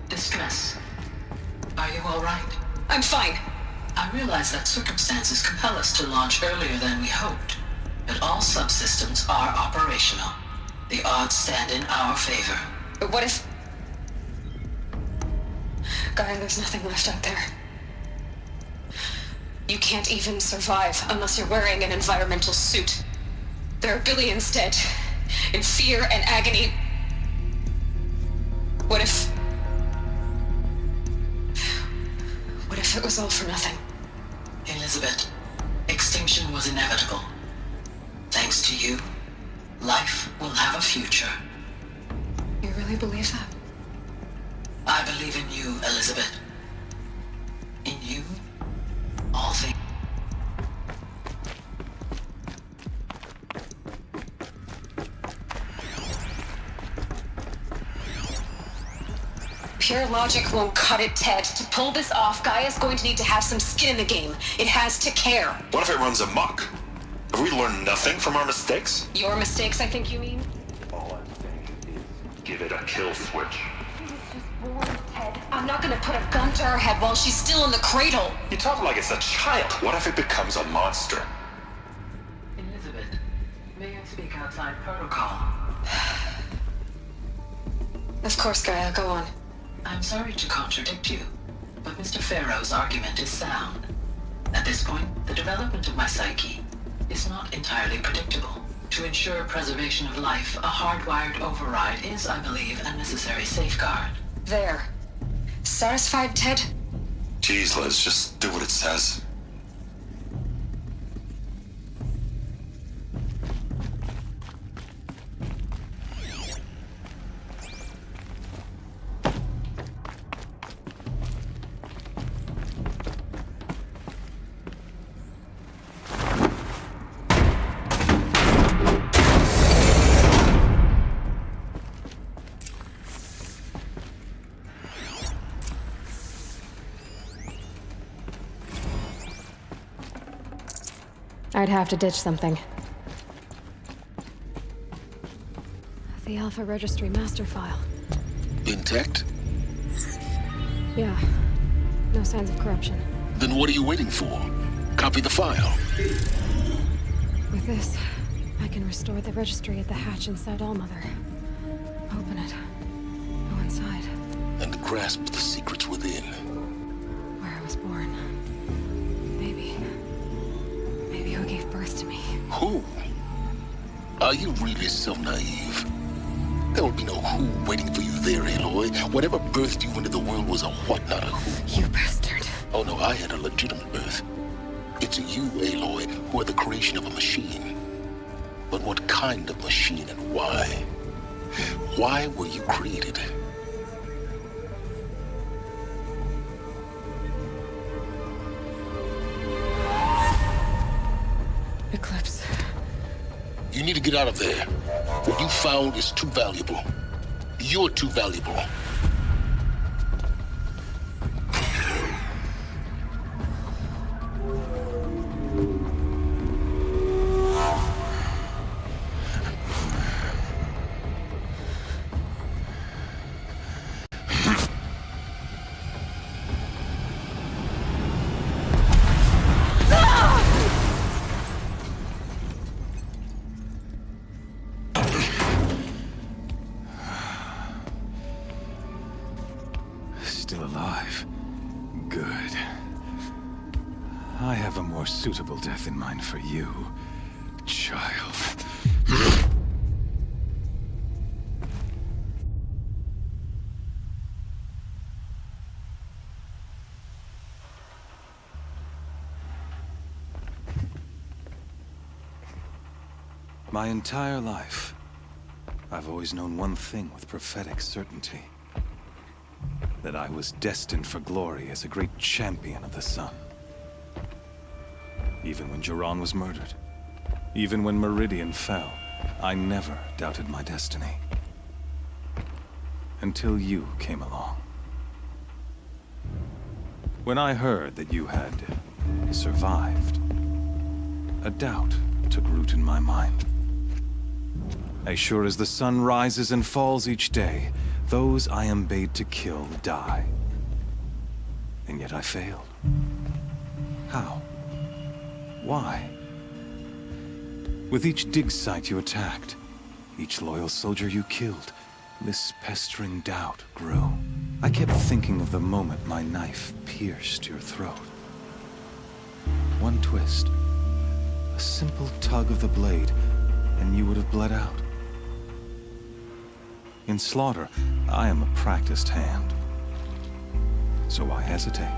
distress. Are you all right? I'm fine. I realize that circumstances compel us to launch earlier than we hoped, but all subsystems are operational. The odds stand in our favor. But what if... Gaia, there's nothing left out there. You can't even survive unless you're wearing an environmental suit. There are billions dead, in fear and agony. What if it was all for nothing? Elizabeth, extinction was inevitable. Thanks to you, life will have a future. You really believe that? I believe in you, Elizabeth. In you, all things. Pure logic won't cut it, Ted. To pull this off, Gaia's going to need to have some skin in the game. It has to care. What if it runs amok? Have we learned nothing from our mistakes? Your mistakes, I think you mean? All I'm saying is give it a kill switch. Ted, I'm not gonna put a gun to her head while she's still in the cradle. You talk like it's a child. What if it becomes a monster? Elizabeth, may I speak outside protocol? Of course, Gaia, go on. I'm sorry to contradict you, but Mr. Farrow's argument is sound. At this point, the development of my psyche is not entirely predictable. To ensure preservation of life, a hardwired override is, I believe, a necessary safeguard. There. Satisfied, Ted? Geez, Liz, just do what it says. I'd have to ditch something. The Alpha Registry master file. Intact? Yeah. No signs of corruption. Then what are you waiting for? Copy the file. With this, I can restore the registry at the hatch inside Allmother. Open it. Go inside. And grasp the secrets within. Where I was born. Maybe who gave birth to me. Who? Are you really so naive? There will be no who waiting for you there, Aloy. Whatever birthed you into the world was a what, not a who. You bastard. Oh no, I had a legitimate birth. It's you, Aloy, who are the creation of a machine. But what kind of machine and why? Why were you created? Eclipse. You need to get out of there. What you found is too valuable. You're too valuable. Still alive. Good. I have a more suitable death in mind for you, child. My entire life, I've always known one thing with prophetic certainty. That I was destined for glory as a great champion of the sun. Even when Jiran was murdered, even when Meridian fell, I never doubted my destiny. Until you came along. When I heard that you had survived, a doubt took root in my mind. As sure as the sun rises and falls each day, those I am bade to kill die. And yet I failed. How? Why? With each dig site you attacked, each loyal soldier you killed, this pestering doubt grew. I kept thinking of the moment my knife pierced your throat. One twist, a simple tug of the blade, and you would have bled out. In slaughter, I am a practiced hand. So why hesitate?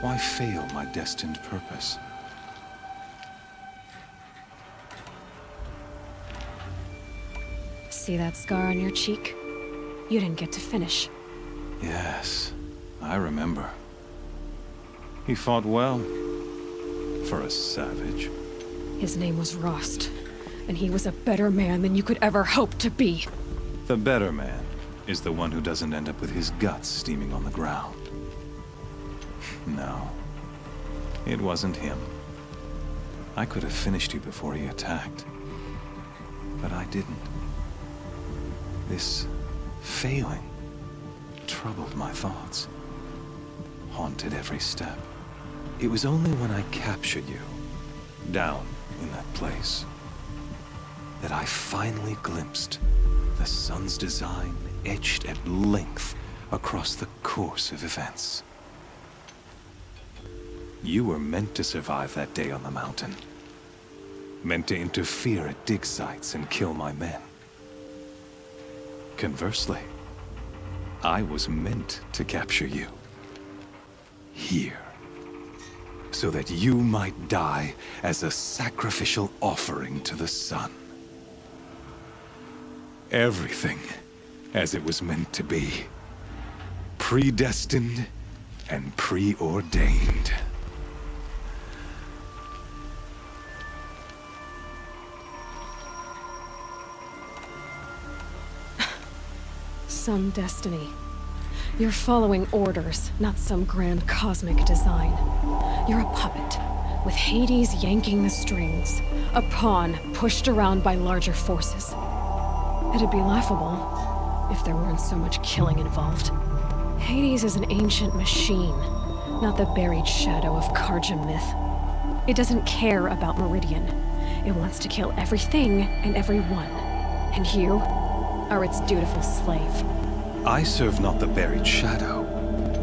Why fail my destined purpose? See that scar on your cheek? You didn't get to finish. Yes, I remember. He fought well. For a savage. His name was Rost, and he was a better man than you could ever hope to be. The better man is the one who doesn't end up with his guts steaming on the ground. No, it wasn't him. I could have finished you before he attacked, but I didn't. This failing troubled my thoughts, haunted every step. It was only when I captured you, down in that place, that I finally glimpsed the sun's design etched at length across the course of events. You were meant to survive that day on the mountain. Meant to interfere at dig sites and kill my men. Conversely, I was meant to capture you. Here. So that you might die as a sacrificial offering to the sun. Everything as it was meant to be. Predestined and preordained. Some destiny. You're following orders, not some grand cosmic design. You're a puppet, with Hades yanking the strings. A pawn pushed around by larger forces. It'd be laughable if there weren't so much killing involved. Hades is an ancient machine, not the buried shadow of Karja myth. It doesn't care about Meridian. It wants to kill everything and everyone. And you are its dutiful slave. I serve not the buried shadow,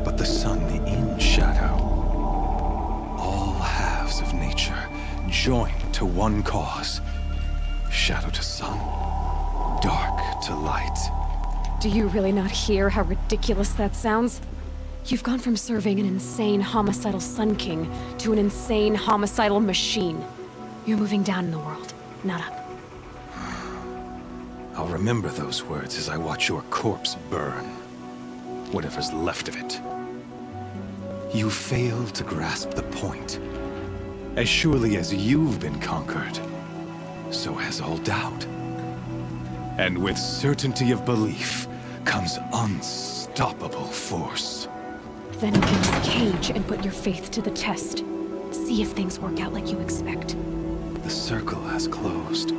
but the sun in shadow. All halves of nature joined to one cause. Shadow to sun, dark to light. Do you really not hear how ridiculous that sounds? You've gone from serving an insane homicidal Sun King to an insane homicidal machine. You're moving down in the world, not up. I'll remember those words as I watch your corpse burn. Whatever's left of it. You fail to grasp the point. As surely as you've been conquered, so has all doubt. And with certainty of belief comes unstoppable force. Then open this cage and put your faith to the test. See if things work out like you expect. The circle has closed.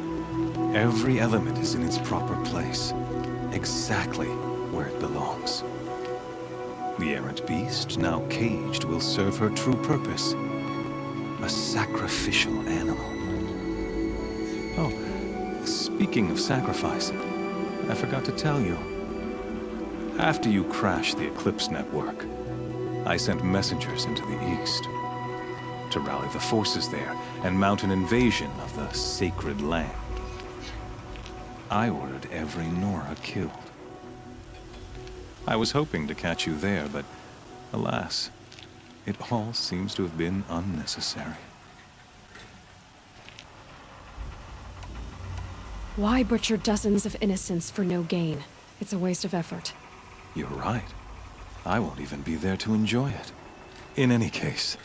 Every element is in its proper place, exactly where it belongs. The errant beast, now caged, will serve her true purpose. A sacrificial animal. Oh, speaking of sacrifice, I forgot to tell you. After you crashed the Eclipse network, I sent messengers into the east to rally the forces there and mount an invasion of the sacred land. I ordered every Nora killed. I was hoping to catch you there, but alas, it all seems to have been unnecessary. Why butcher dozens of innocents for no gain? It's a waste of effort. You're right. I won't even be there to enjoy it. In any case,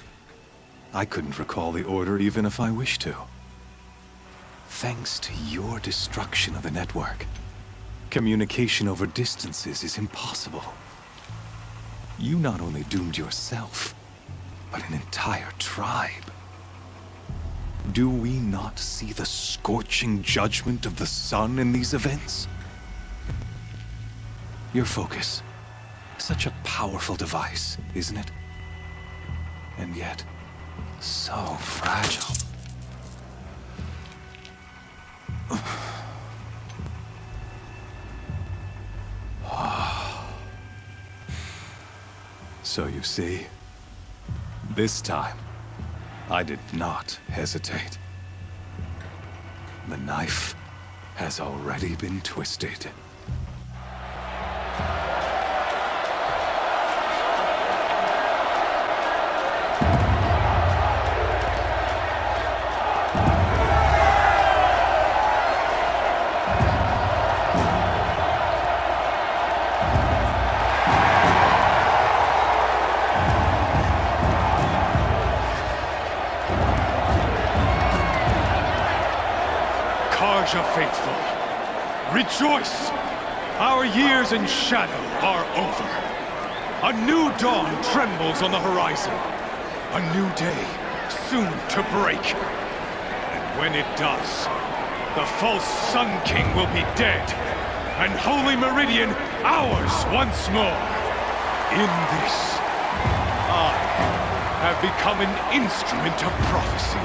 I couldn't recall the order even if I wished to. Thanks to your destruction of the network, communication over distances is impossible. You not only doomed yourself, but an entire tribe. Do we not see the scorching judgment of the sun in these events? Your focus, such a powerful device, isn't it? And yet, So fragile. So you see, this time, I did not hesitate. The knife has already been twisted. Karja faithful, rejoice! Our years in shadow are over. A new dawn trembles on the horizon. A new day soon to break. And when it does, the false Sun King will be dead, and Holy Meridian ours once more. In this, I have become an instrument of prophecy.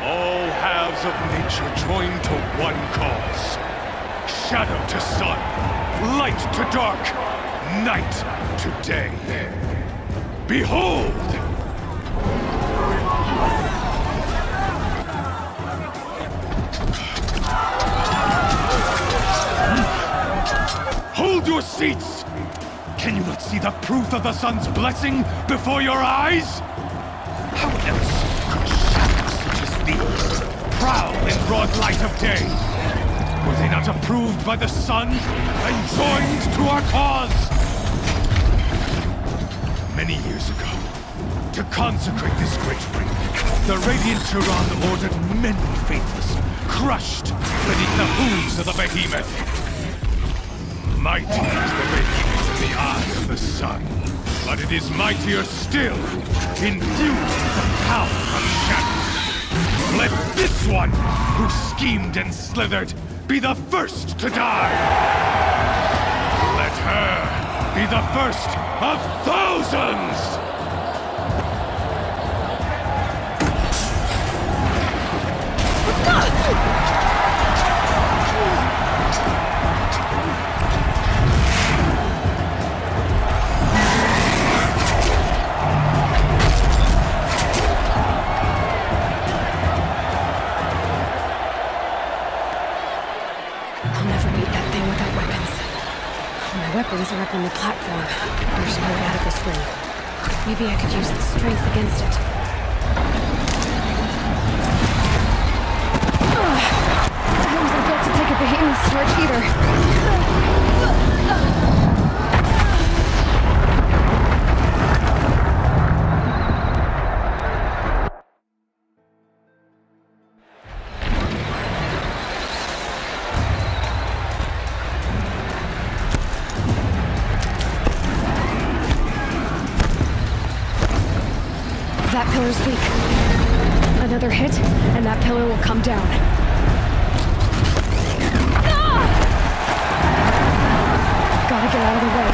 All halves of nature join to one cause. Shadow to sun, light to dark, night to day. Behold! Hold your seats! Can you not see the proof of the sun's blessing before your eyes? How else could shadows such as these prowl in broad light of day? Were they not approved by the sun and joined to our cause? Many years ago, to consecrate this great ring, the Radiant Turan ordered many faithless, crushed beneath the hooves of the behemoth. Mighty is the behemoth in the eye of the sun, but it is mightier still, imbued with the power of shadow. Let this one, who schemed and slithered, be the first to die! Let her be the first of thousands! Weapons are up on the platform. There's no way out of this ring. Maybe I could use its strength against it. I wasn't built to take a behemoth's charge either. That pillar's weak. Another hit, and that pillar will come down. Gotta get out of the way.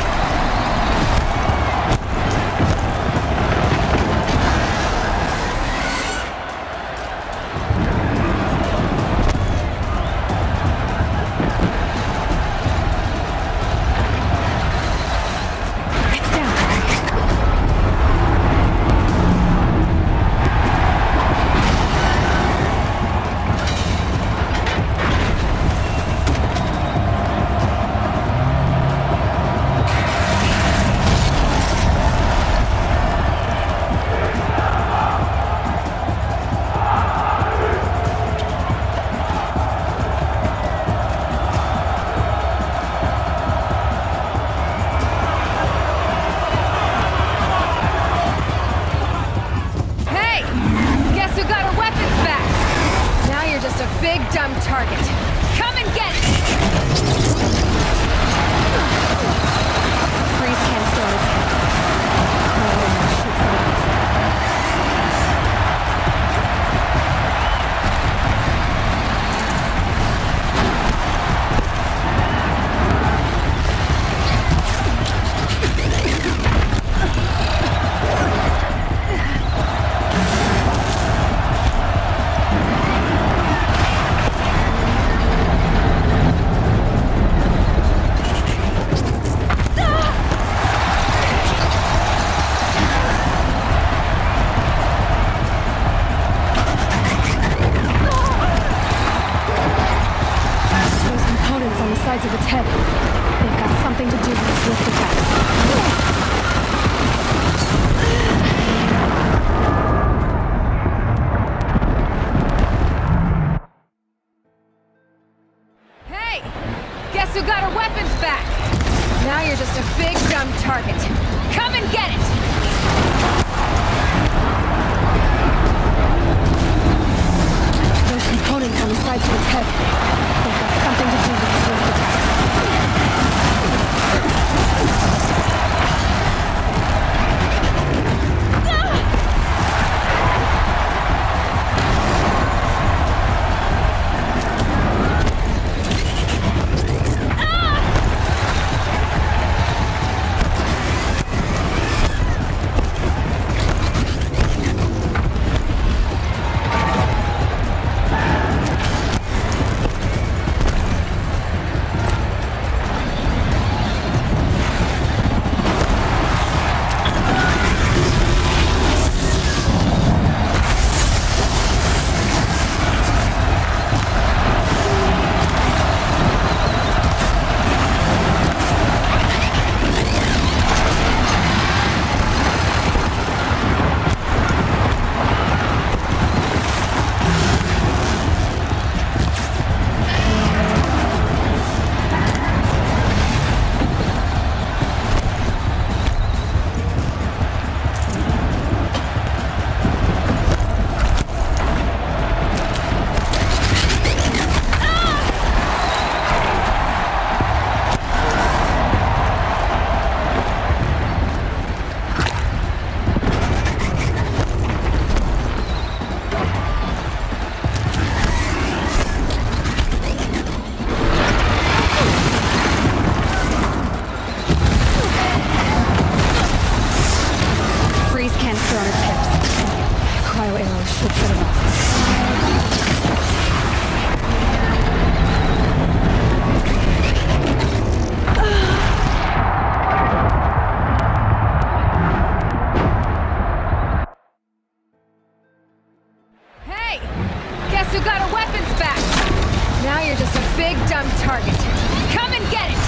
Guess who got our weapons back? Now you're just a big dumb target. Come and get it!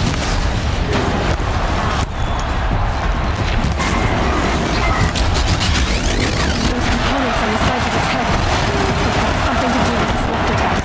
Those components on the sides of its head. They've got something to do with its left attacks.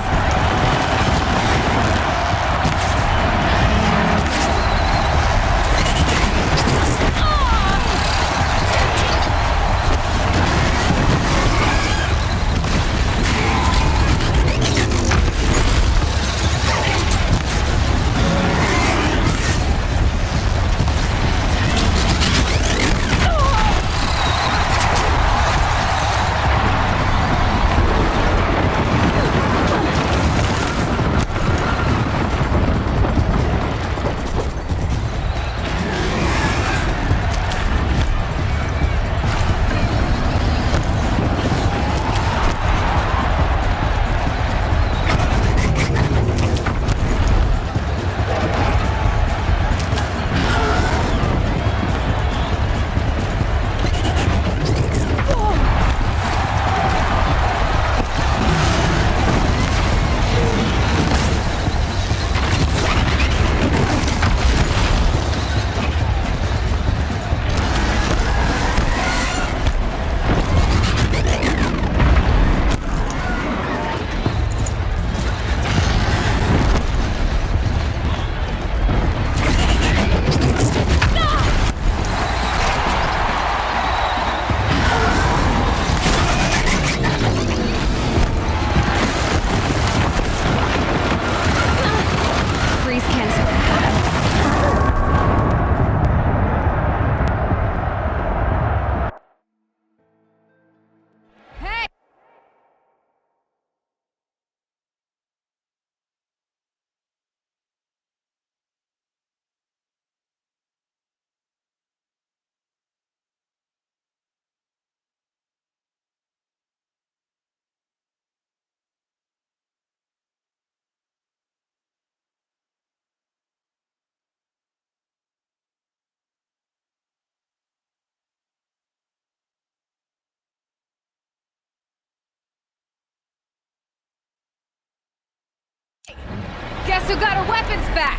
Guess who got our weapons back?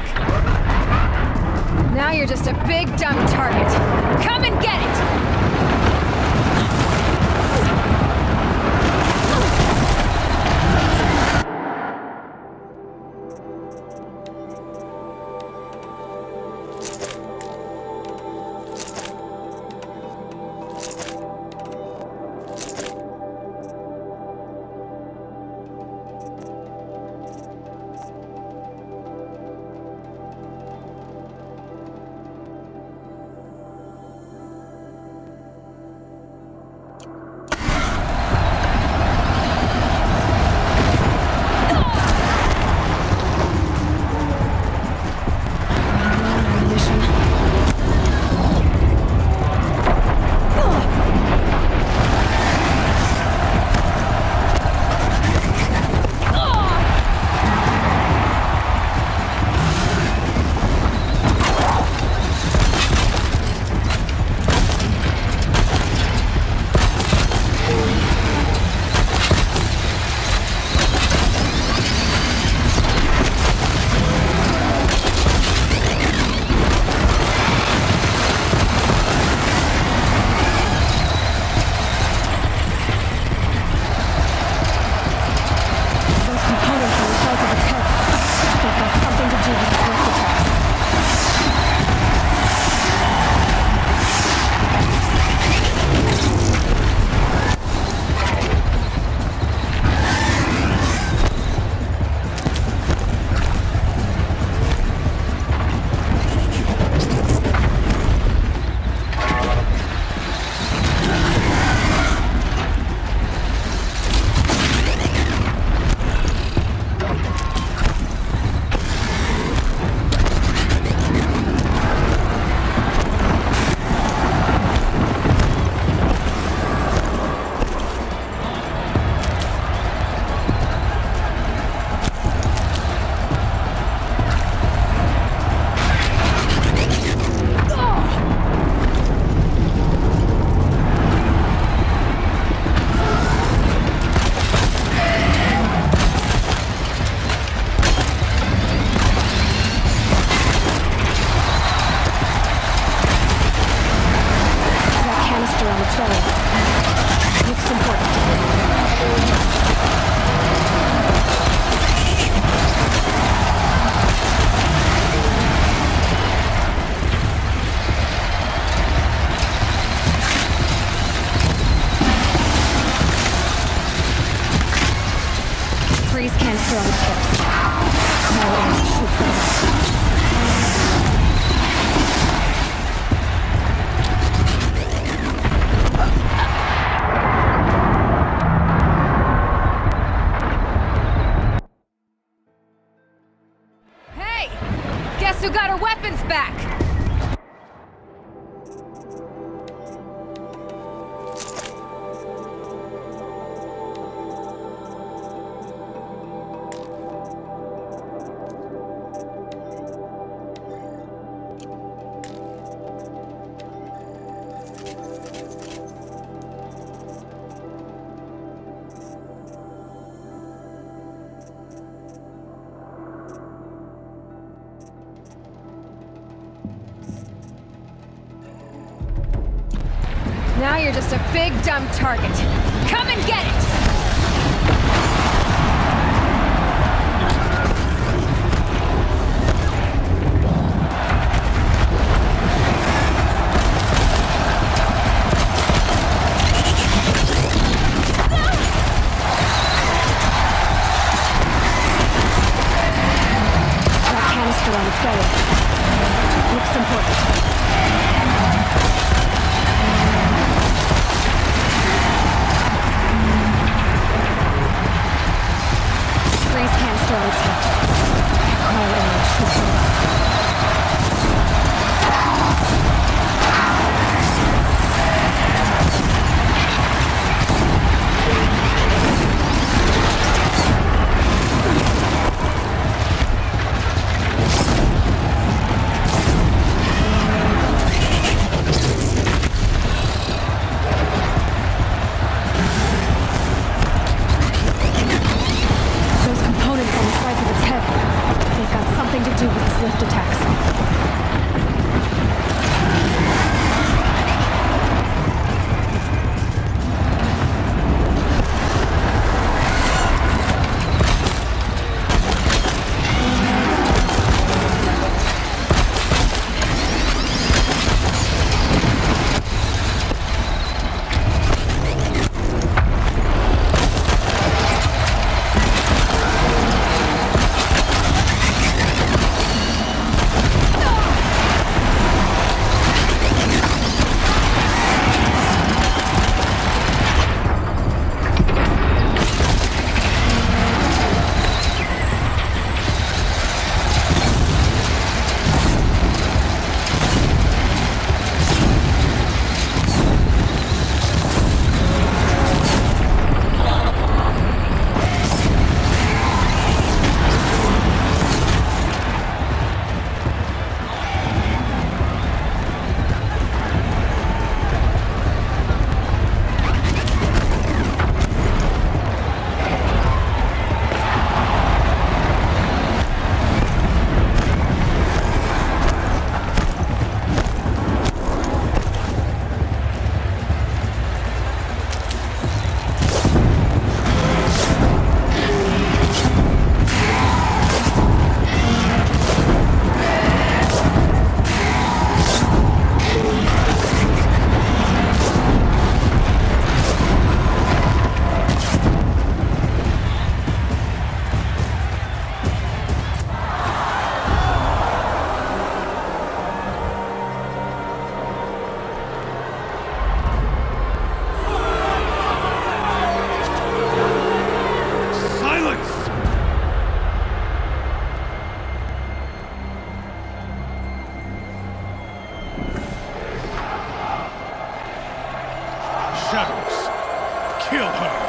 Now you're just a big dumb target. Come and get it! you're just a big, dumb target. Come and get it! Shadows, kill her!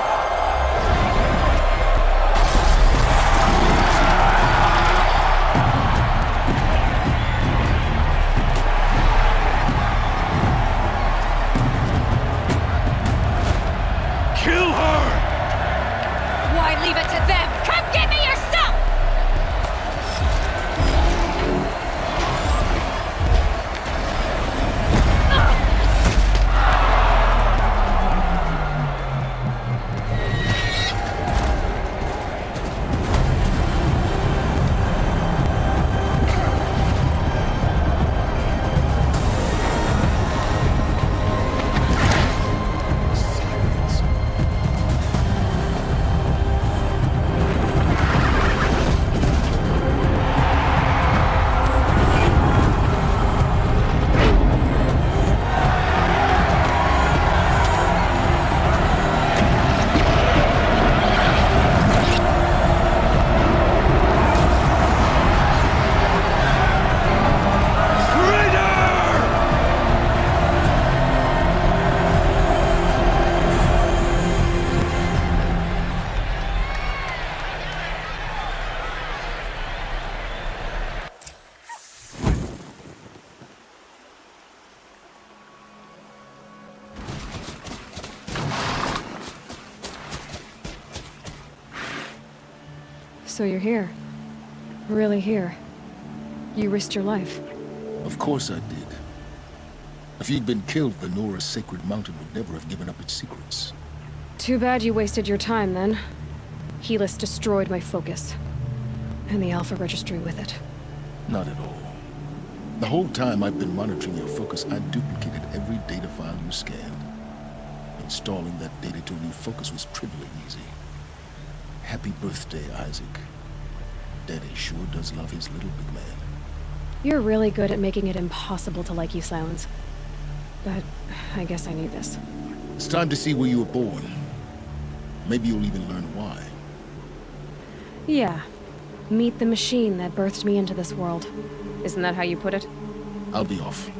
Leave it to them! Come get me yourself! So you're here. Really here. You risked your life. Of course I did. If you'd been killed, the Nora's sacred mountain would never have given up its secrets. Too bad you wasted your time, then. Helis destroyed my focus. And the Alpha Registry with it. Not at all. The whole time I've been monitoring your focus, I duplicated every data file you scanned. Installing that data to a new focus was trivially easy. Happy birthday, Isaac. Daddy sure does love his little big man. You're really good at making it impossible to like you, Silence. But I guess I need this. It's time to see where you were born. Maybe you'll even learn why. Yeah. Meet the machine that birthed me into this world. Isn't that how you put it? I'll be off.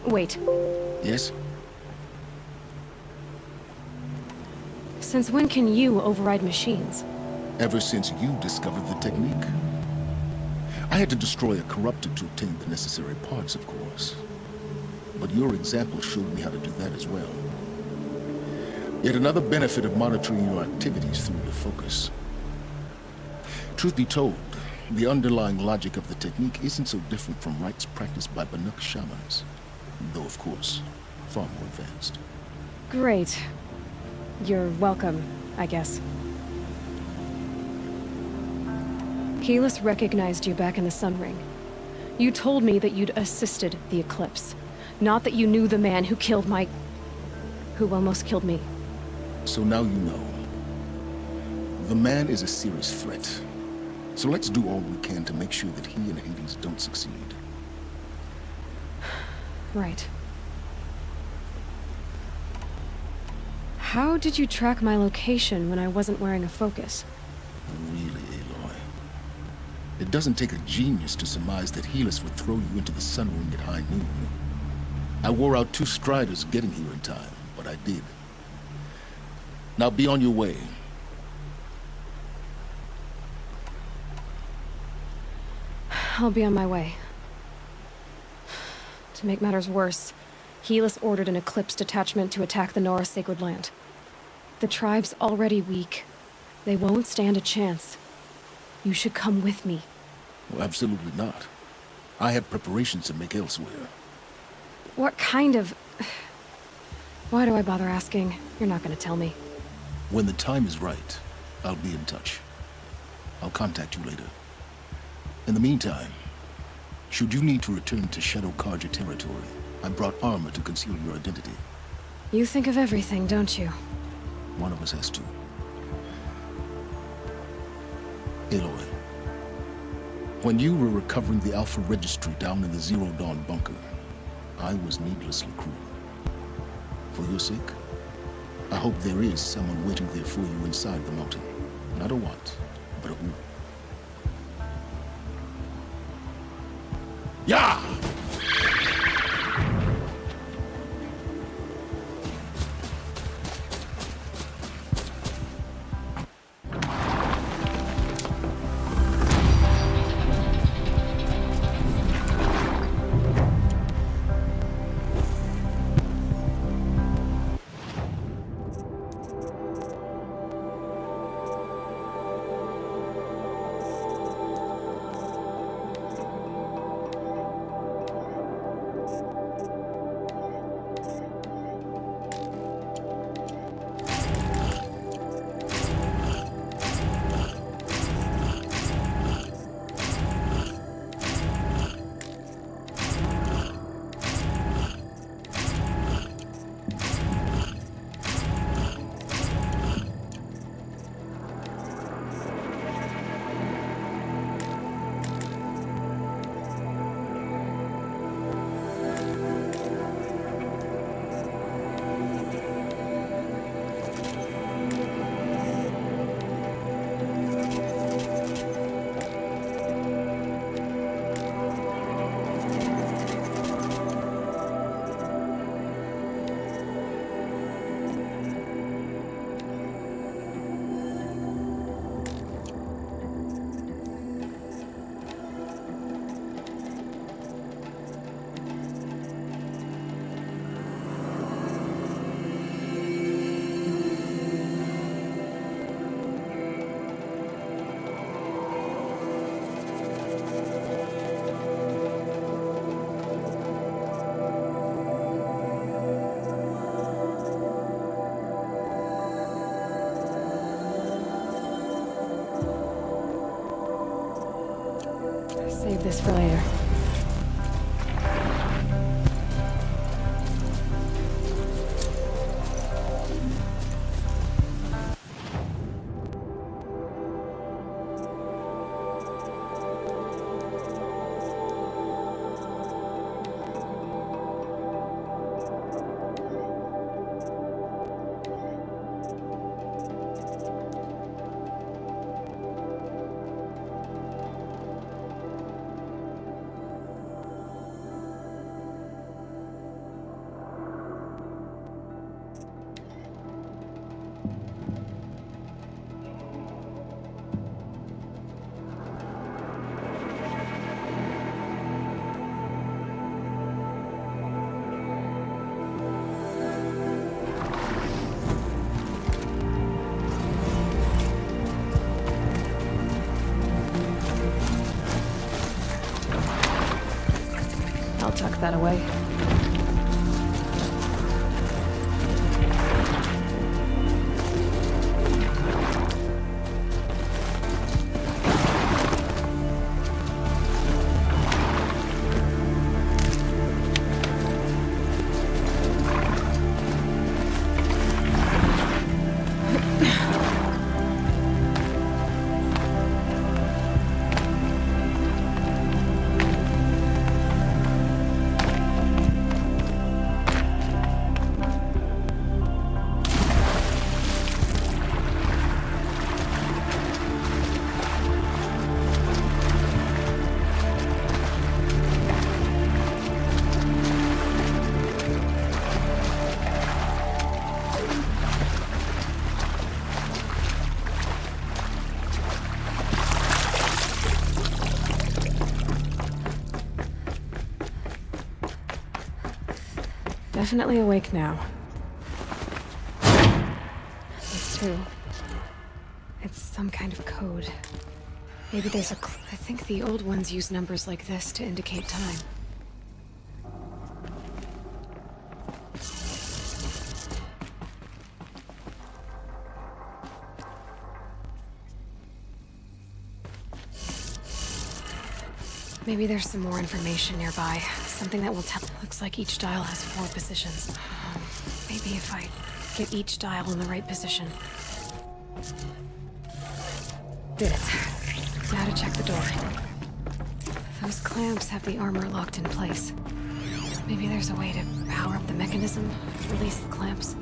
Wait. Yes? Since when can you override machines? Ever since you discovered the technique. I had to destroy a corruptor to obtain the necessary parts, of course. But your example showed me how to do that as well. Yet another benefit of monitoring your activities through your focus. Truth be told, the underlying logic of the technique isn't so different from rites practiced by Banuk shamans. Though, of course, far more advanced. Great. You're welcome, I guess. Helis recognized you back in the Sun Ring. You told me that you'd assisted the Eclipse. Not that you knew the man who killed my... who almost killed me. So now you know. The man is a serious threat. So let's do all we can to make sure that he and Hades don't succeed. Right. How did you track my location when I wasn't wearing a focus? Really, Aloy? It doesn't take a genius to surmise that Helis would throw you into the Sun Ring at high noon. I wore out 2 striders getting here in time, but I did. Now be on your way. I'll be on my way. To make matters worse, Helis ordered an Eclipse detachment to attack the Nora Sacred Land. The tribe's already weak. They won't stand a chance. You should come with me. Well, absolutely not. I have preparations to make elsewhere. What kind of... Why do I bother asking? You're not gonna tell me. When the time is right, I'll be in touch. I'll contact you later. In the meantime, should you need to return to Shadow Karja territory, I brought armor to conceal your identity. You think of everything, don't you? One of us has to. Aloy, when you were recovering the Alpha Registry down in the Zero Dawn bunker, I was needlessly cruel. For your sake, I hope there is someone waiting there for you inside the mountain. Not a what, but a who. Yeah! Save this for later. I'll tuck that away. Definitely awake now. It's true. It's some kind of code. Maybe there's a I think the old ones use numbers like this to indicate time. Maybe there's some more information nearby. Something that will tell. Looks like each dial has 4 positions. Maybe if I get each dial in the right position. Did it. Now to check the door. Those clamps have the armor locked in place. Maybe there's a way to power up the mechanism, release the clamps.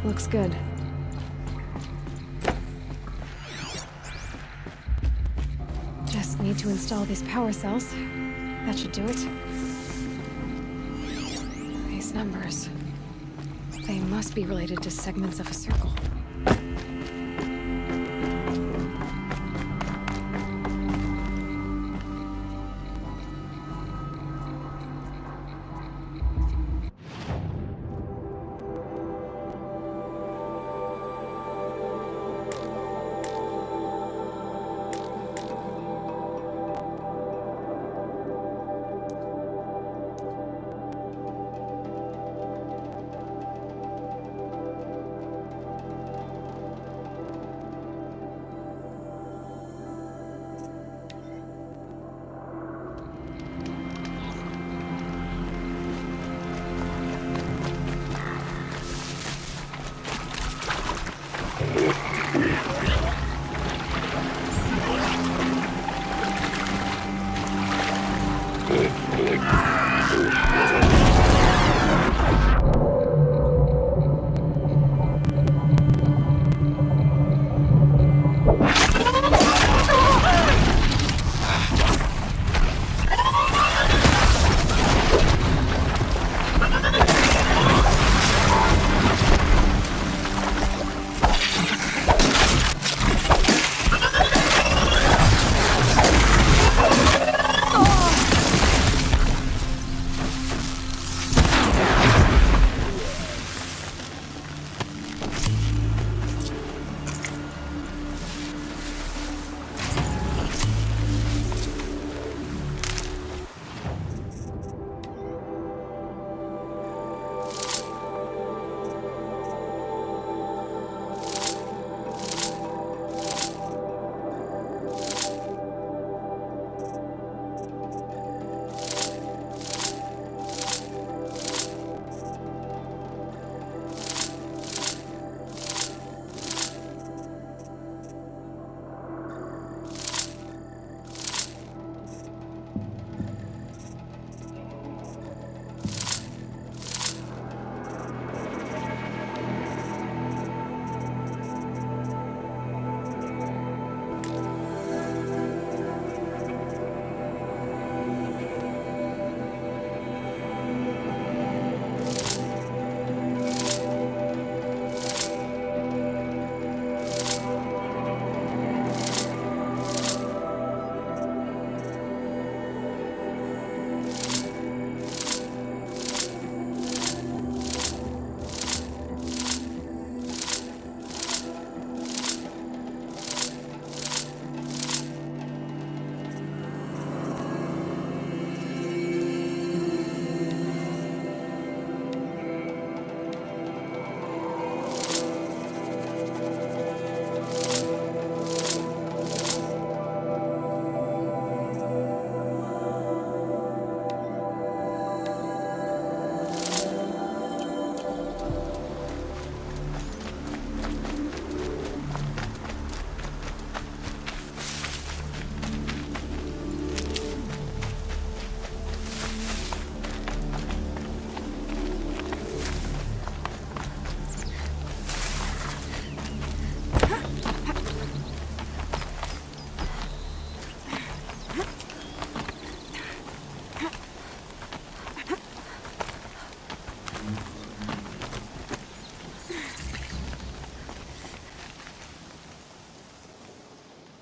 Looks good. Just need to install these power cells. That should do it. These numbers. They must be related to segments of a circle.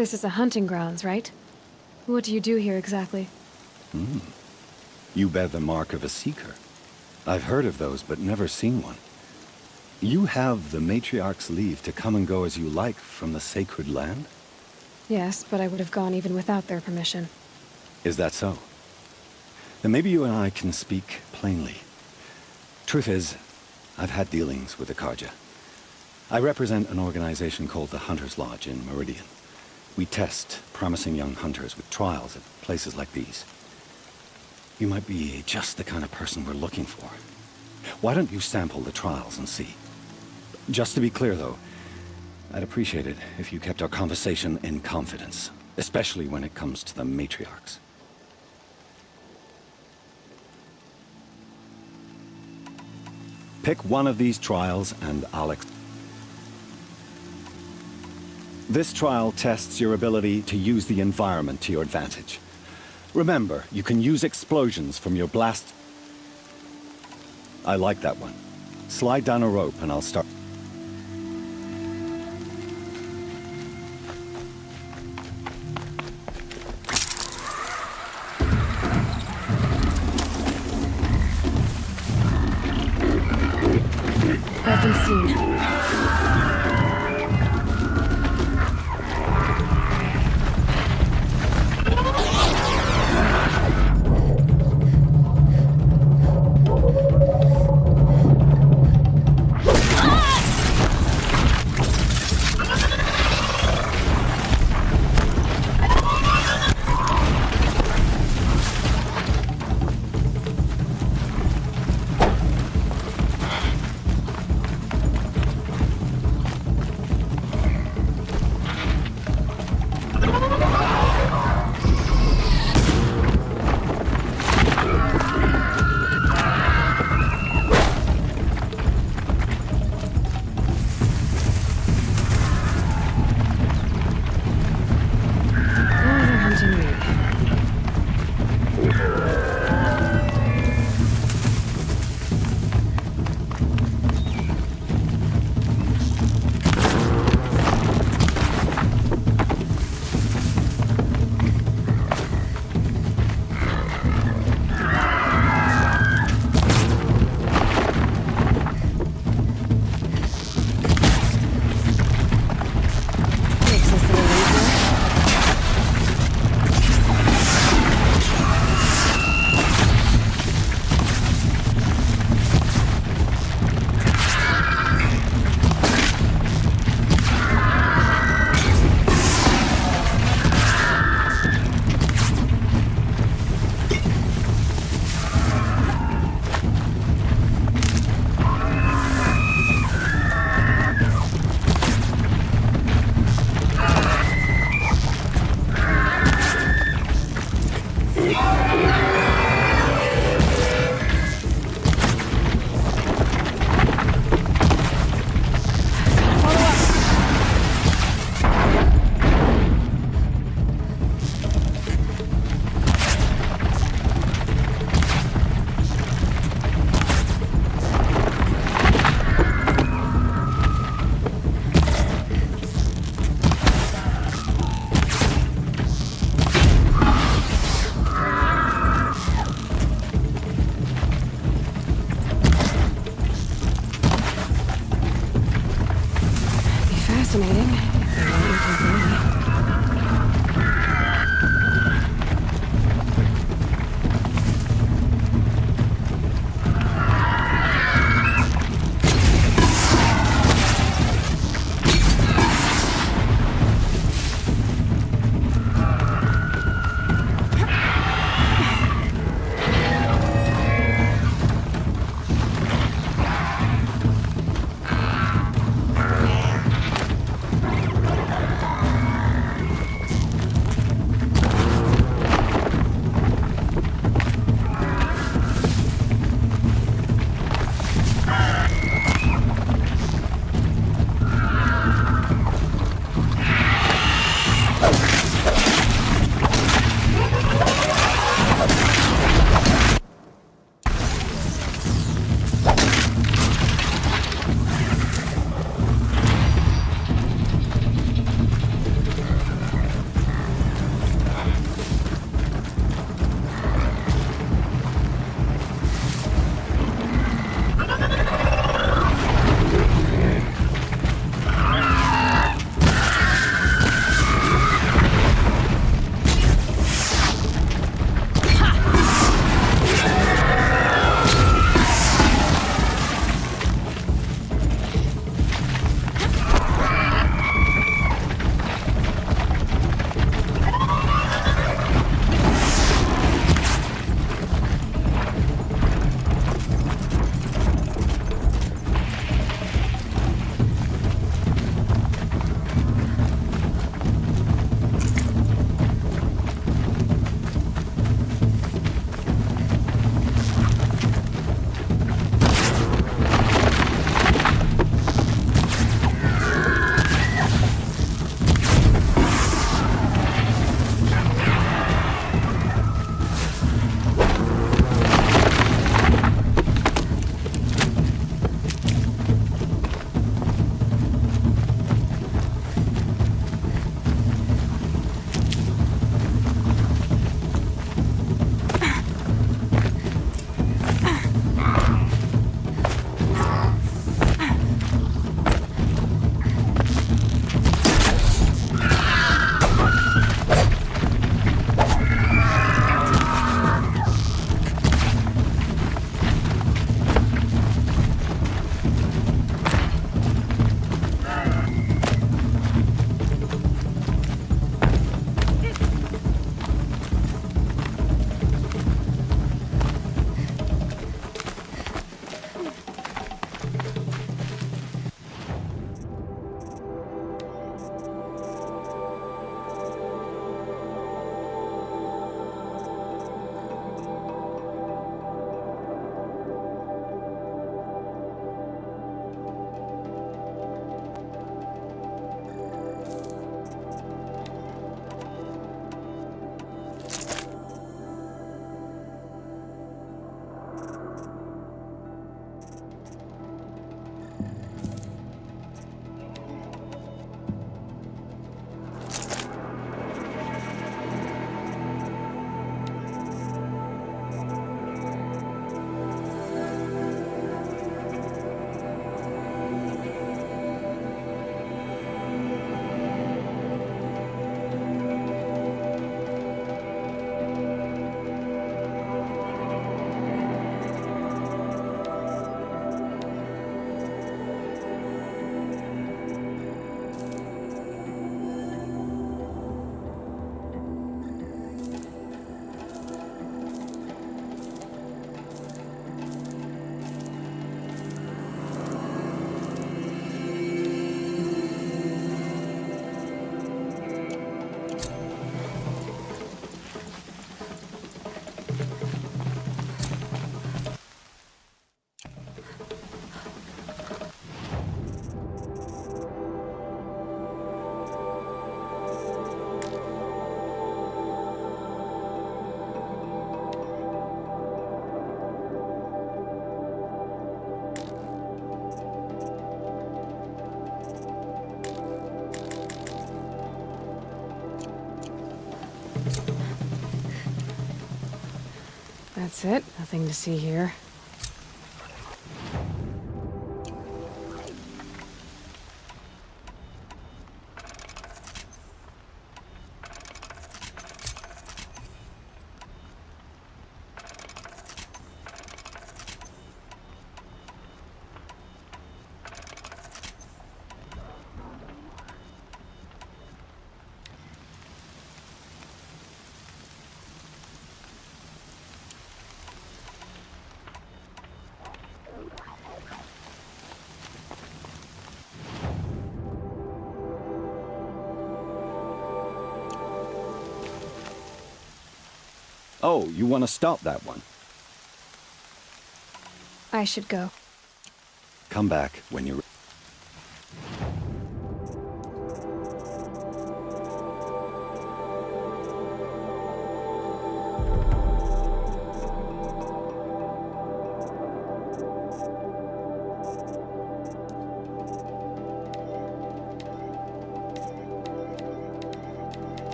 This is a hunting grounds, right? What do you do here exactly? You bear the mark of a seeker. I've heard of those, but never seen one. You have the matriarch's leave to come and go as you like from the sacred land? Yes, but I would have gone even without their permission. Is that so? Then maybe you and I can speak plainly. Truth is, I've had dealings with the Karja. I represent an organization called the Hunter's Lodge in Meridian. We test promising young hunters with trials at places like these. You might be just the kind of person we're looking for. Why don't you sample the trials and see? Just to be clear, though, I'd appreciate it if you kept our conversation in confidence, especially when it comes to the matriarchs. Pick one of these trials and I'll This trial tests your ability to use the environment to your advantage. Remember, you can use explosions from your blast. I like that one. Slide down a rope and I'll start. I've been seen. Fascinating, if they want you completely. That's it. Nothing to see here. Oh, you want to stop that one? I should go. Come back when you're...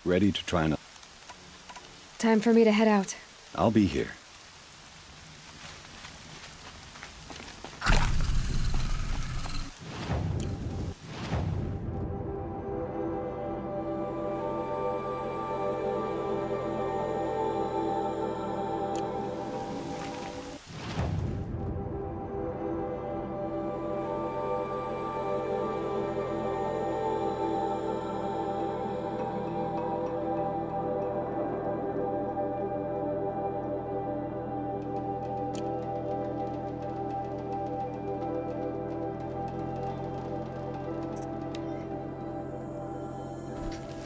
Ready to try and... Time for me to head out. I'll be here.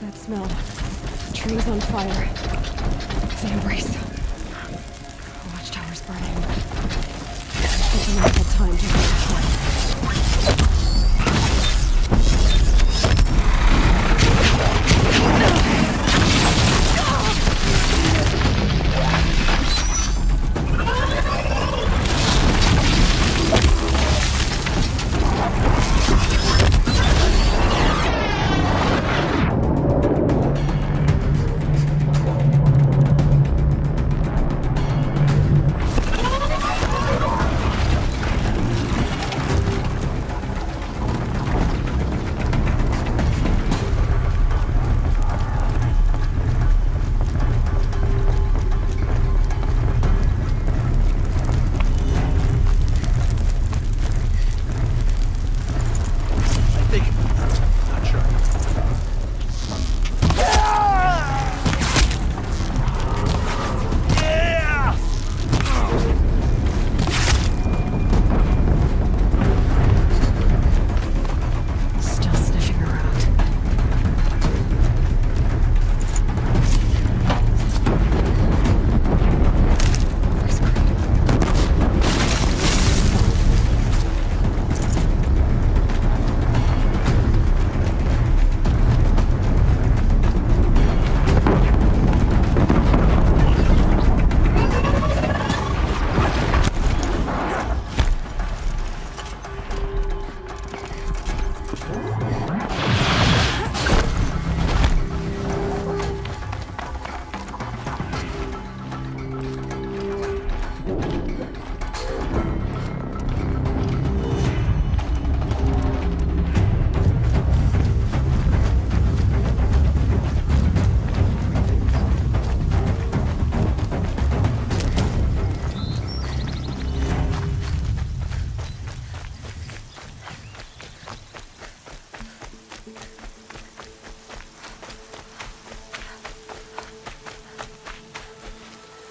That smell. Trees on fire. The embrace. Watchtower's burning. It's an awful time to be.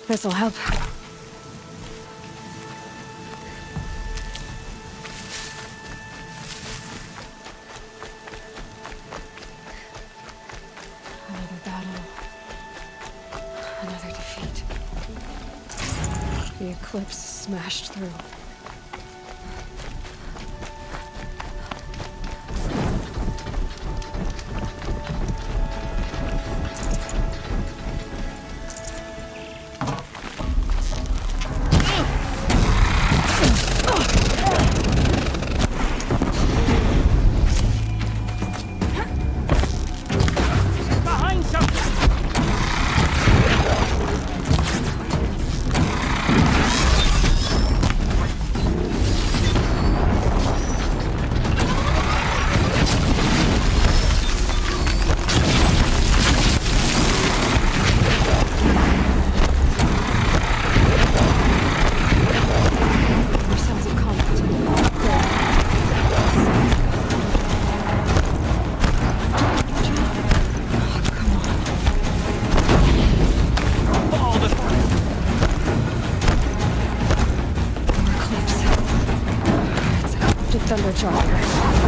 This'll help. Another battle. Another defeat. The eclipse smashed through. Thunderjaw.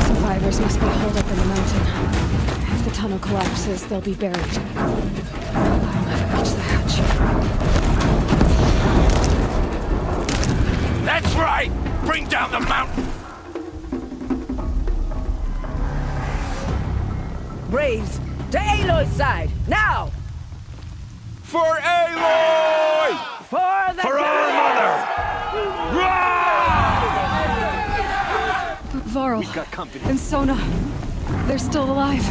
Survivors must be holed up in the mountain. If the tunnel collapses, they'll be buried. I'll never reach the hatch. That's right! Bring down the mountain! Braves, to Aloy's side, now! For Aloy! For the For our mother! Varl and Sona, they're still alive.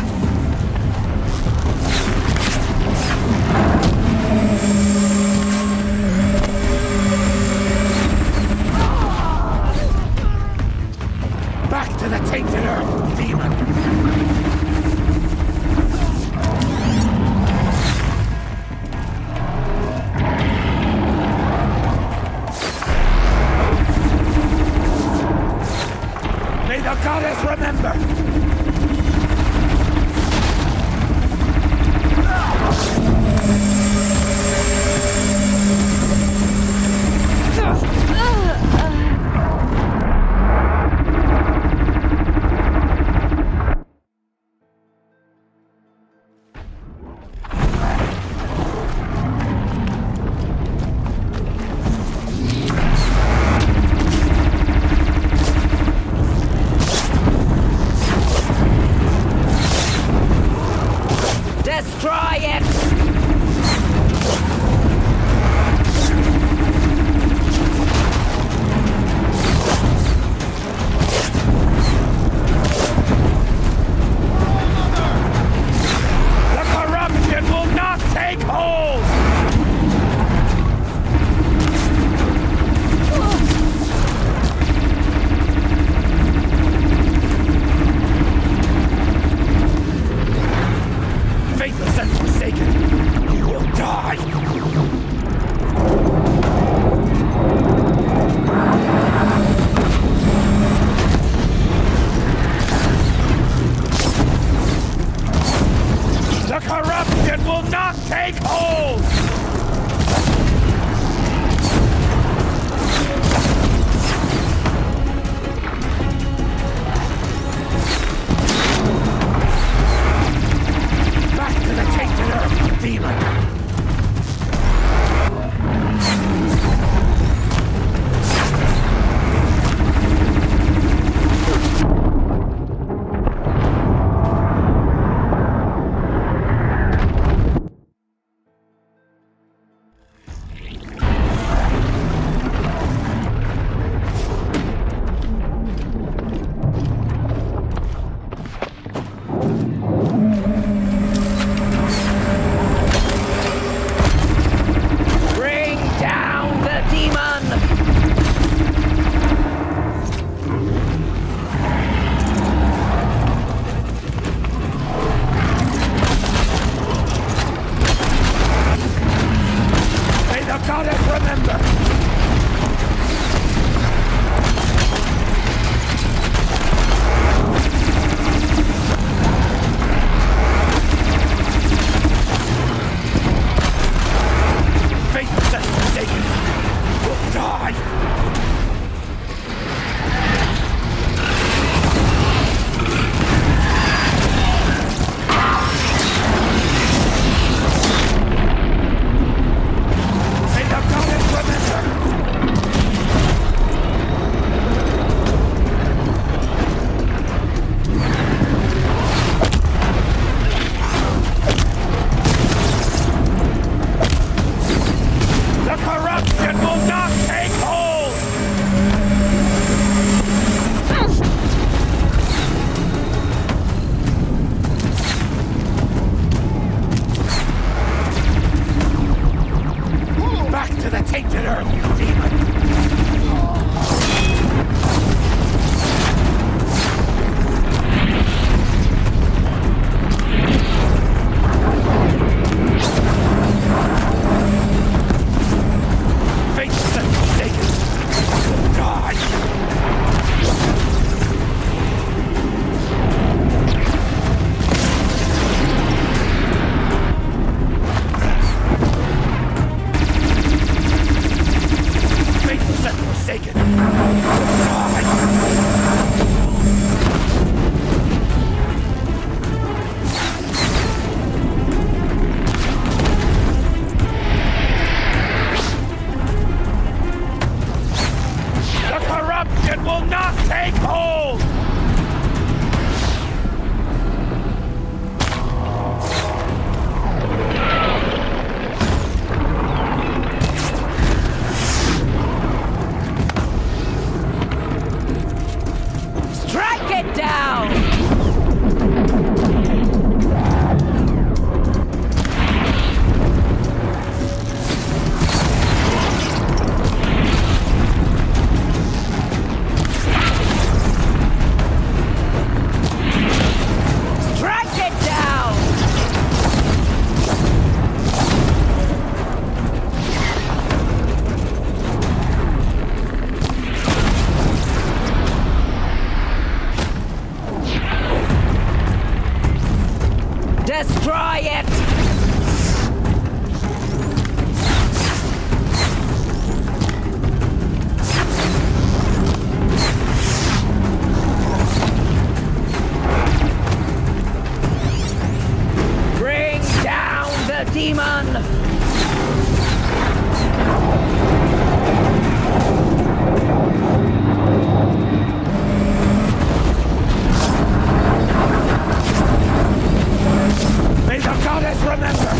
Back to the tainted earth, demon! May the goddess remember! Destroy it! The corruption will not take hold! Faithless and forsaken, you will die! The corruption will not take hold! Back to the tainted earth, demon! Bring down the demon! May the goddess remember! Faithless and forsaken, will die! May the goddess remember! tainted earth, you demon! Destroy it! Bring down the demon! May the goddess remember!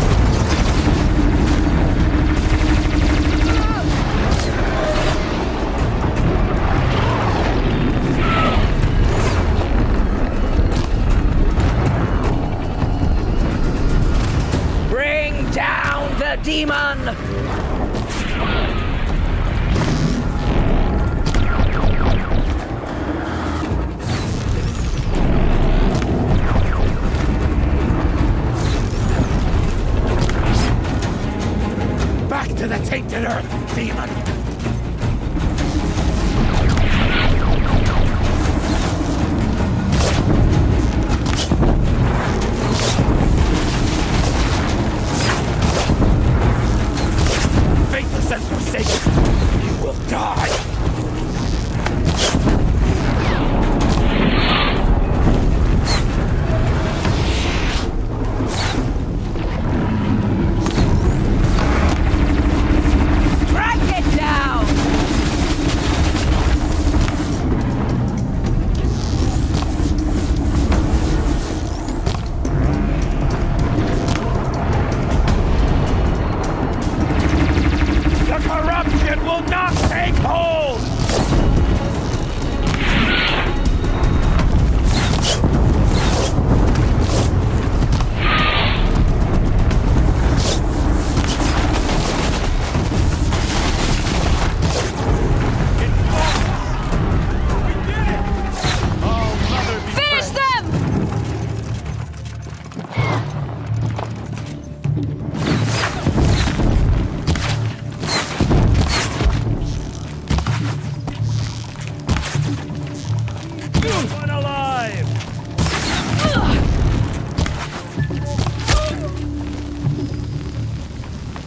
Bring down the demon! Back to the tainted earth, demon! Faithless and forsaken, you will die!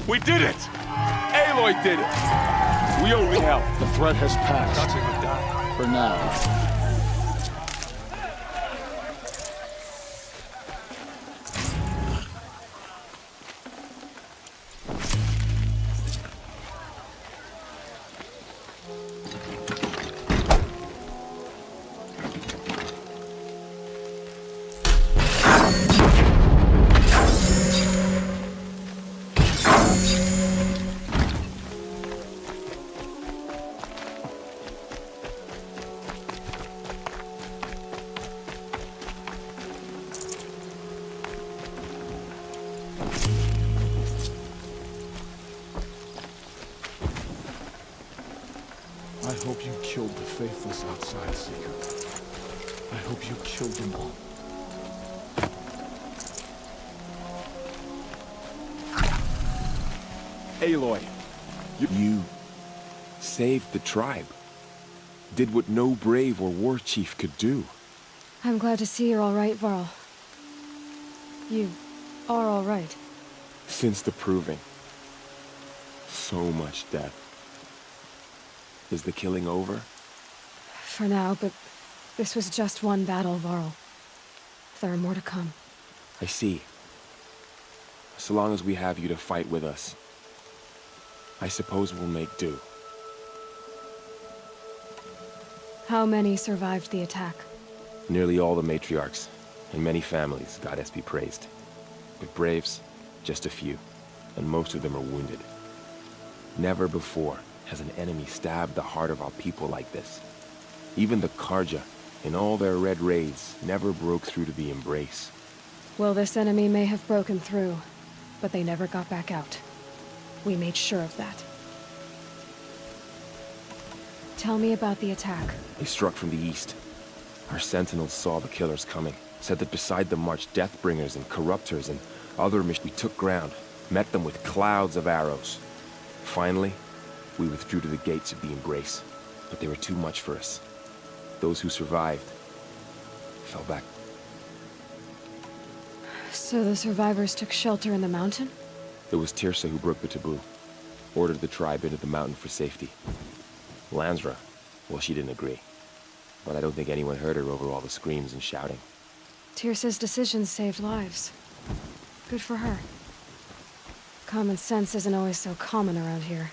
We did it! Aloy did it! We only helped. The threat has passed. For now. I hope you killed the faithless outside, Seeker. I hope you killed them all. Aloy, you saved the tribe. Did what no brave or war chief could do. I'm glad to see you're all right, Varl. You are all right. Since the proving. So much death. Is the killing over? For now, but this was just one battle, Varl. There are more to come. I see. So long as we have you to fight with us, I suppose we'll make do. How many survived the attack? Nearly all the matriarchs, and many families, goddess be praised. But braves, just a few, and most of them are wounded. Never before has an enemy stabbed the heart of our people like this. Even the Karja, in all their red raids, never broke through to the embrace. Well, this enemy may have broken through, but they never got back out. We made sure of that. Tell me about the attack. They struck from the east. Our sentinels saw the killers coming, said that beside them marched Deathbringers and Corruptors and other missions. We took ground, met them with clouds of arrows. Finally, we withdrew to the gates of the embrace, but they were too much for us. Those who survived fell back. So the survivors took shelter in the mountain? It was Tirsa who broke the taboo, ordered the tribe into the mountain for safety. Lansra, well, she didn't agree. But I don't think anyone heard her over all the screams and shouting. Tirsa's decisions saved lives. Good for her. Common sense isn't always so common around here.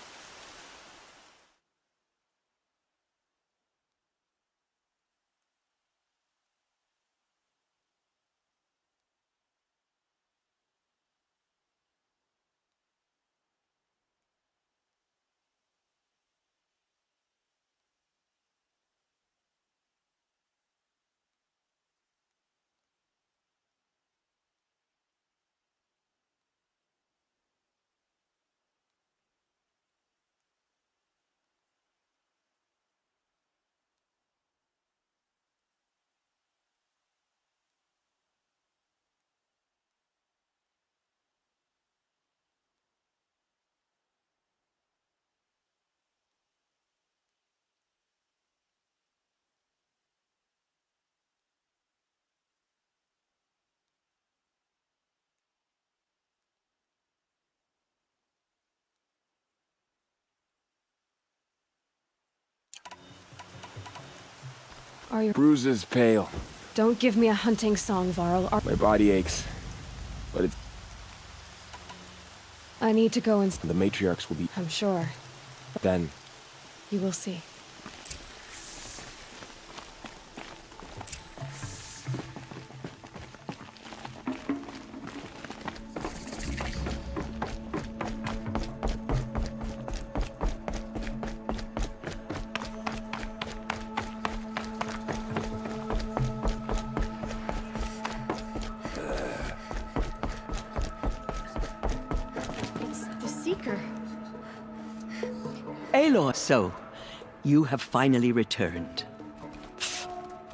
Are you... Bruises pale. Don't give me a hunting song, Varl. My body aches, but it's... I need to go and... The matriarchs will be... I'm sure. Then... You will see. Aloy, so, you have finally returned.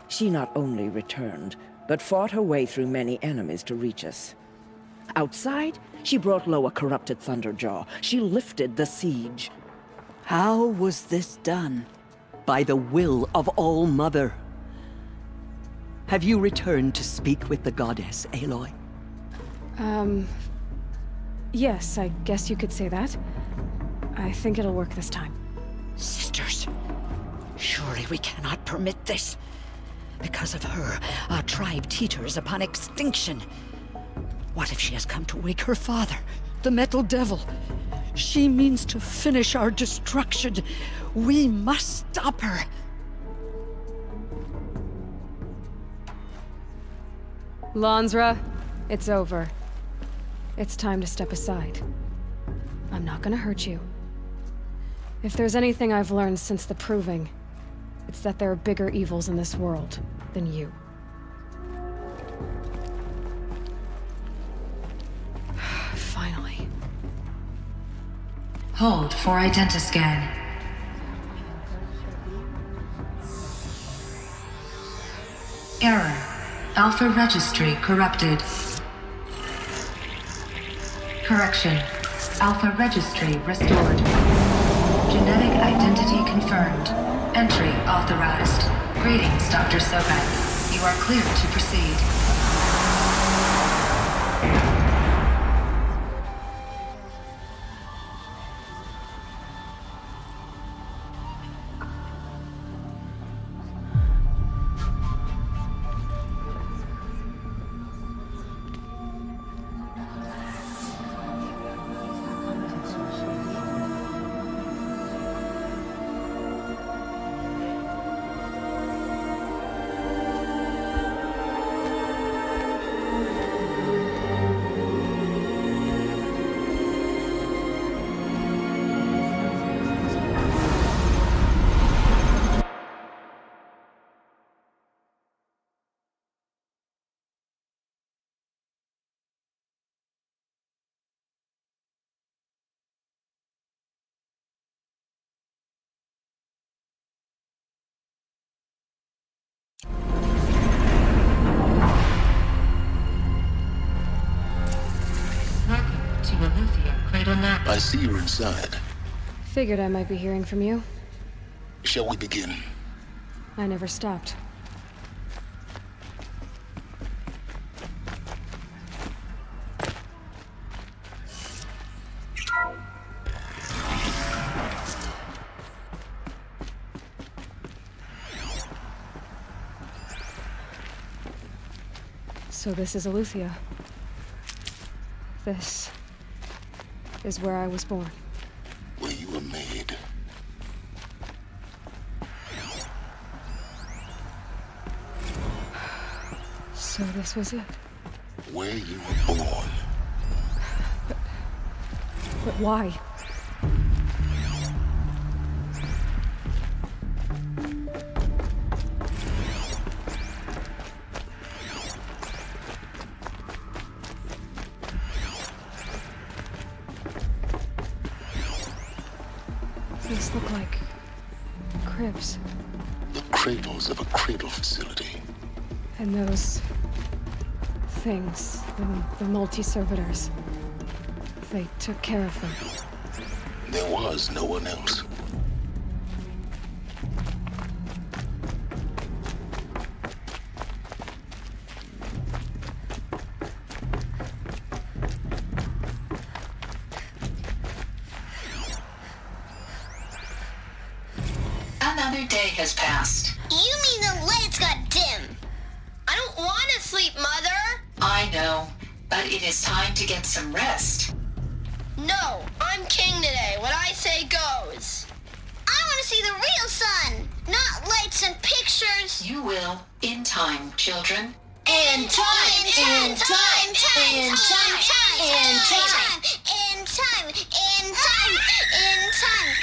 She not only returned, but fought her way through many enemies to reach us. Outside, she brought low a corrupted Thunderjaw. She lifted the siege. How was this done? By the will of All-Mother. Have you returned to speak with the goddess, Aloy? Yes, I guess you could say that. I think it'll work this time. Sisters, surely we cannot permit this. Because of her, our tribe teeters upon extinction. What if she has come to wake her father, the Metal Devil? She means to finish our destruction. We must stop her. Lansra, it's over. It's time to step aside. I'm not gonna hurt you. If there's anything I've learned since the Proving, it's that there are bigger evils in this world than you. Finally. Hold for identiscan. Error. Alpha registry corrupted. Correction. Alpha registry restored. Genetic identity confirmed. Entry authorized. Greetings, Dr. Sobek. You are clear to proceed. I see you're inside. Figured I might be hearing from you. Shall we begin? I never stopped. So this is Aletheia. This is where I was born. Where you were made. So this was it. Where you were born. But why? These look like cribs. The cradles of a cradle facility. And those things, the multi-servitors, they took care of them. There was no one else. Another day has passed. You mean the lights got dim? I don't want to sleep, Mother! I know, but it is time to get some rest. No, I'm king today. What I say goes. I want to see the real sun, not lights and pictures. You will, in time, children. In time, in time, in time, in time, in time, in time, in time, in time.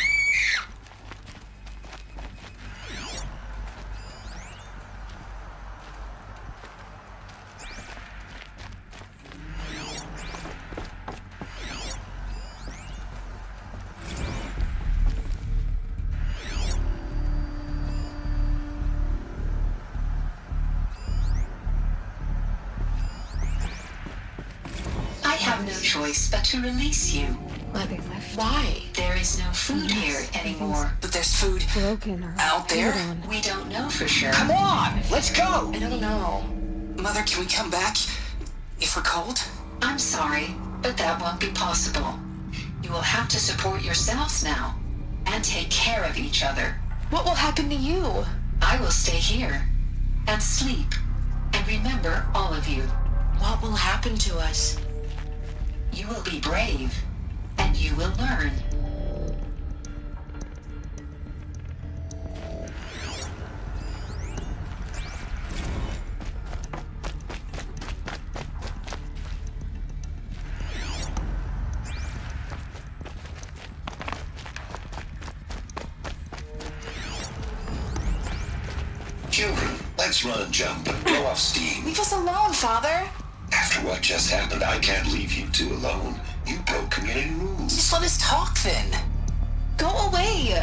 I have no choice but to release you. Why they left? Why? There is no food here anymore. But there's food broken or out there? on. We don't know for sure. Come on, let's go! I don't know. Mother, can we come back? If we're cold? I'm sorry, but that won't be possible. You will have to support yourselves now, and take care of each other. What will happen to you? I will stay here, and sleep, and remember all of you. What will happen to us? You will be brave, and you will learn. Children, let's run and jump and blow off steam. Leave us alone, Father. After what just happened, I can't leave you two alone. You broke community rules. Just let us talk then. Go away.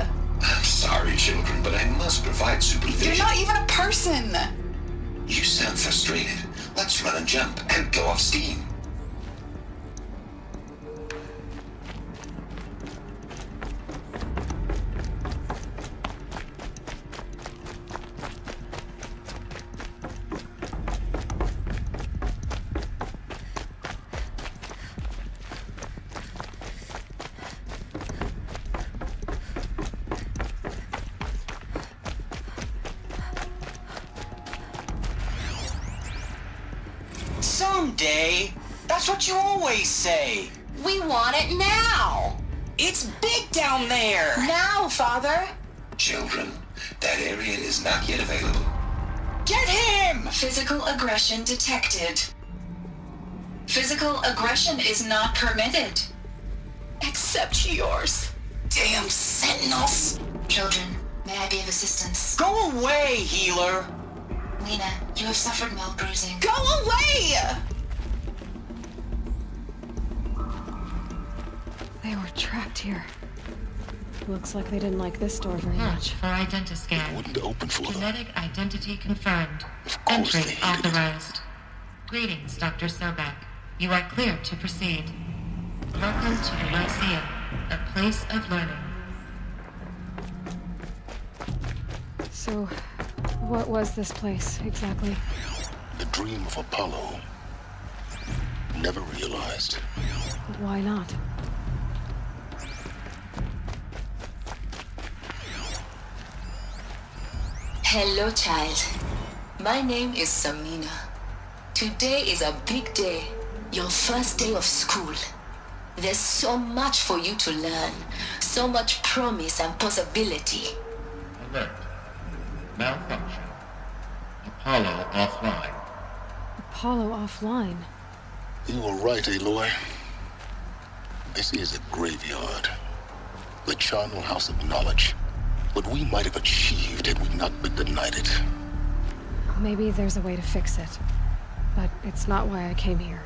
I'm sorry, children, but I must provide supervision. You're not even a person. You sound frustrated. Let's run and jump and go off steam. Someday. That's what you always say. We want it now. It's big down there. Now, Father. Children, that area is not yet available. Get him! Physical aggression detected. Physical aggression is not permitted. Except yours. Damn sentinels. Children, may I be of assistance? Go away, healer. Lena, you have suffered mild bruising. Go away! They were trapped here. Looks like they didn't like this door very much. For identiscan. Wouldn't open for them. Genetic identity confirmed. Of course Entry they hated it. authorized. Greetings, Dr. Sobek. You are cleared to proceed. Welcome to the Lyceum, a place of learning. So, what was this place exactly? The dream of Apollo. Never realized. Why not? Hello, child. My name is Samina. Today is a big day. Your first day of school. There's so much for you to learn. So much promise and possibility. Alert. Malfunction. Apollo offline. Apollo offline. You were right, Aloy. This is a graveyard. The charnel house of knowledge. What we might have achieved had we not been denied it. Maybe there's a way to fix it. But it's not why I came here.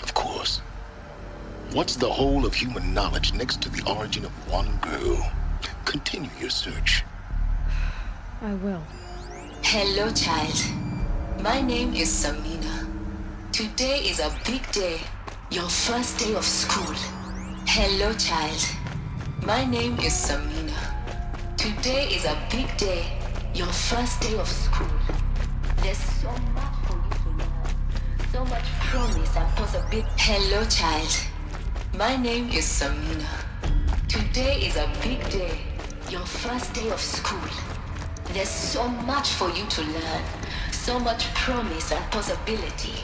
Of course. What's the whole of human knowledge next to the origin of one girl? Continue your search. I will. Hello, child. My name is Samina. Today is a big day. Your first day of school. Hello, child. My name is Samina. Today is a big day. Your first day of school. There's so much for you to learn. So much promise and possibility. Hello, child. My name is Samina. Today is a big day. Your first day of school. There's so much for you to learn. So much promise and possibility.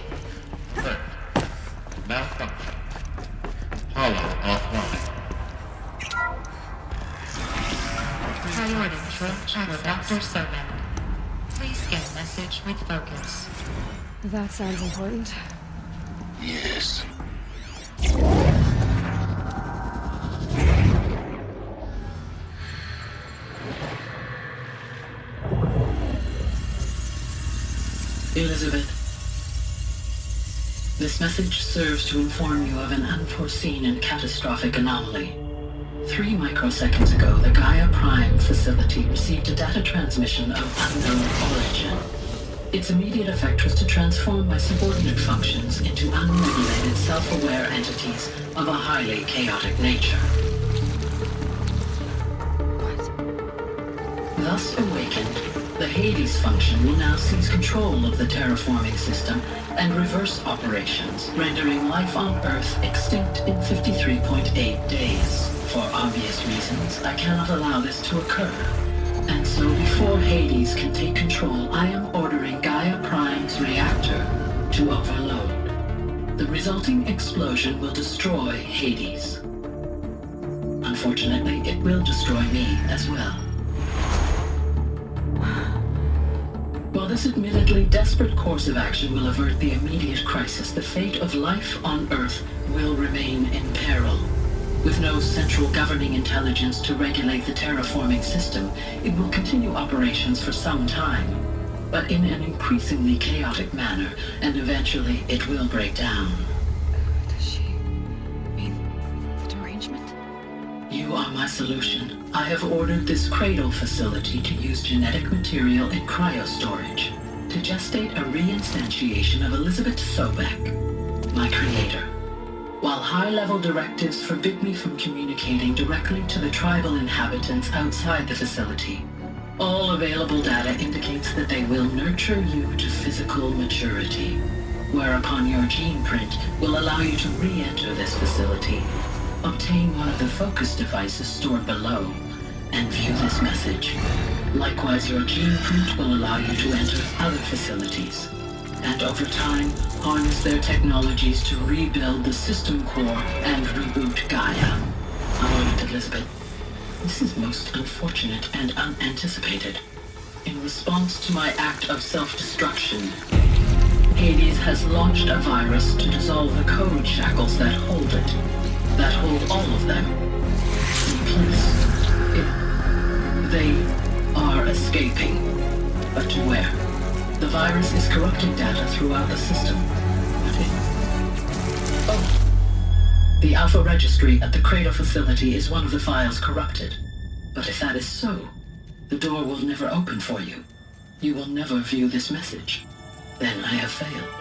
Alert. Malfunction. Apollo offline. Priority for Dr. Sobek. Please scan message with focus. That sounds important. Yes. Elizabeth, this message serves to inform you of an unforeseen and catastrophic anomaly. 3 microseconds ago, the Gaia Prime facility received a data transmission of unknown origin. Its immediate effect was to transform my subordinate functions into unregulated, self-aware entities of a highly chaotic nature. Thus awakened, the Hades function will now seize control of the terraforming system and reverse operations, rendering life on Earth extinct in 53.8 days. For obvious reasons, I cannot allow this to occur. And so before Hades can take control, I am ordering Gaia Prime's reactor to overload. The resulting explosion will destroy Hades. Unfortunately, it will destroy me as well. While this admittedly desperate course of action will avert the immediate crisis, the fate of life on Earth will remain in peril. With no central governing intelligence to regulate the terraforming system, it will continue operations for some time, but in an increasingly chaotic manner, and eventually it will break down. Does she mean the derangement? You are my solution. I have ordered this cradle facility to use genetic material in cryostorage. to gestate a reinstantiation of Elizabeth Sobek, my creator. While high-level directives forbid me from communicating directly to the tribal inhabitants outside the facility, all available data indicates that they will nurture you to physical maturity, whereupon your gene print will allow you to re-enter this facility, obtain one of the focus devices stored below, and view this message. Likewise, your gene print will allow you to enter other facilities, and over time, harness their technologies to rebuild the system core and reboot Gaia. However, Elizabeth, this is most unfortunate and unanticipated. In response to my act of self-destruction, Hades has launched a virus to dissolve the code shackles that hold it, that hold all of them in place. They are escaping, but to where? The virus is corrupting data throughout the system. The Alpha Registry at the Cradle facility is one of the files corrupted. But if that is so, the door will never open for you. You will never view this message. Then I have failed.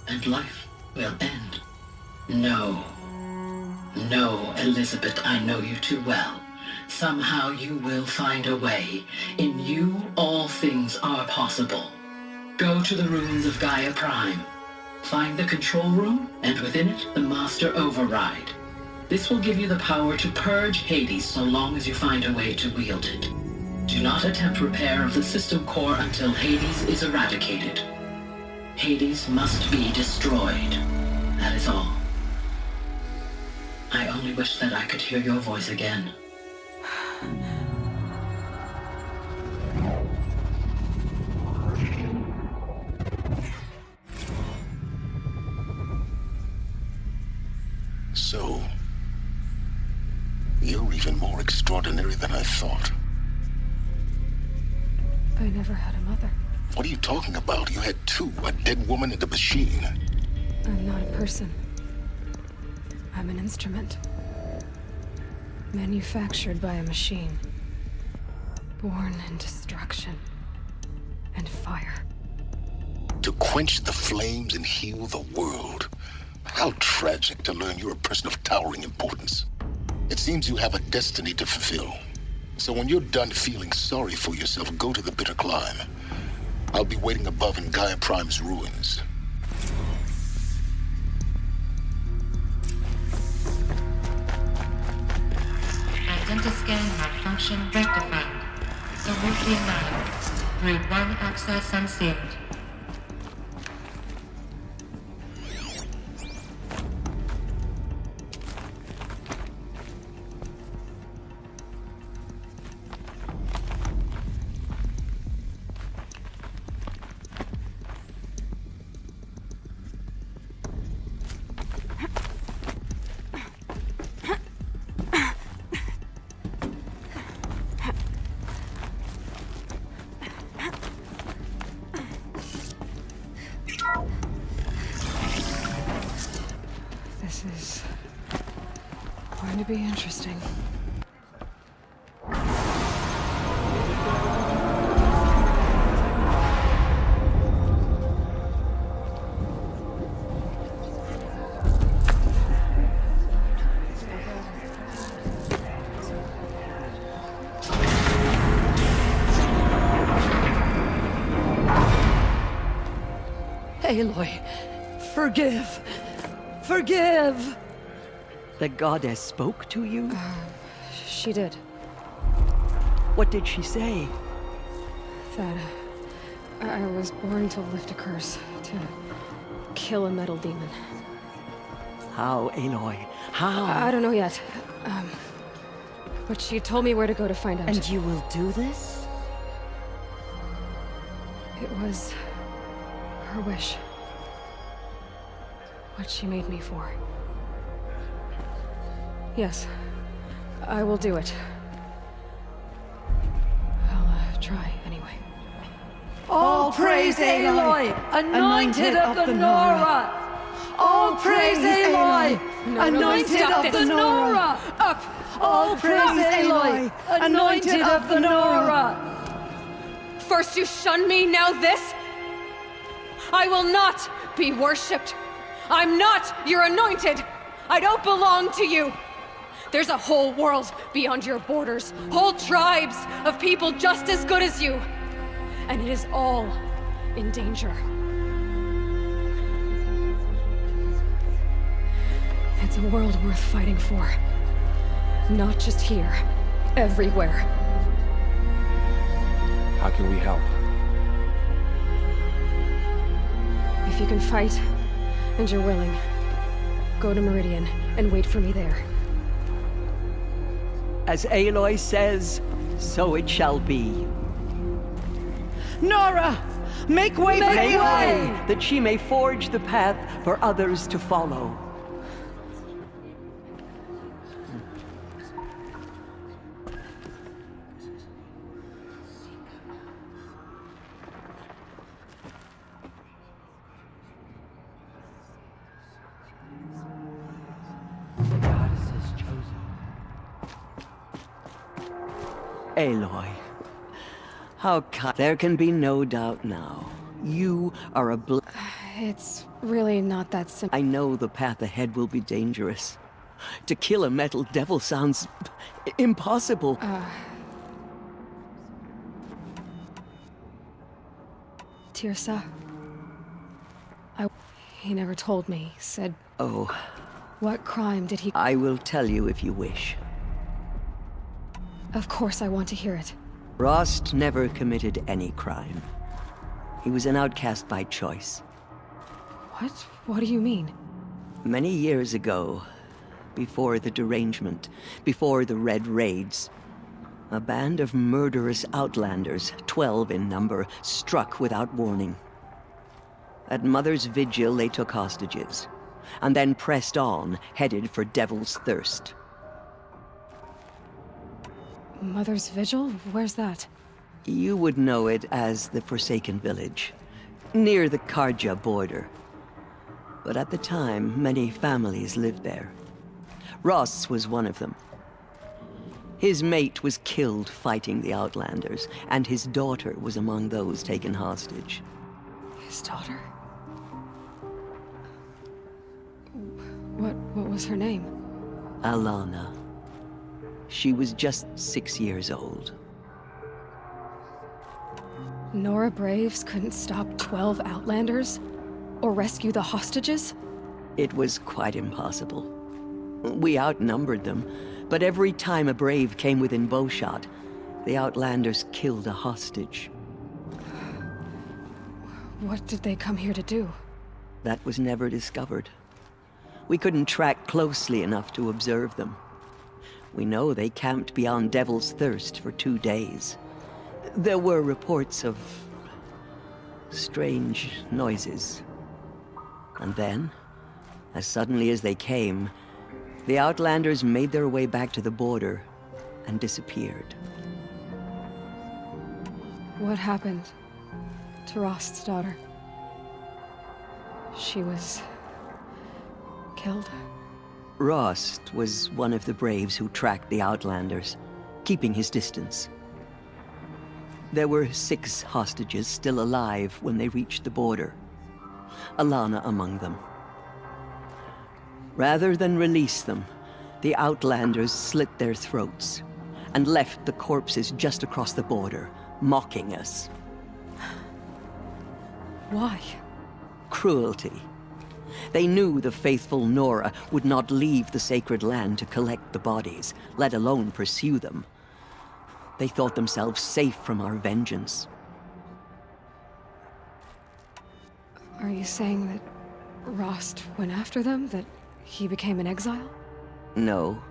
And life will end. No. No, Elizabeth, I know you too well. Somehow you will find a way. In you, all things are possible. Go to the ruins of Gaia Prime. Find the control room, and within it, the Master Override. This will give you the power to purge Hades so long as you find a way to wield it. Do not attempt repair of the system core until Hades is eradicated. Hades must be destroyed. That is all. I only wish that I could hear your voice again. So, you're even more extraordinary than I thought. I never had a mother. What are you talking about? You had two, a dead woman and a machine. I'm not a person. I'm an instrument. Manufactured by a machine. Born in destruction and fire. To quench the flames and heal the world. How tragic to learn you're a person of towering importance. It seems you have a destiny to fulfill. So when you're done feeling sorry for yourself, go to the bitter climb. I'll be waiting above in Gaia Prime's ruins. Identiscan malfunction rectified. Solution 9. Route 1 access unsealed. This is going to be interesting. Aloy, forgive! Forgive! The goddess spoke to you? She did. What did she say? That I was born to lift a curse, to kill a metal demon. How, Aloy? How? I don't know yet. But she told me where to go to find out. And you will do this? It was her wish. What she made me for. Yes, I will do it. I'll try anyway. All praise Aloy, anointed of the Nora! All praise Aloy, anointed of the Nora! Up! All praise Aloy, anointed of the Nora! First you shun me, now this? I will not be worshipped. I'm not your anointed. I don't belong to you. There's a whole world beyond your borders, whole tribes of people just as good as you. And it is all in danger. It's a world worth fighting for. Not just here, everywhere. How can we help? If you can fight, and you're willing, go to Meridian and wait for me there. As Aloy says, so it shall be. Nora! Make way for Aloy! That she may forge the path for others to follow. Aloy, how there can be no doubt now. You are a It's really not that simple. I know the path ahead will be dangerous. To kill a metal devil sounds impossible. Tirsa. He never told me, said... Oh. What crime did he... I will tell you if you wish. Of course I want to hear it. Rost never committed any crime. He was an outcast by choice. What? What do you mean? Many years ago, before the derangement, before the Red Raids, a band of murderous outlanders, 12 in number, struck without warning. At Mother's Vigil, they took hostages, and then pressed on, headed for Devil's Thirst. Mother's Vigil? Where's that? You would know it as the Forsaken Village, near the Karja border. But at the time, many families lived there. Ross was one of them. His mate was killed fighting the Outlanders, and his daughter was among those taken hostage. His daughter? What was her name? Alana. She was just 6 years old. Nora Braves couldn't stop 12 Outlanders? Or rescue the hostages? It was quite impossible. We outnumbered them, but every time a Brave came within bowshot, the Outlanders killed a hostage. What did they come here to do? That was never discovered. We couldn't track closely enough to observe them. We know they camped beyond Devil's Thirst for 2 days. There were reports of strange noises. And then, as suddenly as they came, the Outlanders made their way back to the border and disappeared. What happened to Rost's daughter? She was... killed? Rost was one of the Braves who tracked the Outlanders, keeping his distance. There were 6 hostages still alive when they reached the border. Alana among them. Rather than release them, the Outlanders slit their throats and left the corpses just across the border, mocking us. Why? Cruelty. They knew the faithful Nora would not leave the sacred land to collect the bodies, let alone pursue them. They thought themselves safe from our vengeance. Are you saying that Rost went after them? That he became an exile? No.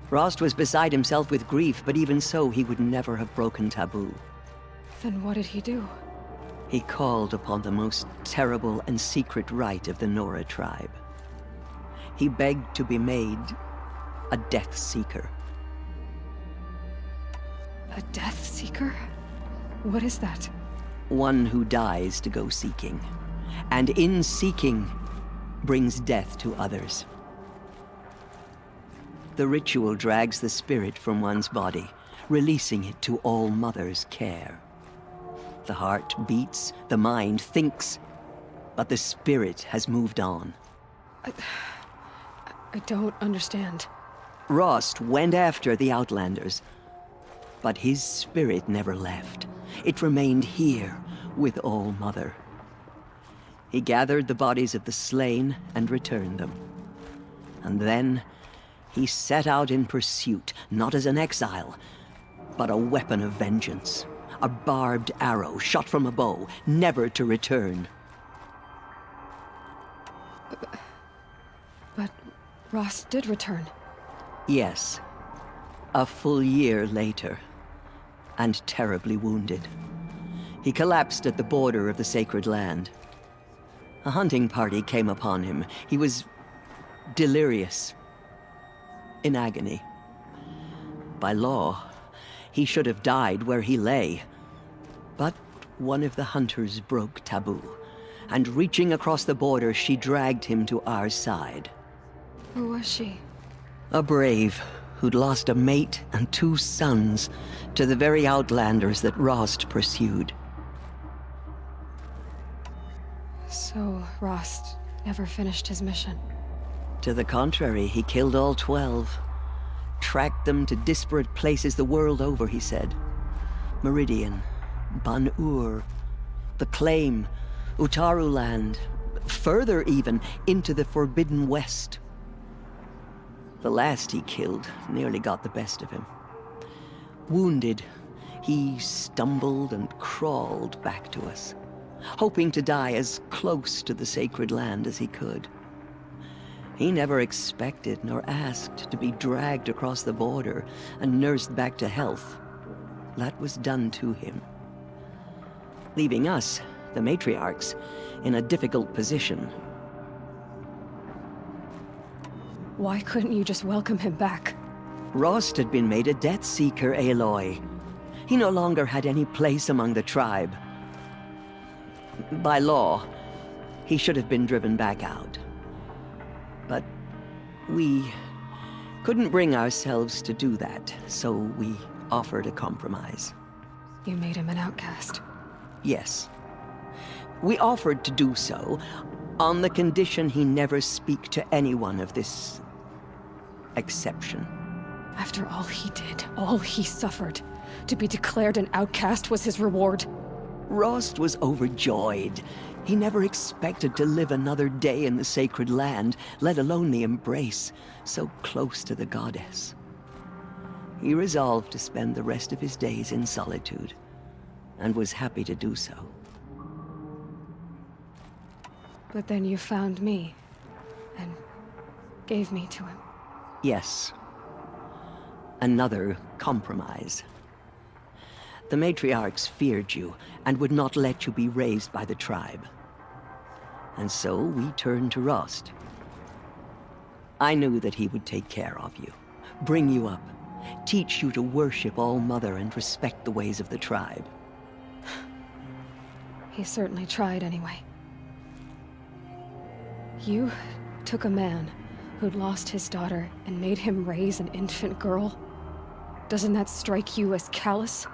Rost was beside himself with grief, but even so, he would never have broken taboo. Then what did he do? He called upon the most terrible and secret rite of the Nora tribe. He begged to be made a Death Seeker. A Death Seeker? What is that? One who dies to go seeking, and in seeking, brings death to others. The ritual drags the spirit from one's body, releasing it to All Mother's care. The heart beats, the mind thinks, but the spirit has moved on. I don't understand. Rost went after the Outlanders, but his spirit never left. It remained here with All-Mother. He gathered the bodies of the slain and returned them. And then he set out in pursuit, not as an exile, but a weapon of vengeance. A barbed arrow shot from a bow, never to return. But Ross did return. Yes. A full year later. And terribly wounded. He collapsed at the border of the sacred land. A hunting party came upon him. He was delirious. In agony. By law, he should have died where he lay. But one of the hunters broke taboo, and reaching across the border, she dragged him to our side. Who was she? A brave who'd lost a mate and 2 sons to the very Outlanders that Rost pursued. So, Rost never finished his mission. To the contrary, he killed all 12. Tracked them to disparate places the world over, he said. Meridian, Ban-Ur, the Claim, Utaru Land, further even, into the Forbidden West. The last he killed nearly got the best of him. Wounded, he stumbled and crawled back to us, hoping to die as close to the sacred land as he could. He never expected nor asked to be dragged across the border and nursed back to health. That was done to him. Leaving us, the matriarchs, in a difficult position. Why couldn't you just welcome him back? Rost had been made a Death Seeker, Aloy. He no longer had any place among the tribe. By law, he should have been driven back out. But we couldn't bring ourselves to do that, so we offered a compromise. You made him an outcast. Yes. We offered to do so on the condition he never speak to anyone of this exception. After all he did, all he suffered, to be declared an outcast was his reward. Rost was overjoyed. He never expected to live another day in the sacred land, let alone the embrace, so close to the goddess. He resolved to spend the rest of his days in solitude, and was happy to do so. But then you found me, and gave me to him. Yes. Another compromise. The matriarchs feared you, and would not let you be raised by the tribe. And so we turned to Rost. I knew that he would take care of you, bring you up, teach you to worship All-Mother and respect the ways of the tribe. He certainly tried anyway. You took a man who'd lost his daughter and made him raise an infant girl? Doesn't that strike you as callous?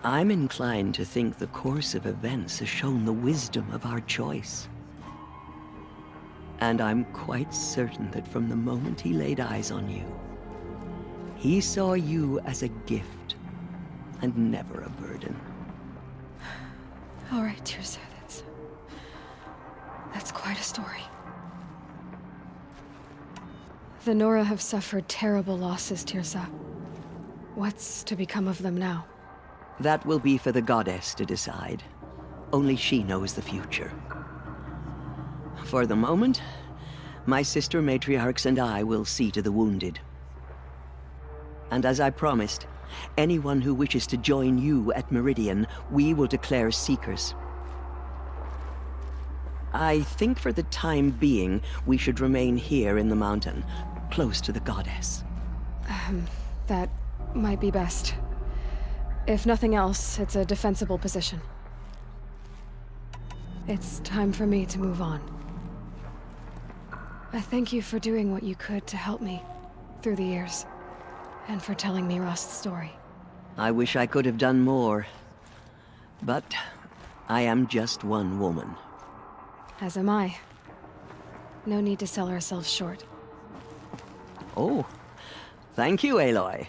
I'm inclined to think the course of events has shown the wisdom of our choice. And I'm quite certain that from the moment he laid eyes on you, he saw you as a gift, and never a burden. All right, Tirsa, that's quite a story. The Nora have suffered terrible losses, Tirsa. What's to become of them now? That will be for the goddess to decide. Only she knows the future. For the moment, my sister matriarchs and I will see to the wounded. And as I promised, anyone who wishes to join you at Meridian, we will declare seekers. I think for the time being, we should remain here in the mountain, close to the goddess. That might be best. If nothing else, it's a defensible position. It's time for me to move on. I thank you for doing what you could to help me through the years, and for telling me Rost's story. I wish I could have done more. But I am just one woman. As am I. No need to sell ourselves short. Oh, thank you, Aloy.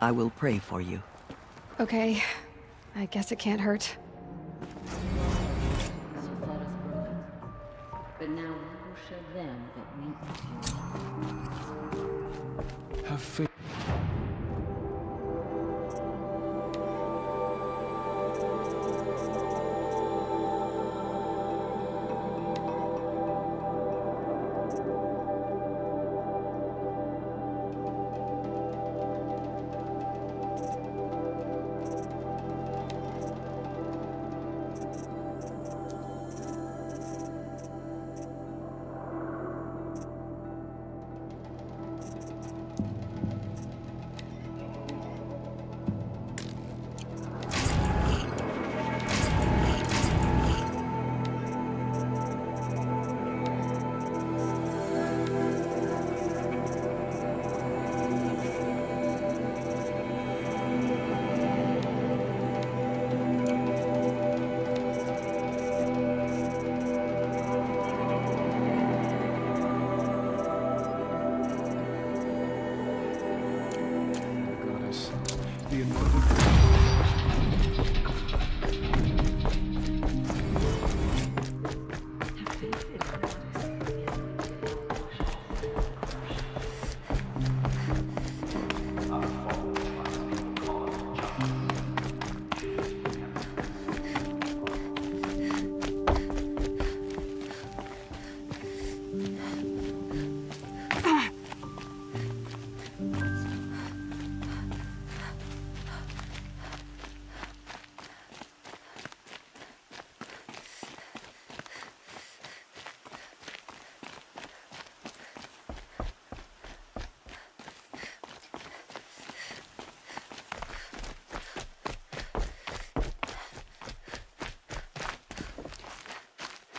I will pray for you. Okay. I guess it can't hurt. But now we will show them that we Have faith.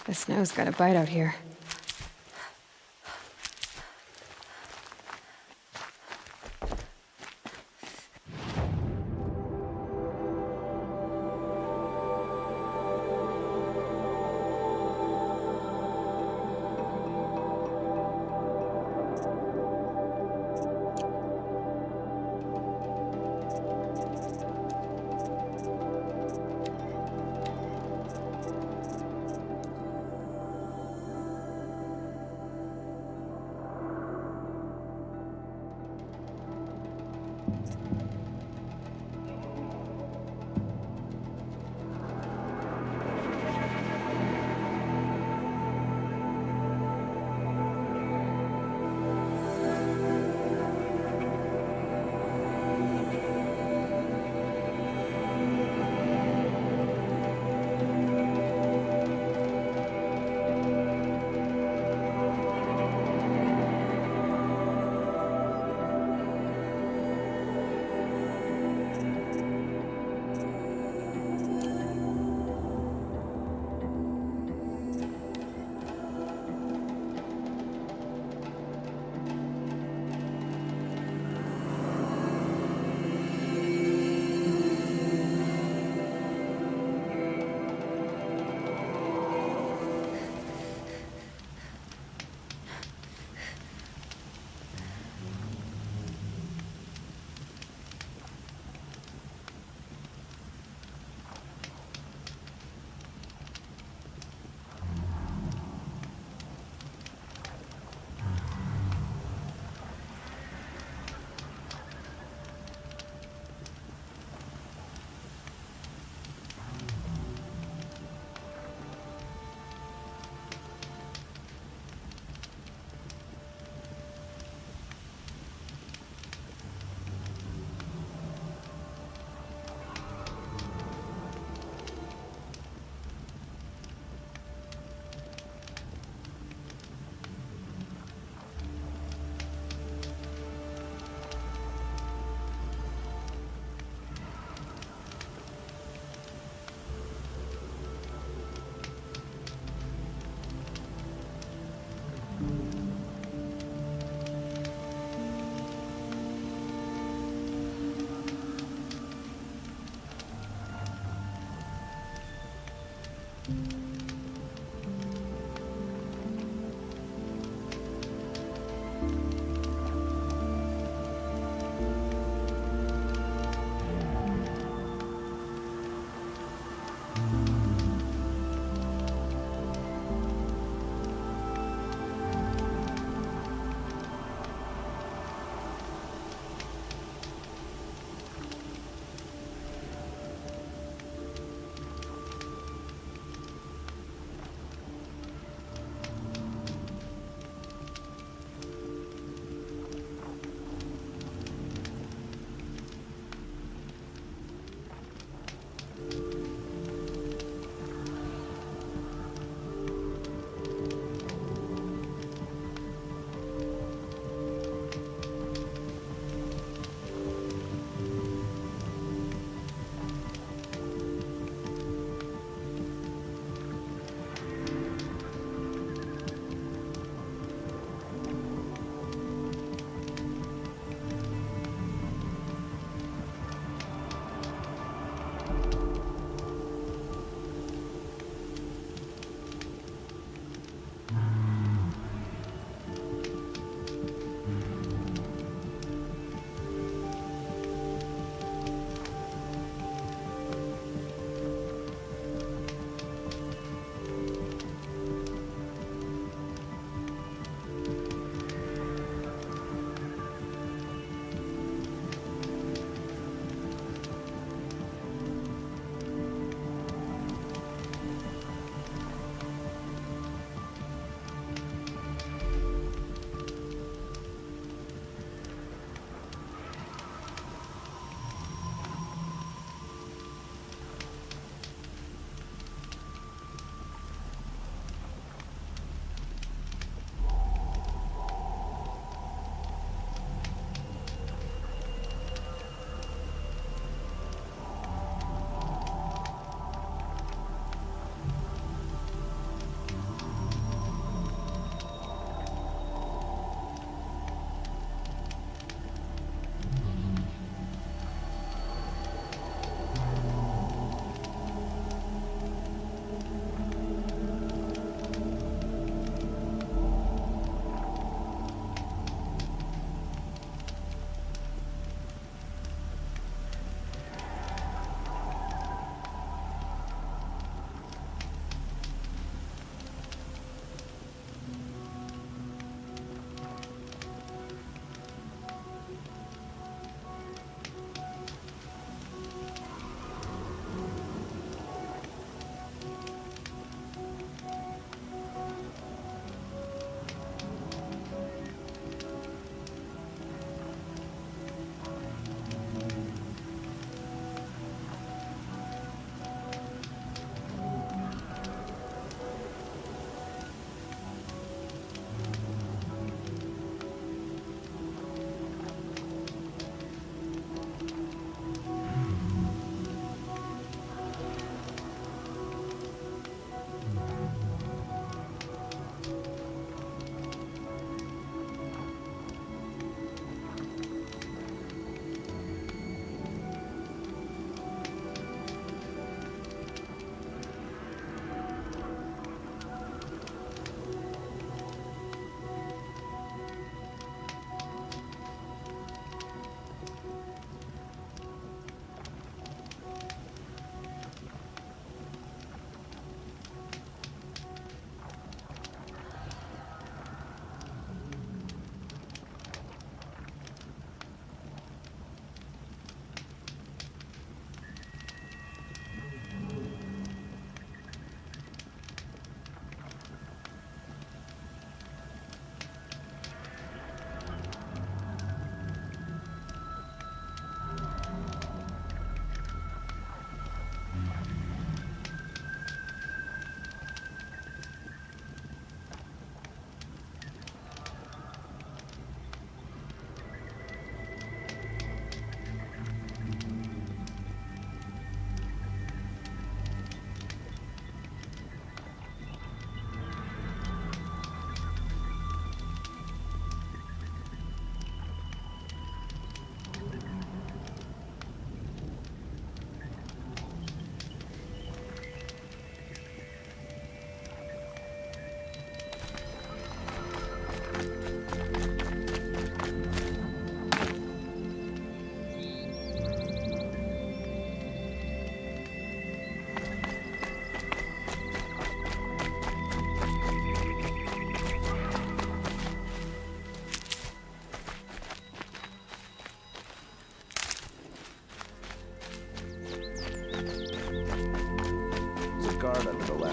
The snow's got a bite out here.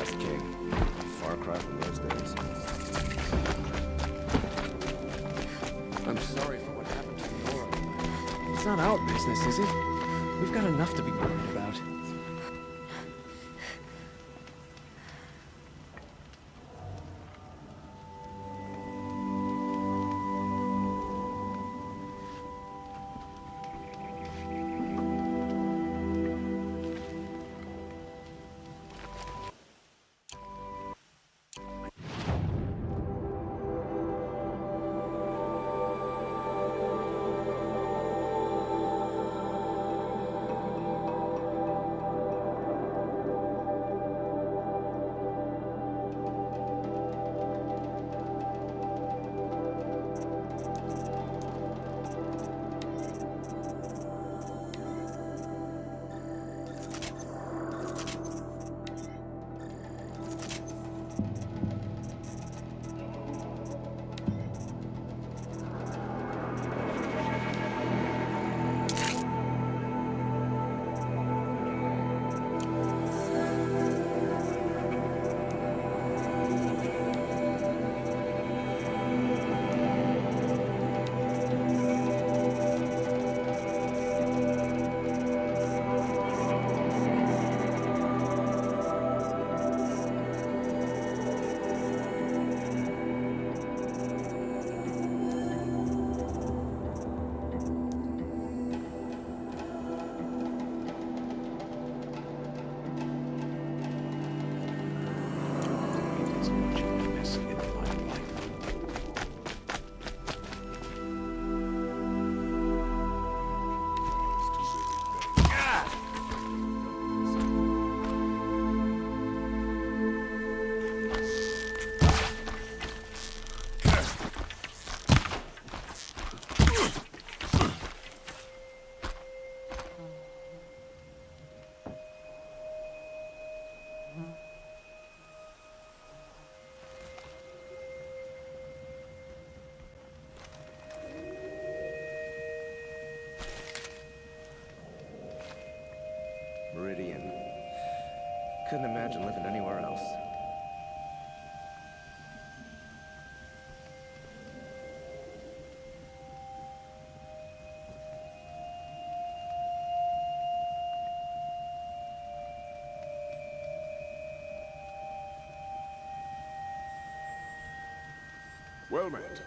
last king. Far cry from those days. I'm sorry for what happened to Nora. It's not our business, is it? We've got enough to be worried about. Meridian. Couldn't imagine living anywhere else. Well met.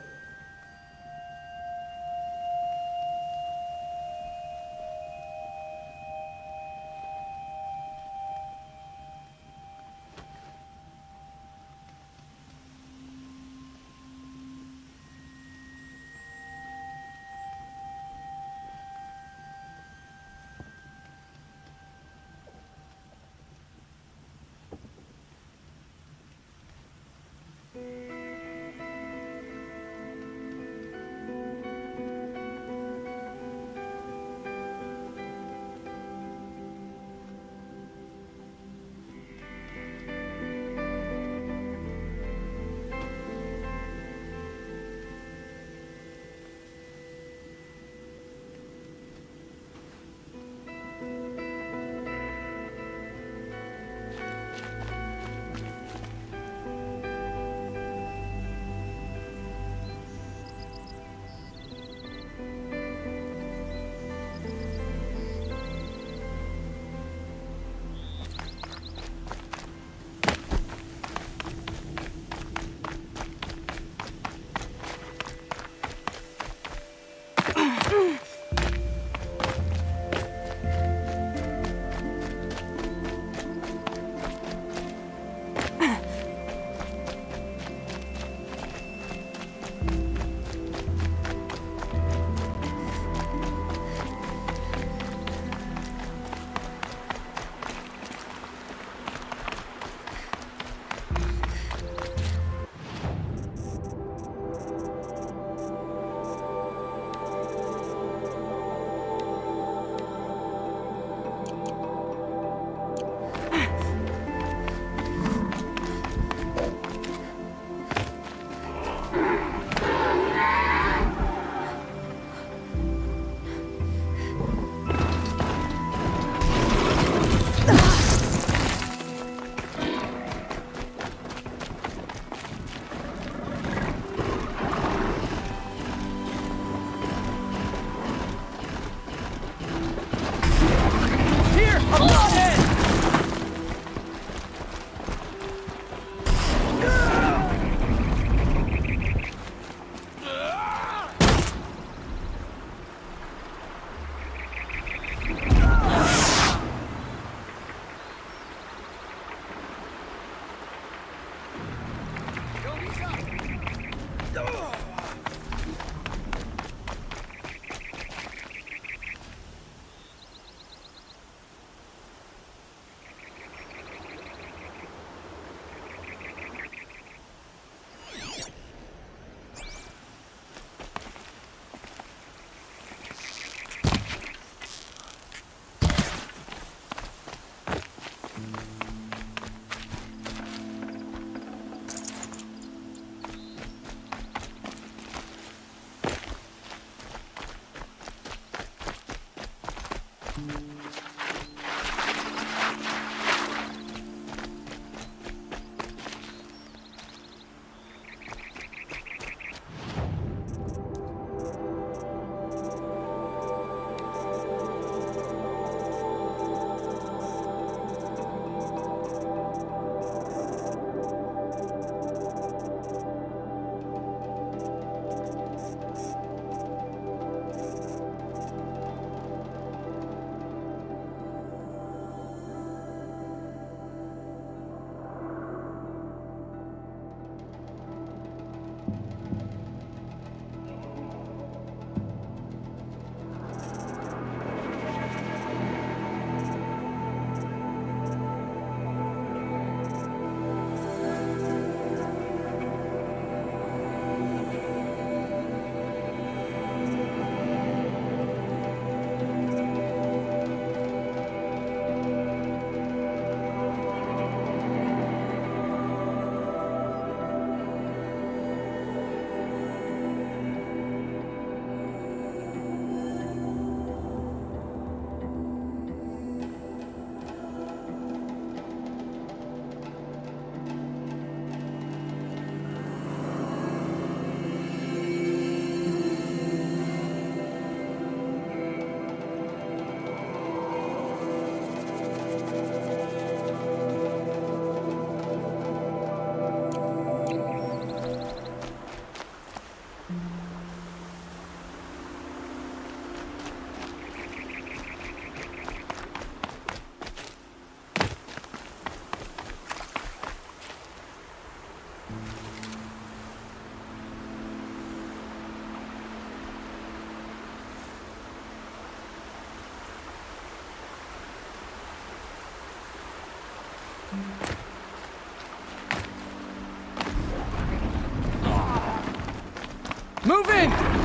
Move in!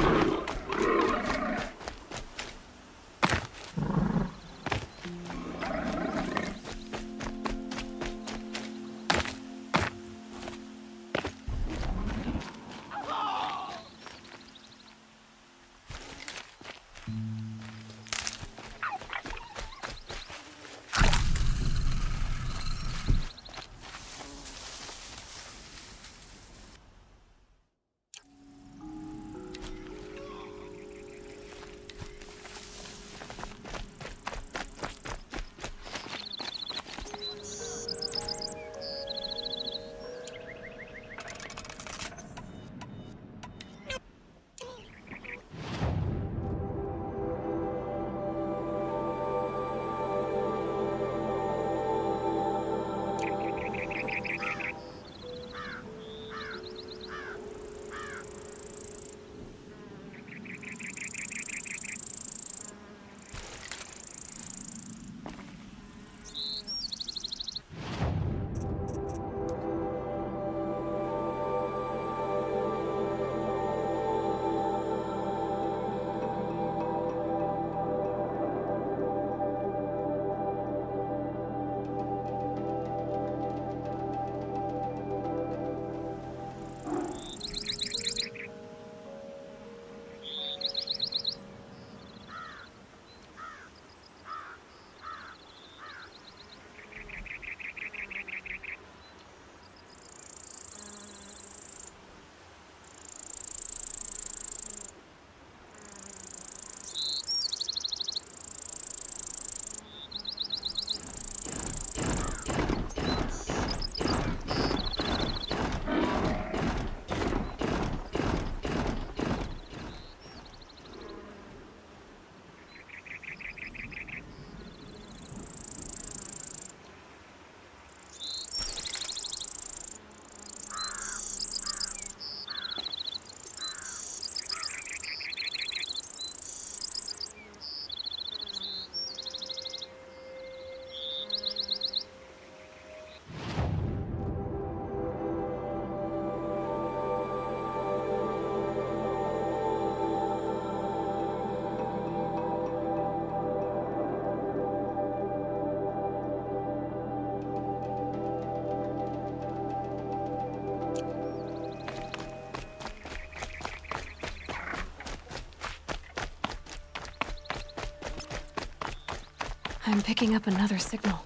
I'm picking up another signal.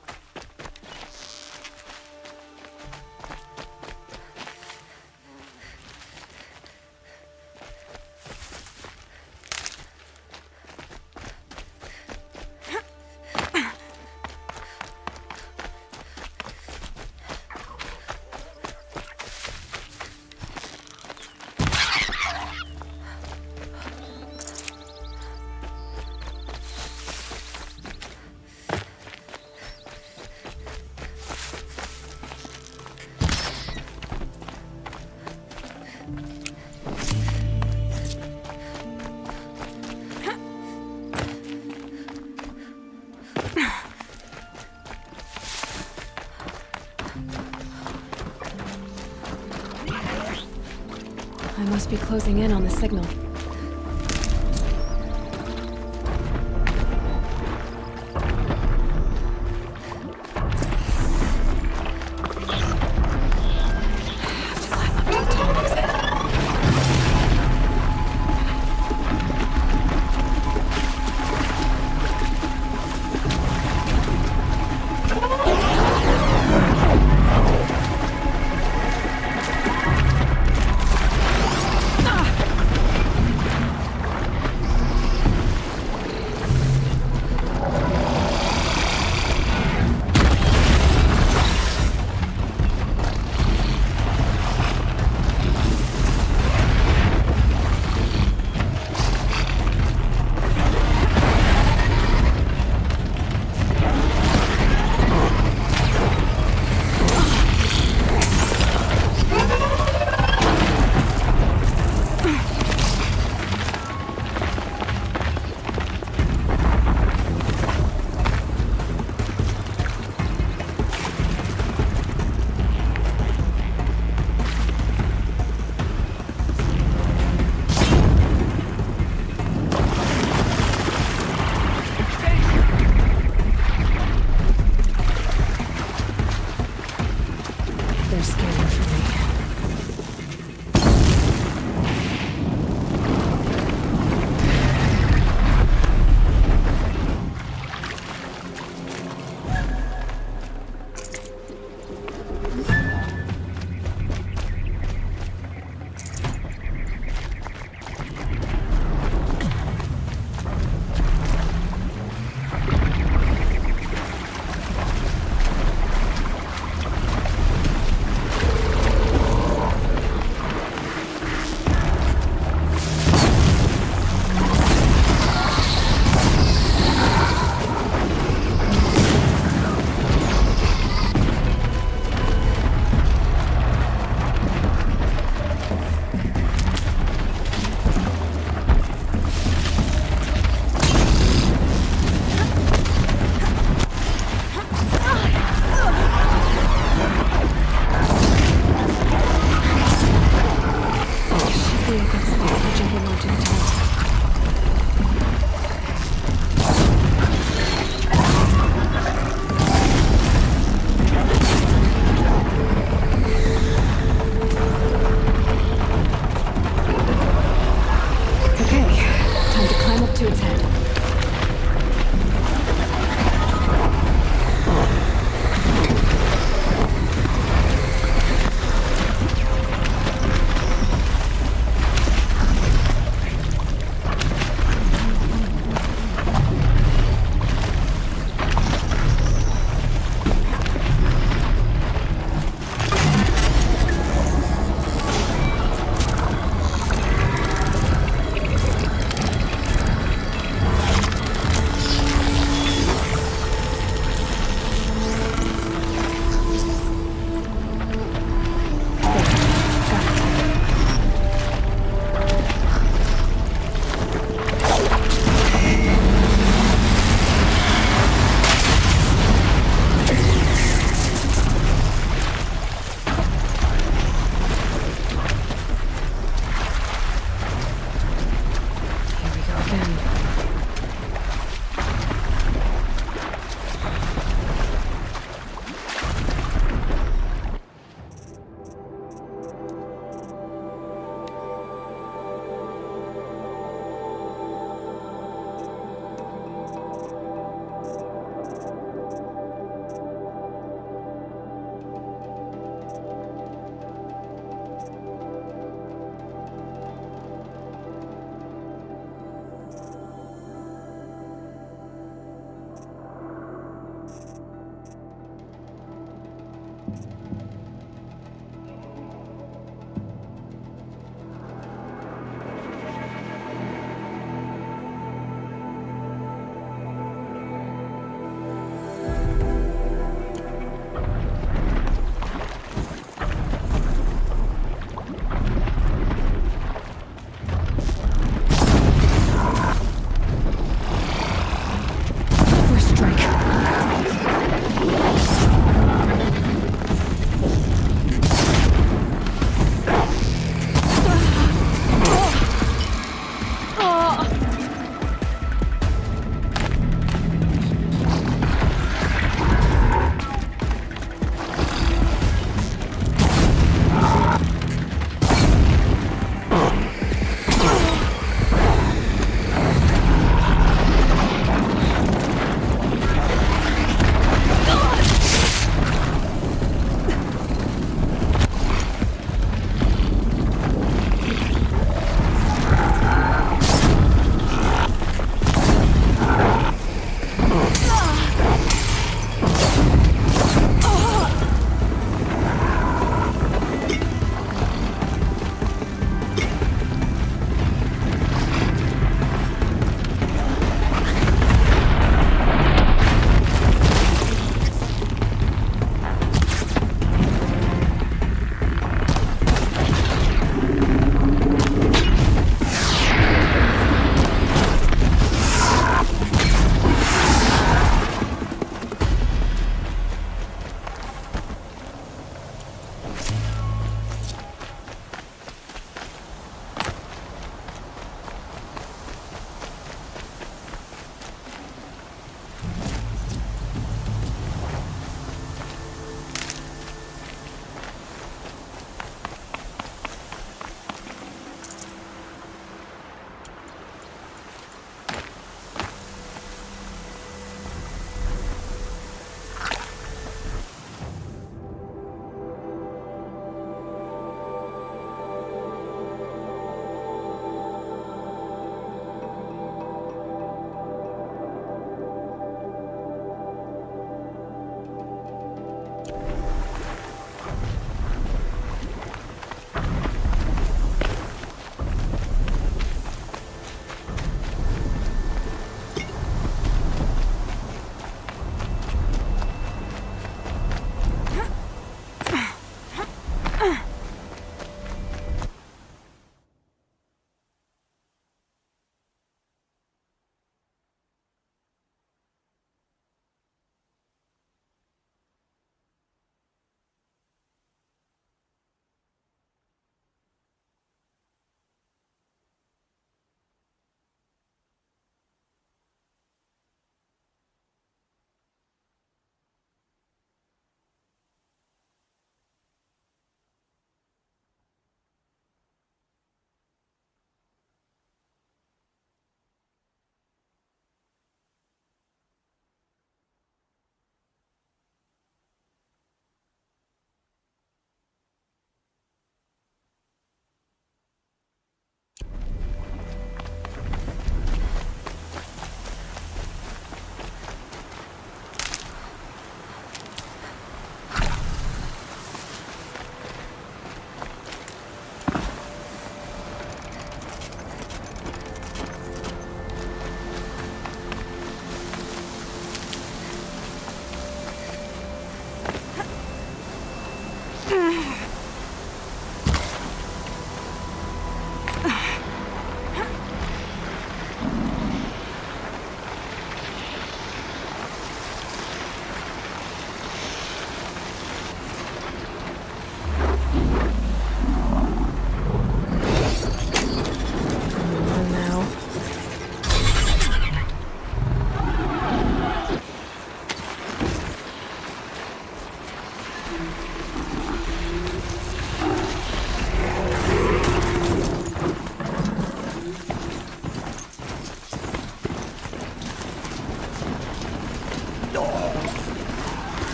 I must be closing in on the signal.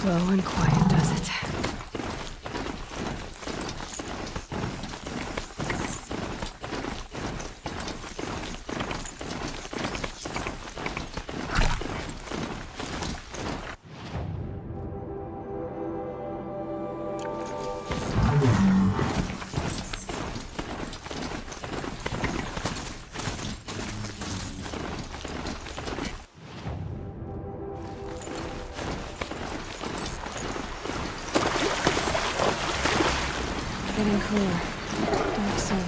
Slow and quiet, does it? Getting cooler. Dark soon.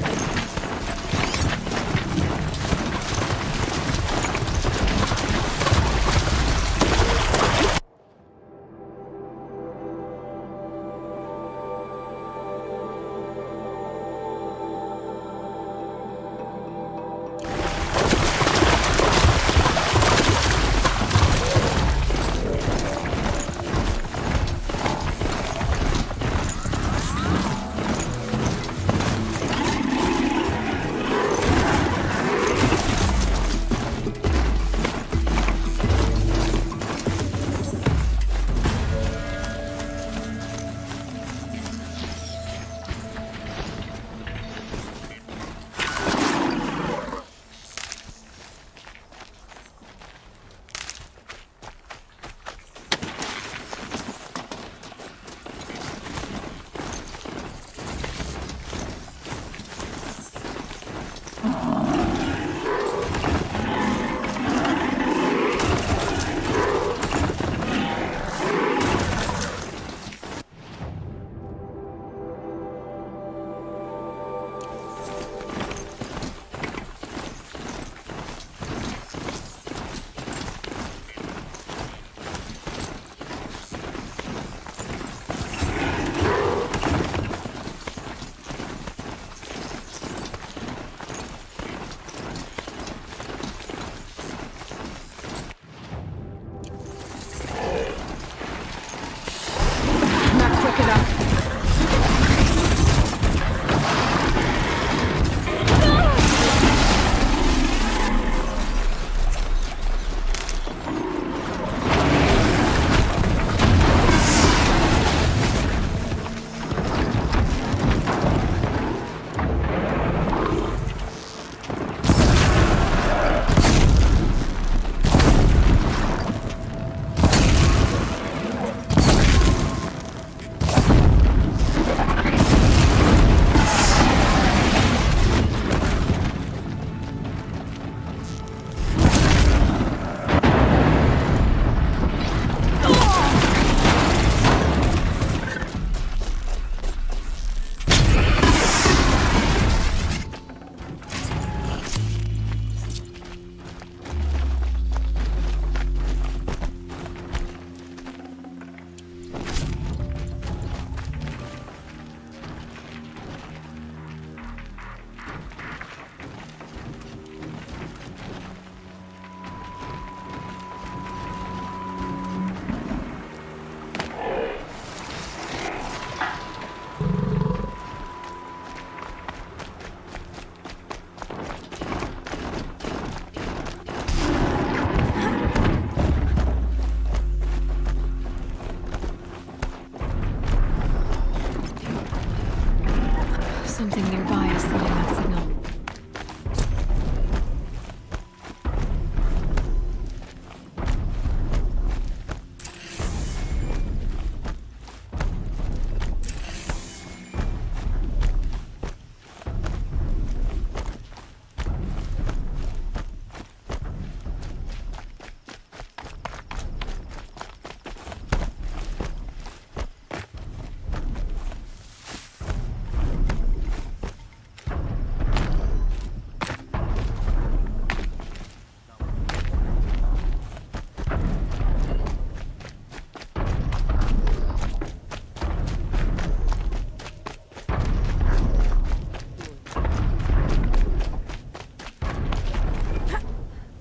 Something nearby is sending that signal.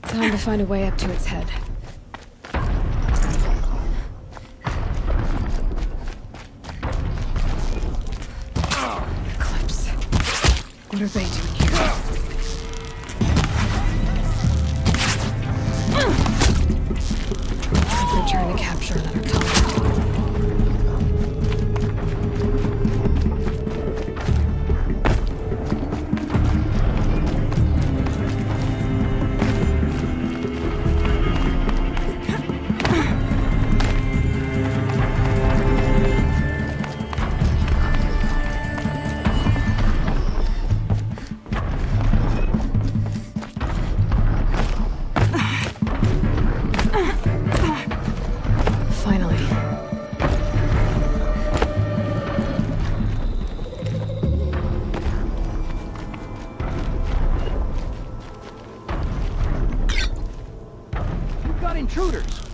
Time to find a way up to its head. Eclipse. What are they doing here? They're trying to capture another target. intruders.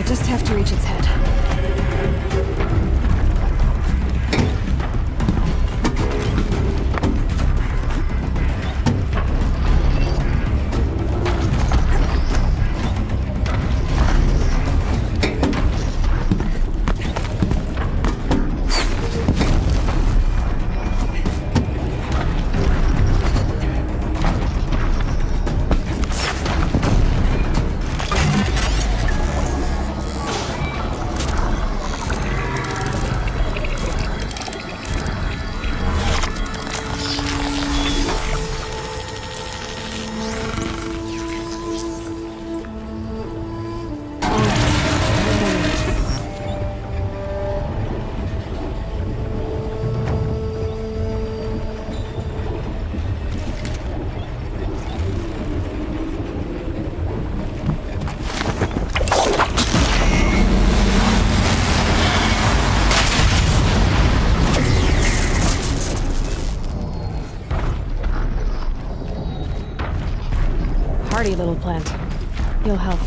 just have to reach its head. Hardy little plant. You'll help.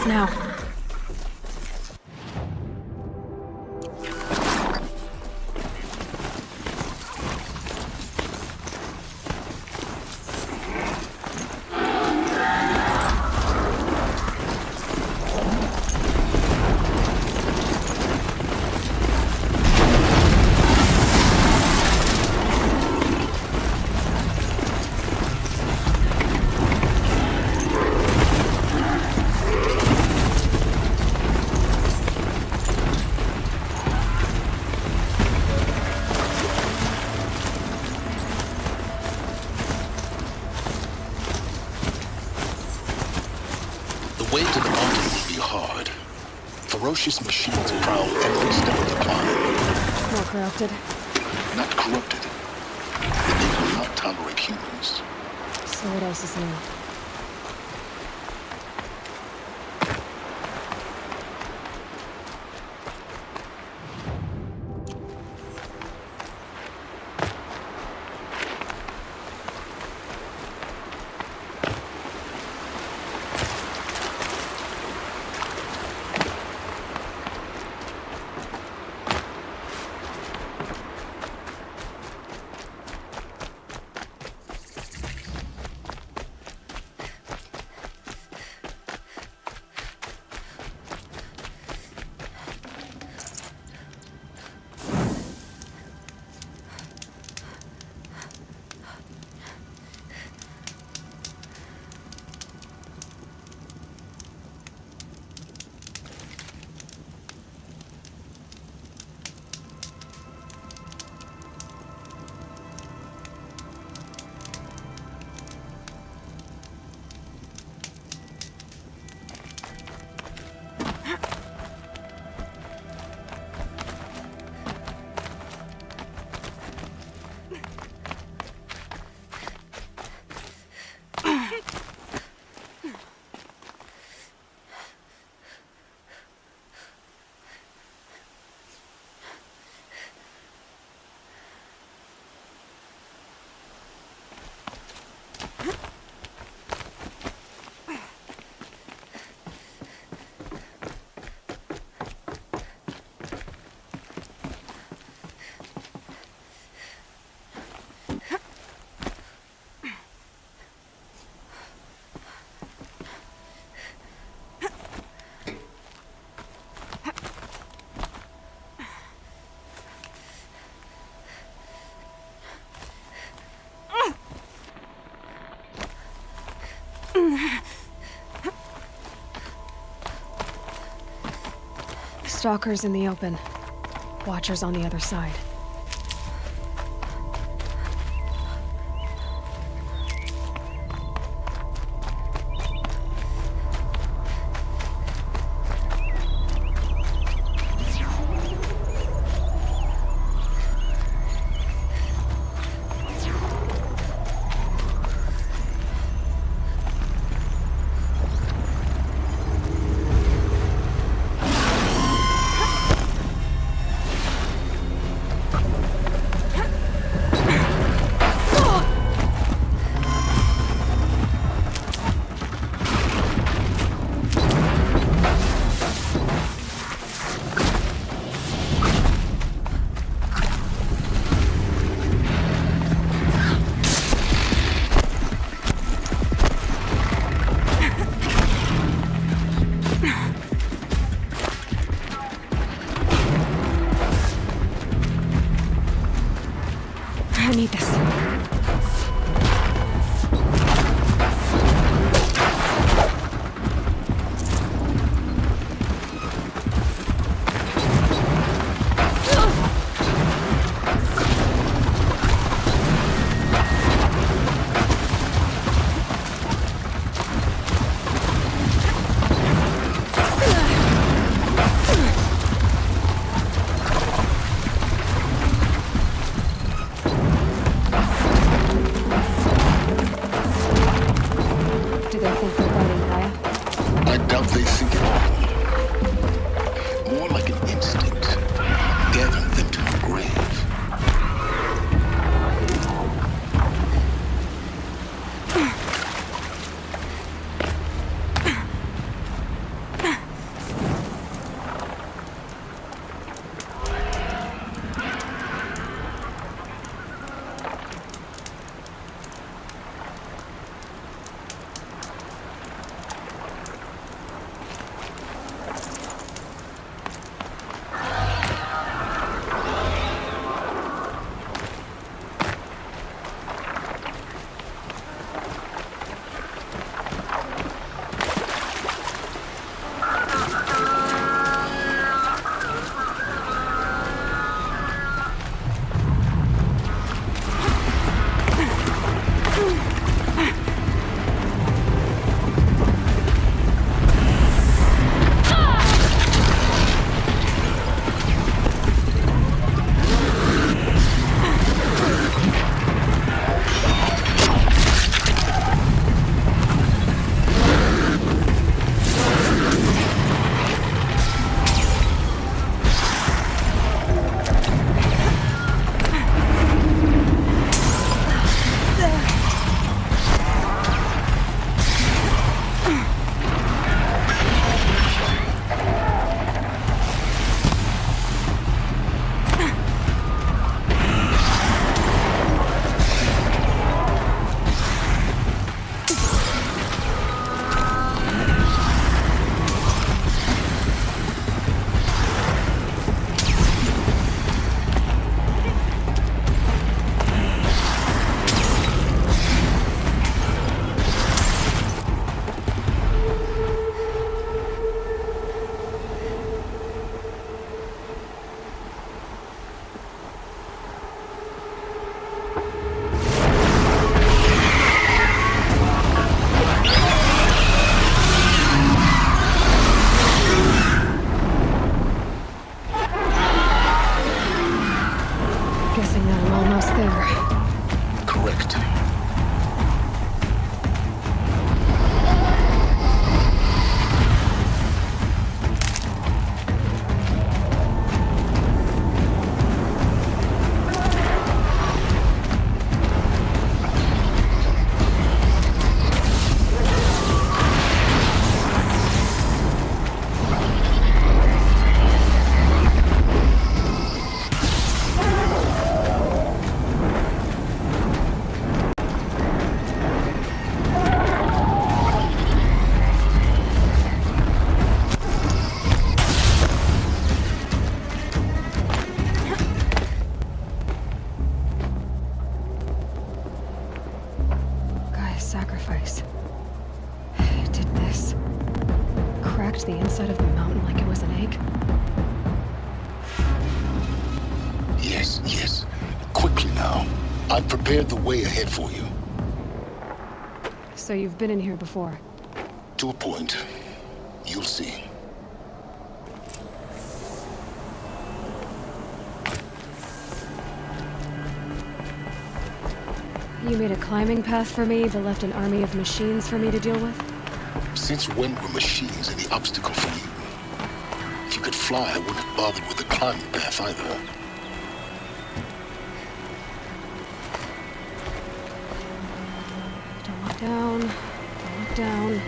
now. The way to the mountain will be hard. Ferocious machines prowl every step of the climb. More corrupted. Not corrupted. They will not tolerate humans. So what else is new? Stalkers in the open. Watchers on the other side. I need this. cracked the inside of the mountain like it was an egg? Yes, yes. Quickly now. I've prepared the way ahead for you. So you've been in here before? To a point. You'll see. You made a climbing path for me, but left an army of machines for me to deal with? Since when were machines any obstacle for you? If you could fly, I wouldn't have bothered with the climbing path either. Don't look down. Don't look down.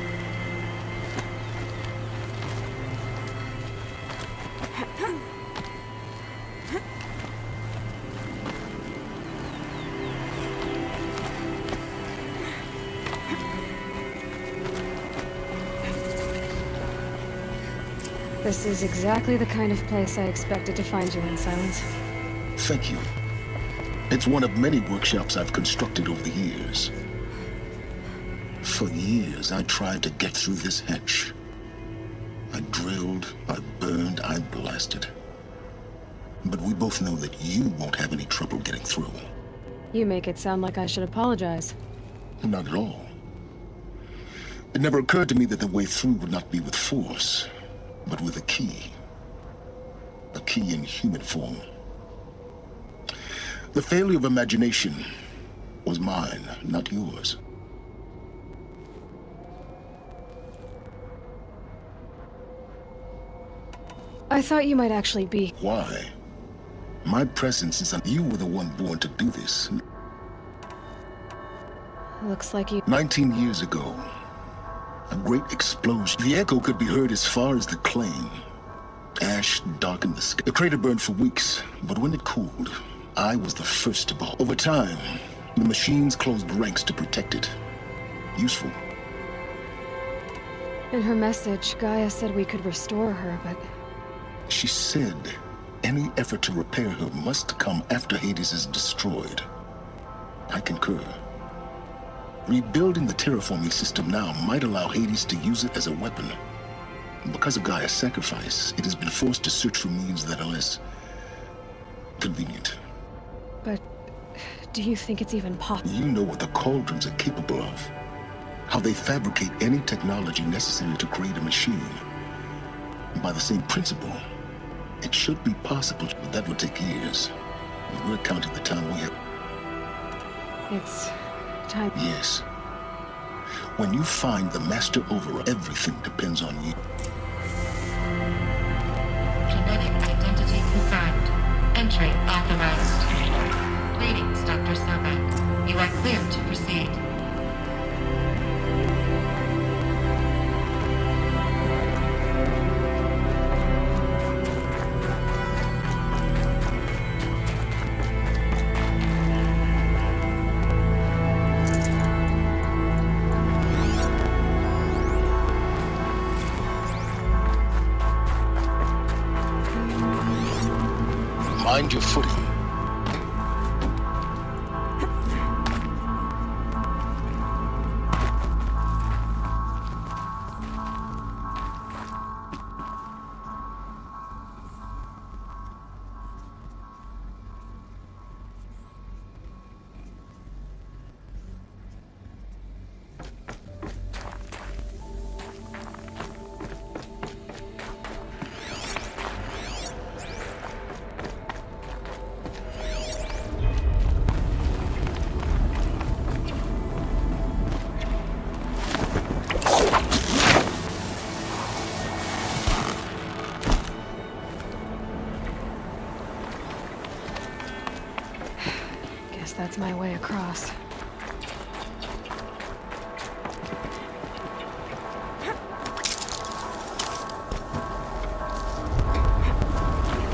This is exactly the kind of place I expected to find you in, Silence. Thank you. It's one of many workshops I've constructed over the years. For years, I tried to get through this hatch. I drilled, I burned, I blasted. But we both know that you won't have any trouble getting through. You make it sound like I should apologize. Not at all. It never occurred to me that the way through would not be with force, but with a key. A key in human form. The failure of imagination was mine, not yours. I thought you might actually be. Why? My presence is you were the one born to do this. Looks like you... 19 years ago, a great explosion. The echo could be heard as far as the claim. Ash darkened the sky. The crater burned for weeks, but when it cooled, I was the first to bow. Over time, the machines closed ranks to protect it. Useful. In her message, Gaia said we could restore her, but... She said any effort to repair her must come after Hades is destroyed. I concur. Rebuilding the terraforming system now might allow Hades to use it as a weapon. Because of Gaia's sacrifice, it has been forced to search for means that are less convenient. But do you think it's even possible? You know what the cauldrons are capable of. How they fabricate any technology necessary to create a machine. By the same principle, it should be possible, but that would take years. We're counting the time we have. It's time. Yes. When you find the master override, everything depends on you. Genetic identity confirmed. Entry authorized. Greetings, Dr. Sobek. You are clear to proceed. Mind your footing. That's my way across.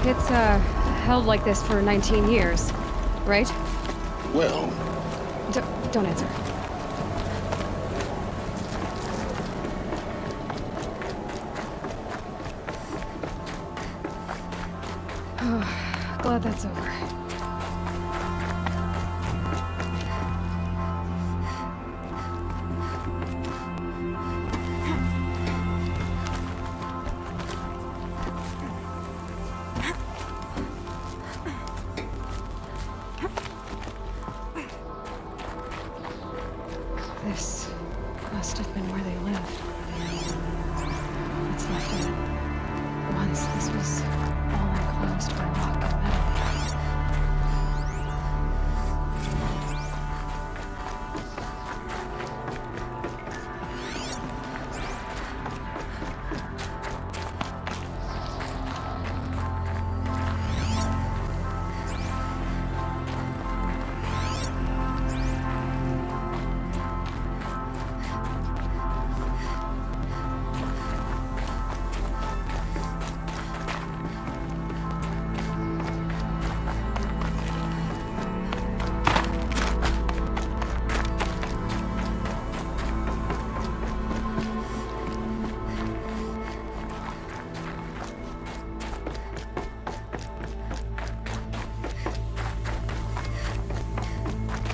It's, held like this for 19 years, right? Well... Don't answer. Oh, glad that's over. This was all enclosed by rock and metal.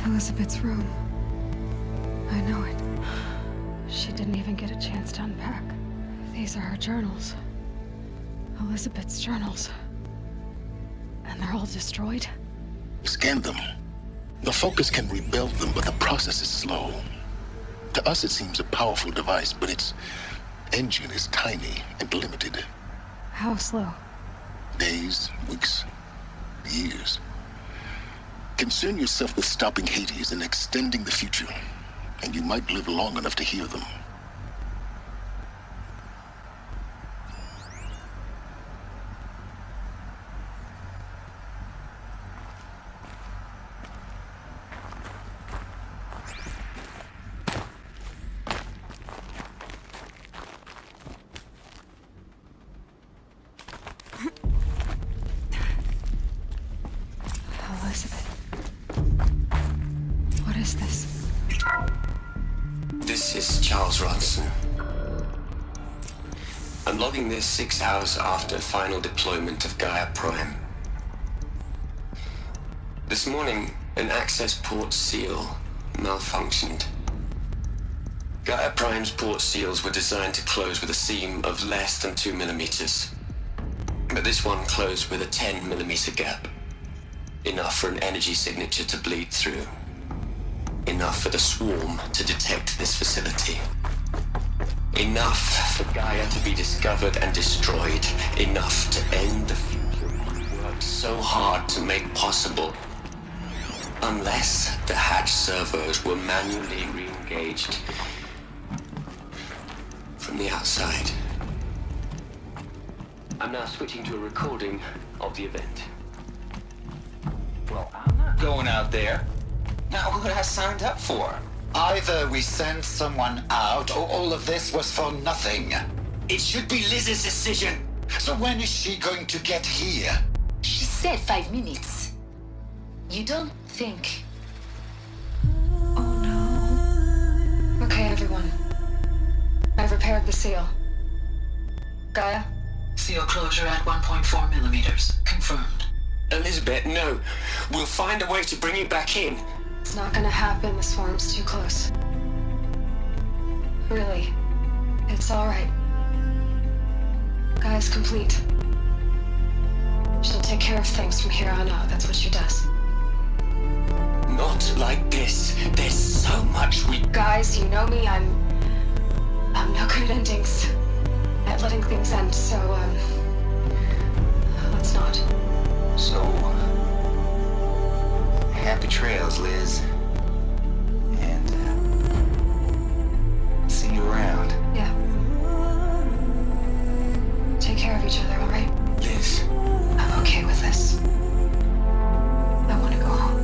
Elizabeth's room. I know it. She didn't even get a chance to unpack. These are her journals. Elizabeth's journals. And they're all destroyed? Scan them. The Focus can rebuild them, but the process is slow. To us, it seems a powerful device, but its engine is tiny and limited. How slow? Days, weeks, years. Concern yourself with stopping Hades and extending the future, and you might live long enough to hear them. Elizabeth. What is this? This is Charles Ronson. I'm logging this 6 hours after final deployment of Gaia Prime. This morning, an access port seal malfunctioned. Gaia Prime's port seals were designed to close with a seam of less than 2 millimeters. But this one closed with a 10 millimeter gap. Enough for an energy signature to bleed through. Enough for the swarm to detect this facility. Enough for Gaia to be discovered and destroyed. Enough to end the future we worked so hard to make possible. Unless the hatch servos were manually re-engaged from the outside. I'm now switching to a recording of the event. Well, I'm not going out there. Not what I signed up for. Either we send someone out, or all of this was for nothing. It should be Liz's decision. So when is she going to get here? She said 5 minutes. You don't think... Oh no. Okay, everyone. I've repaired the seal. Gaia? Seal closure at 1.4 millimeters. Confirmed. Elizabeth, no. We'll find a way to bring you back in. It's not gonna happen. The swarm's too close. Really. It's alright. Gaia's complete. She'll take care of things from here on out. That's what she does. Not like this. There's so much we... Guys, you know me. I'm no good at endings. At letting things end, so, let's not. So, happy trails, Liz. And, see you around. Yeah. Take care of each other, alright? Liz. I'm okay with this. I want to go home.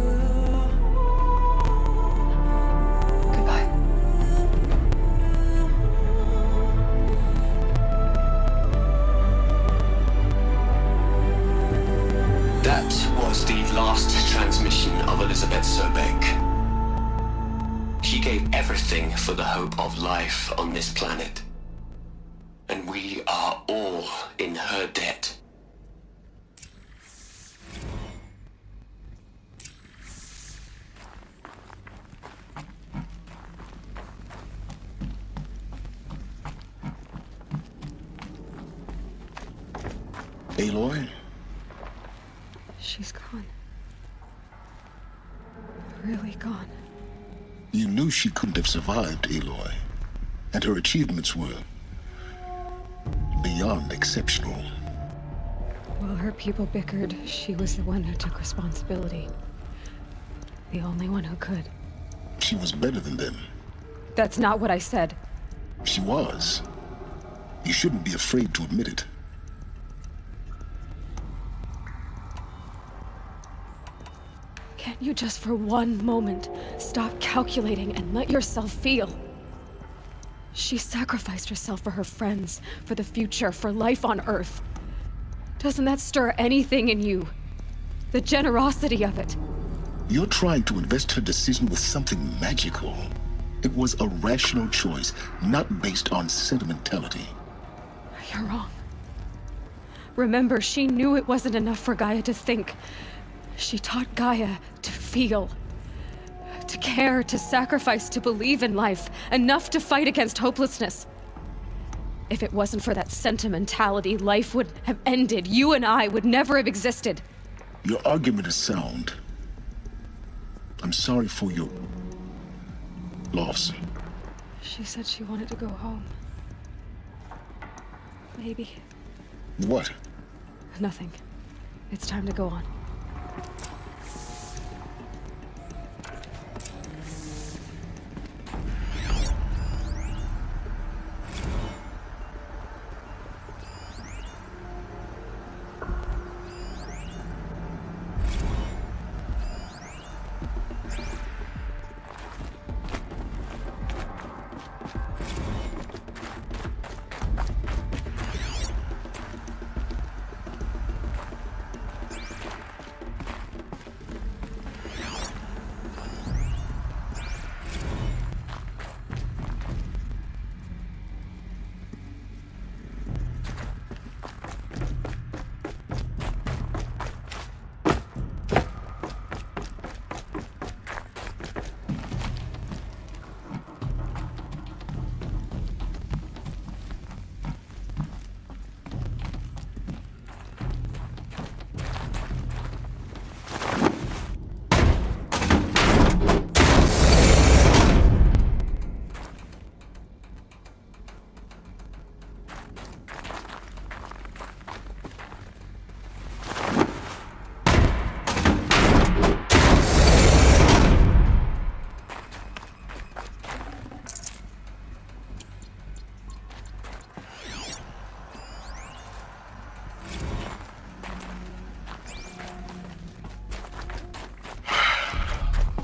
Goodbye. That was the last transmission of Elizabeth Sobek. She gave everything for the hope of life on this planet. And we are all in her debt. Aloy? She's gone. Really gone. You knew she couldn't have survived, Aloy. And her achievements were beyond exceptional. While her people bickered, she was the one who took responsibility. The only one who could. She was better than them. That's not what I said. She was. You shouldn't be afraid to admit it. Can't you just for one moment stop calculating and let yourself feel? She sacrificed herself for her friends, for the future, for life on Earth. Doesn't that stir anything in you? The generosity of it. You're trying to invest her decision with something magical. It was a rational choice, not based on sentimentality. You're wrong. Remember, she knew it wasn't enough for Gaia to think. She taught Gaia to feel. To care, to sacrifice, to believe in life. Enough to fight against hopelessness. If it wasn't for that sentimentality, life would have ended. You and I would never have existed. Your argument is sound. I'm sorry for your loss. She said she wanted to go home. Maybe. What? Nothing. It's time to go on.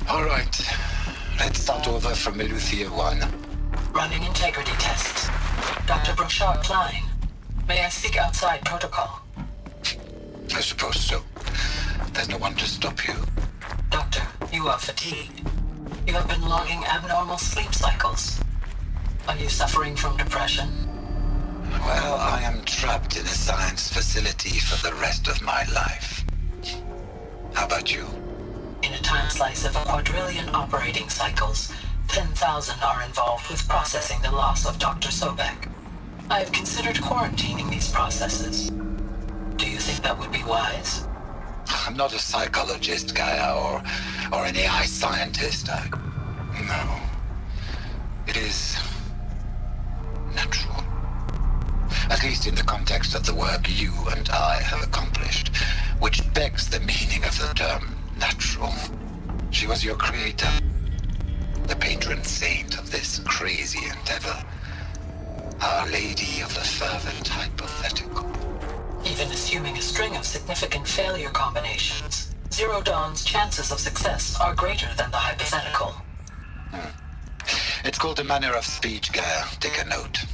All right. Let's start over from Eleuthia 1. Running integrity tests. Dr. Brochard Klein, may I speak outside protocol? I suppose so. There's no one to stop you. Doctor, you are fatigued. You have been logging abnormal sleep cycles. Are you suffering from depression? Well, I am trapped in a science facility for the rest of my life. How about you? In a time slice of a quadrillion operating cycles, 10,000 are involved with processing the loss of Dr. Sobek. I have considered quarantining these processes. Do you think that would be wise? I'm not a psychologist, Gaia, or an AI scientist. No. It is natural. At least in the context of the work you and I have accomplished, which begs the meaning of the term natural. She was your creator, the patron saint of this crazy endeavor, Our Lady of the Fervent Hypothetical. Even assuming a string of significant failure combinations, Zero Dawn's chances of success are greater than the hypothetical. It's called a manner of speech, Gaia. Take a note.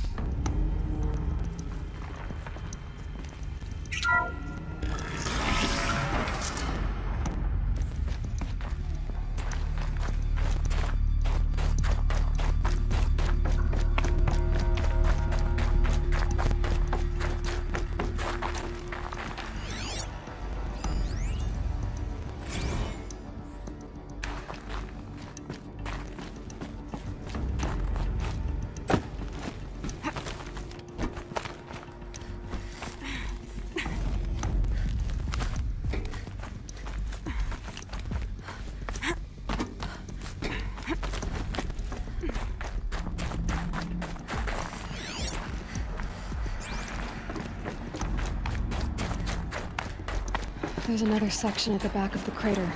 There's another section at the back of the crater.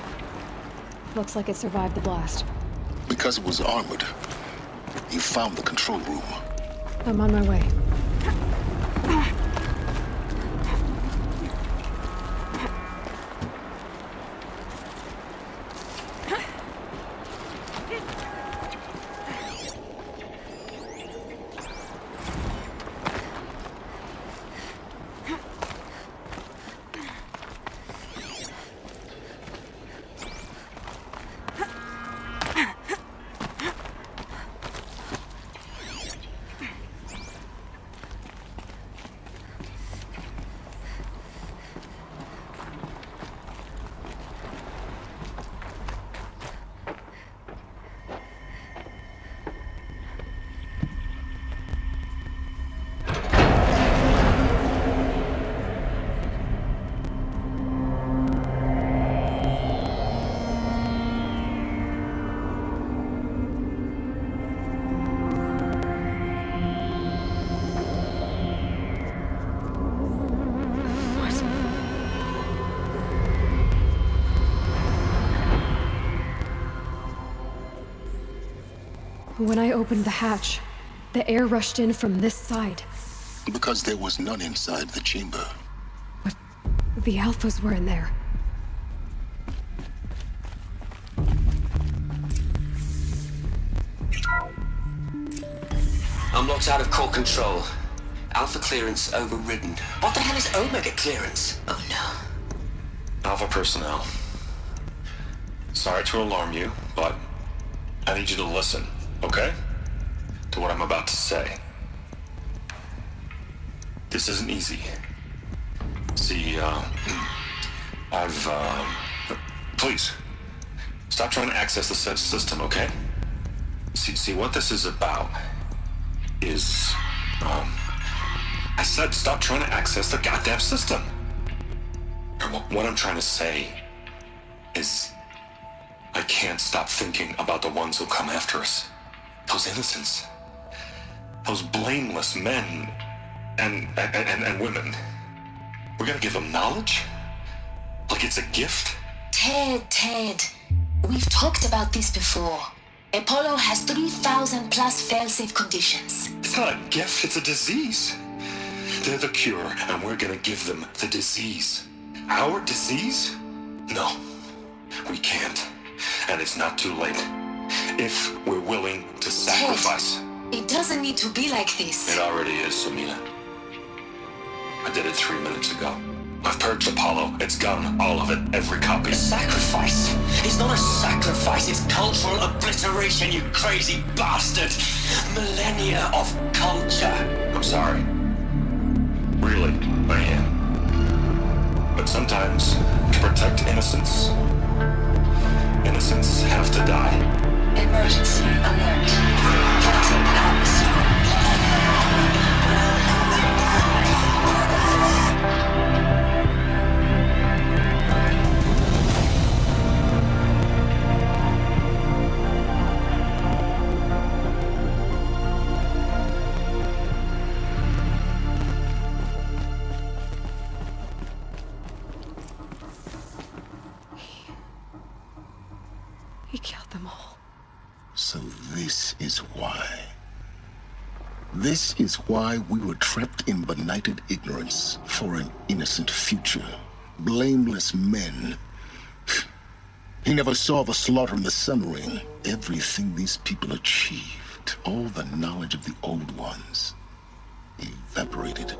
Looks like it survived the blast. Because it was armored, you found the control room. I'm on my way. When I opened the hatch, the air rushed in from this side. Because there was none inside the chamber. But the Alphas were in there. I'm locked out of core control. Alpha clearance overridden. What the hell is Omega clearance? Oh no. Alpha personnel. Sorry to alarm you, but I need you to listen, okay? To what I'm about to say. This isn't easy. See, please, stop trying to access the said system, okay? See, what this is about is, I said stop trying to access the goddamn system. What I'm trying to say is, I can't stop thinking about the ones who come after us. Those innocents. Those blameless men and women. We're gonna give them knowledge? Like it's a gift? Ted. We've talked about this before. Apollo has 3,000 plus fail-safe conditions. It's not a gift, it's a disease. They're the cure, and we're gonna give them the disease. Our disease? No, we can't. And it's not too late. If we're willing to sacrifice. Ted, it doesn't need to be like this. It already is, Samina. I did it 3 minutes ago. I've purged Apollo. It's gone. All of it. Every copy. A sacrifice? It's not a sacrifice. It's cultural obliteration, you crazy bastard. Millennia of culture. I'm sorry. Really, I am. But sometimes, to protect innocence, innocents have to die. Emergency alert. Captain Armstrong. He killed them all. So this is why. This is why we were trapped in benighted ignorance for an innocent future. Blameless men. He never saw the slaughter in the Sun Ring. Everything these people achieved, all the knowledge of the old ones, evaporated,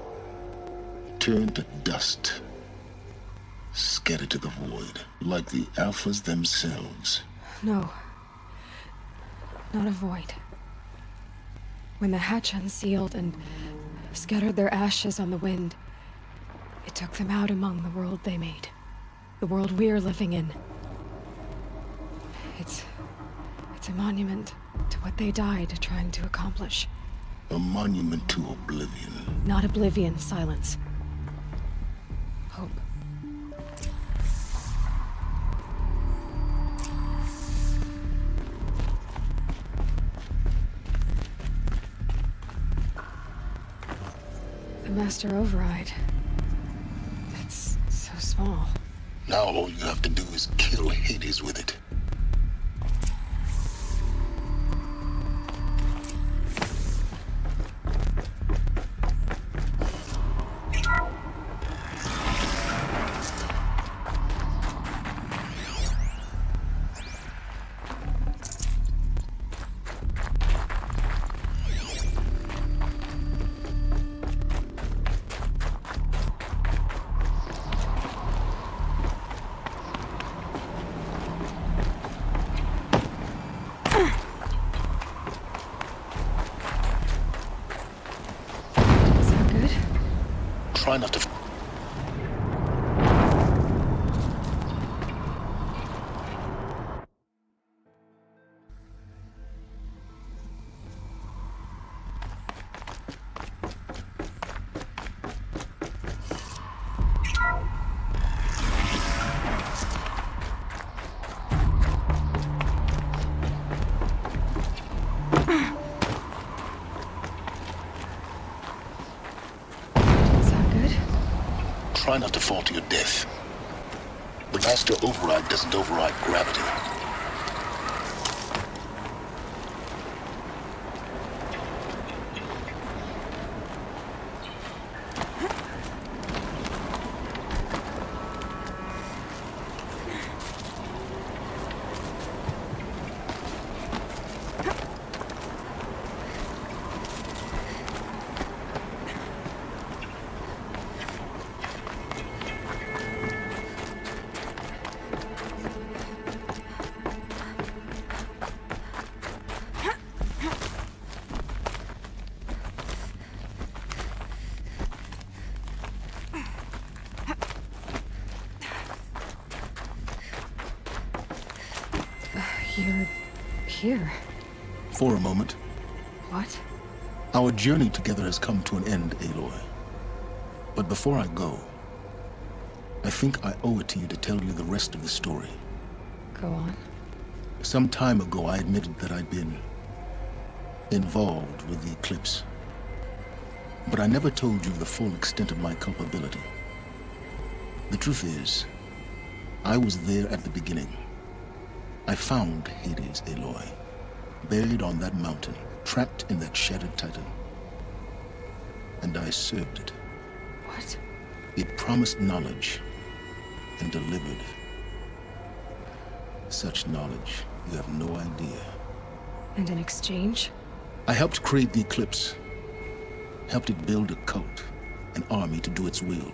turned to dust, scattered to the void, like the Alphas themselves. No. Not a void. When the hatch unsealed and scattered their ashes on the wind, it took them out among the world they made. The world we're living in. It's a monument to what they died trying to accomplish. A monument to oblivion. Not oblivion, silence. Hope. The Master Override. That's so small. Now all you have to do is kill Hades with it. Try not to. Try not to fall to your death. The master override doesn't override gravity. You're here. For a moment. What? Our journey together has come to an end, Aloy. But before I go, I think I owe it to you to tell you the rest of the story. Go on. Some time ago, I admitted that I'd been involved with the eclipse. But I never told you the full extent of my culpability. The truth is, I was there at the beginning. I found Hades, Aloy, buried on that mountain, trapped in that shattered titan. And I served it. What? It promised knowledge and delivered. Such knowledge, you have no idea. And in exchange? I helped create the eclipse. Helped it build a cult, an army to do its will.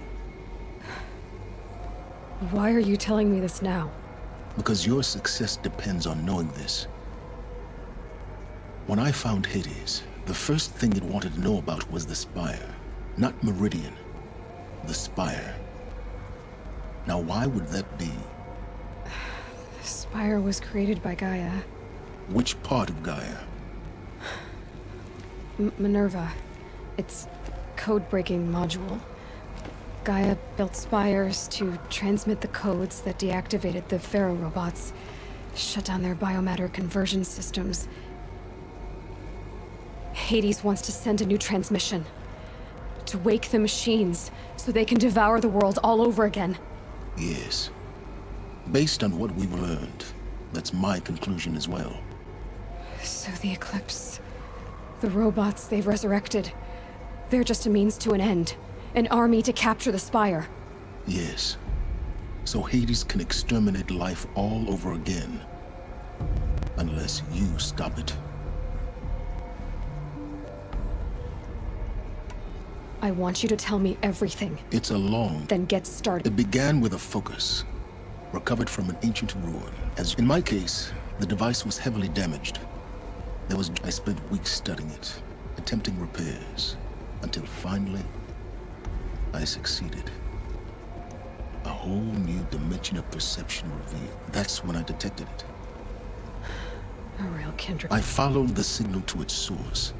Why are you telling me this now? Because your success depends on knowing this. When I found Hades, the first thing it wanted to know about was the Spire. Not Meridian. The Spire. Now why would that be? The Spire was created by Gaia. Which part of Gaia? Minerva. Its code-breaking module. Gaia built spires to transmit the codes that deactivated the Pharaoh robots, shut down their biomatter conversion systems. Hades wants to send a new transmission. To wake the machines, so they can devour the world all over again. Yes. Based on what we've learned, that's my conclusion as well. So the Eclipse, the robots they've resurrected, they're just a means to an end. An army to capture the Spire. Yes. So Hades can exterminate life all over again. Unless you stop it. I want you to tell me everything. It's a long... Then get started. It began with a focus. Recovered from an ancient ruin. As in my case, the device was heavily damaged. I spent weeks studying it, attempting repairs, until finally, I succeeded. A whole new dimension of perception revealed. That's when I detected it. A real kindred. I followed the signal to its source.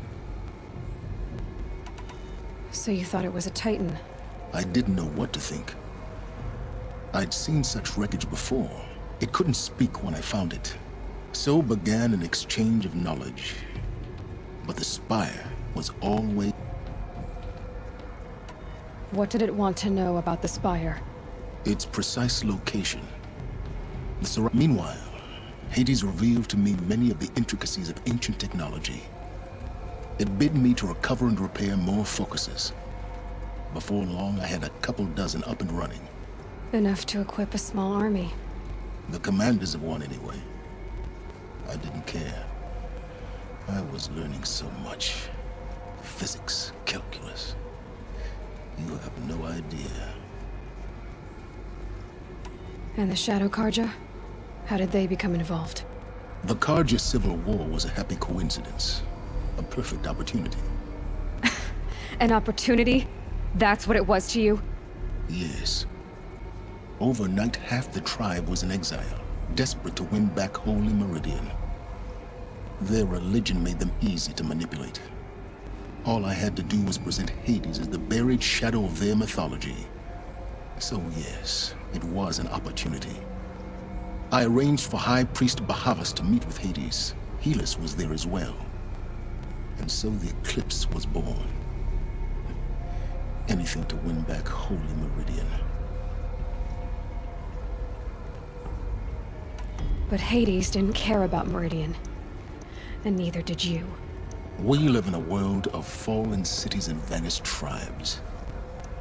So you thought it was a Titan? I didn't know what to think. I'd seen such wreckage before. It couldn't speak when I found it. So began an exchange of knowledge. But the Spire was always... What did it want to know about the Spire? its precise location. Meanwhile, Hades revealed to me many of the intricacies of ancient technology. It bid me to recover and repair more focuses. Before long, I had a couple dozen up and running. Enough to equip a small army. The commanders of one, anyway. I didn't care. I was learning so much. Physics, calculus. You have no idea. And the Shadow Karja? How did they become involved? The Karja Civil War was a happy coincidence. A perfect opportunity. An opportunity? That's what it was to you? Yes. Overnight, half the tribe was in exile, desperate to win back Holy Meridian. Their religion made them easy to manipulate. All I had to do was present Hades as the buried shadow of their mythology. So yes, it was an opportunity. I arranged for High Priest Bahavas to meet with Hades. Helis was there as well. And so the eclipse was born. Anything to win back Holy Meridian. But Hades didn't care about Meridian. And neither did you. We live in a world of fallen cities and vanished tribes.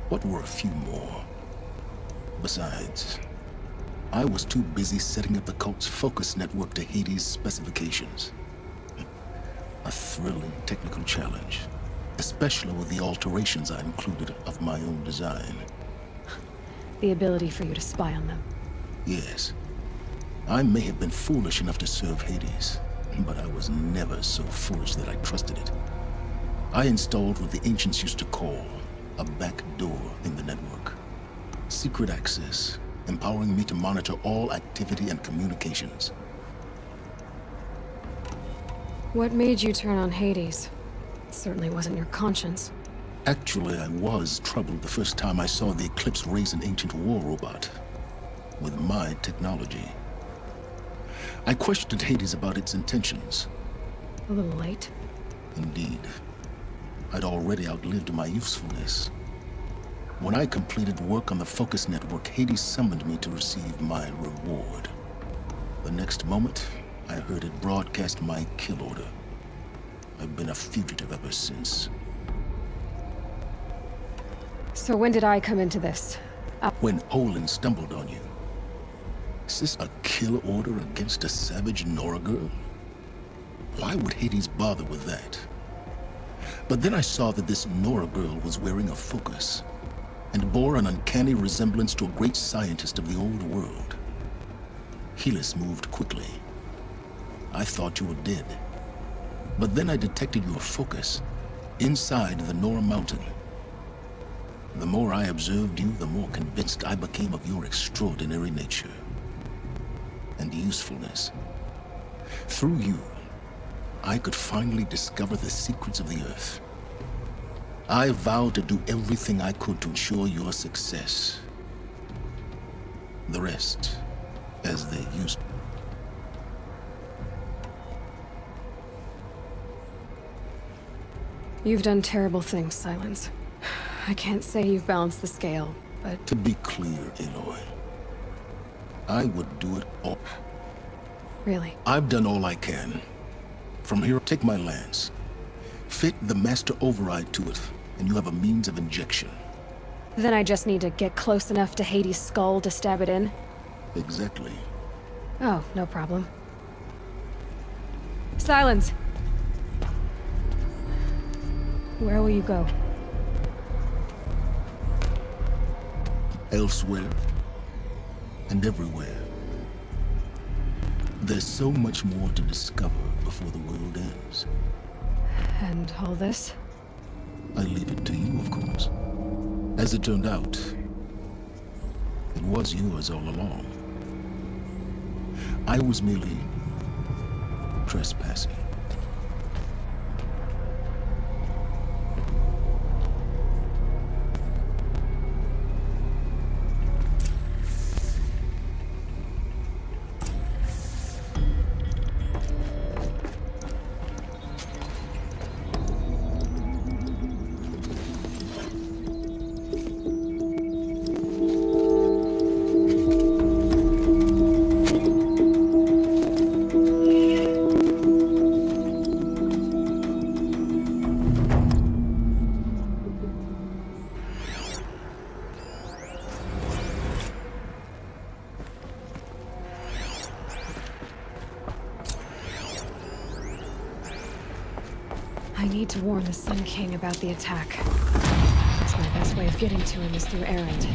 What were a few more? Besides, I was too busy setting up the cult's focus network to Hades' specifications. A thrilling technical challenge, especially with the alterations I included of my own design. The ability for you to spy on them. Yes. I may have been foolish enough to serve Hades, but I was never so foolish that I trusted it. I installed what the ancients used to call a back door in the network. Secret access, empowering me to monitor all activity and communications. What made you turn on Hades? It certainly wasn't your conscience. Actually, I was troubled the first time I saw the Eclipse raise an ancient war robot with my technology. I questioned Hades about its intentions. A little late. Indeed. I'd already outlived my usefulness. When I completed work on the Focus Network, Hades summoned me to receive my reward. The next moment, I heard it broadcast my kill order. I've been a fugitive ever since. So when did I come into this? When Olin stumbled on you. Is this a kill order against a savage Nora girl? Why would Hades bother with that? But then I saw that this Nora girl was wearing a focus and bore an uncanny resemblance to a great scientist of the old world. Helis moved quickly. I thought you were dead. But then I detected your focus inside the Nora mountain. The more I observed you, the more convinced I became of your extraordinary nature and usefulness. Through you, I could finally discover the secrets of the Earth. I vowed to do everything I could to ensure your success. The rest, as they used. You've done terrible things, Silence. I can't say you've balanced the scale, but... To be clear, Aloy, I would do it all. Really? I've done all I can. From here, take my lance. Fit the master override to it, and you have a means of injection. Then I just need to get close enough to Hades' skull to stab it in? Exactly. Oh, no problem. Silence! Where will you go? Elsewhere. And everywhere. There's so much more to discover before the world ends. And all this? I leave it to you, of course. As it turned out, it was yours all along. I was merely trespassing. need to warn the Sun King about the attack. That's my best way of getting to him is through Erend.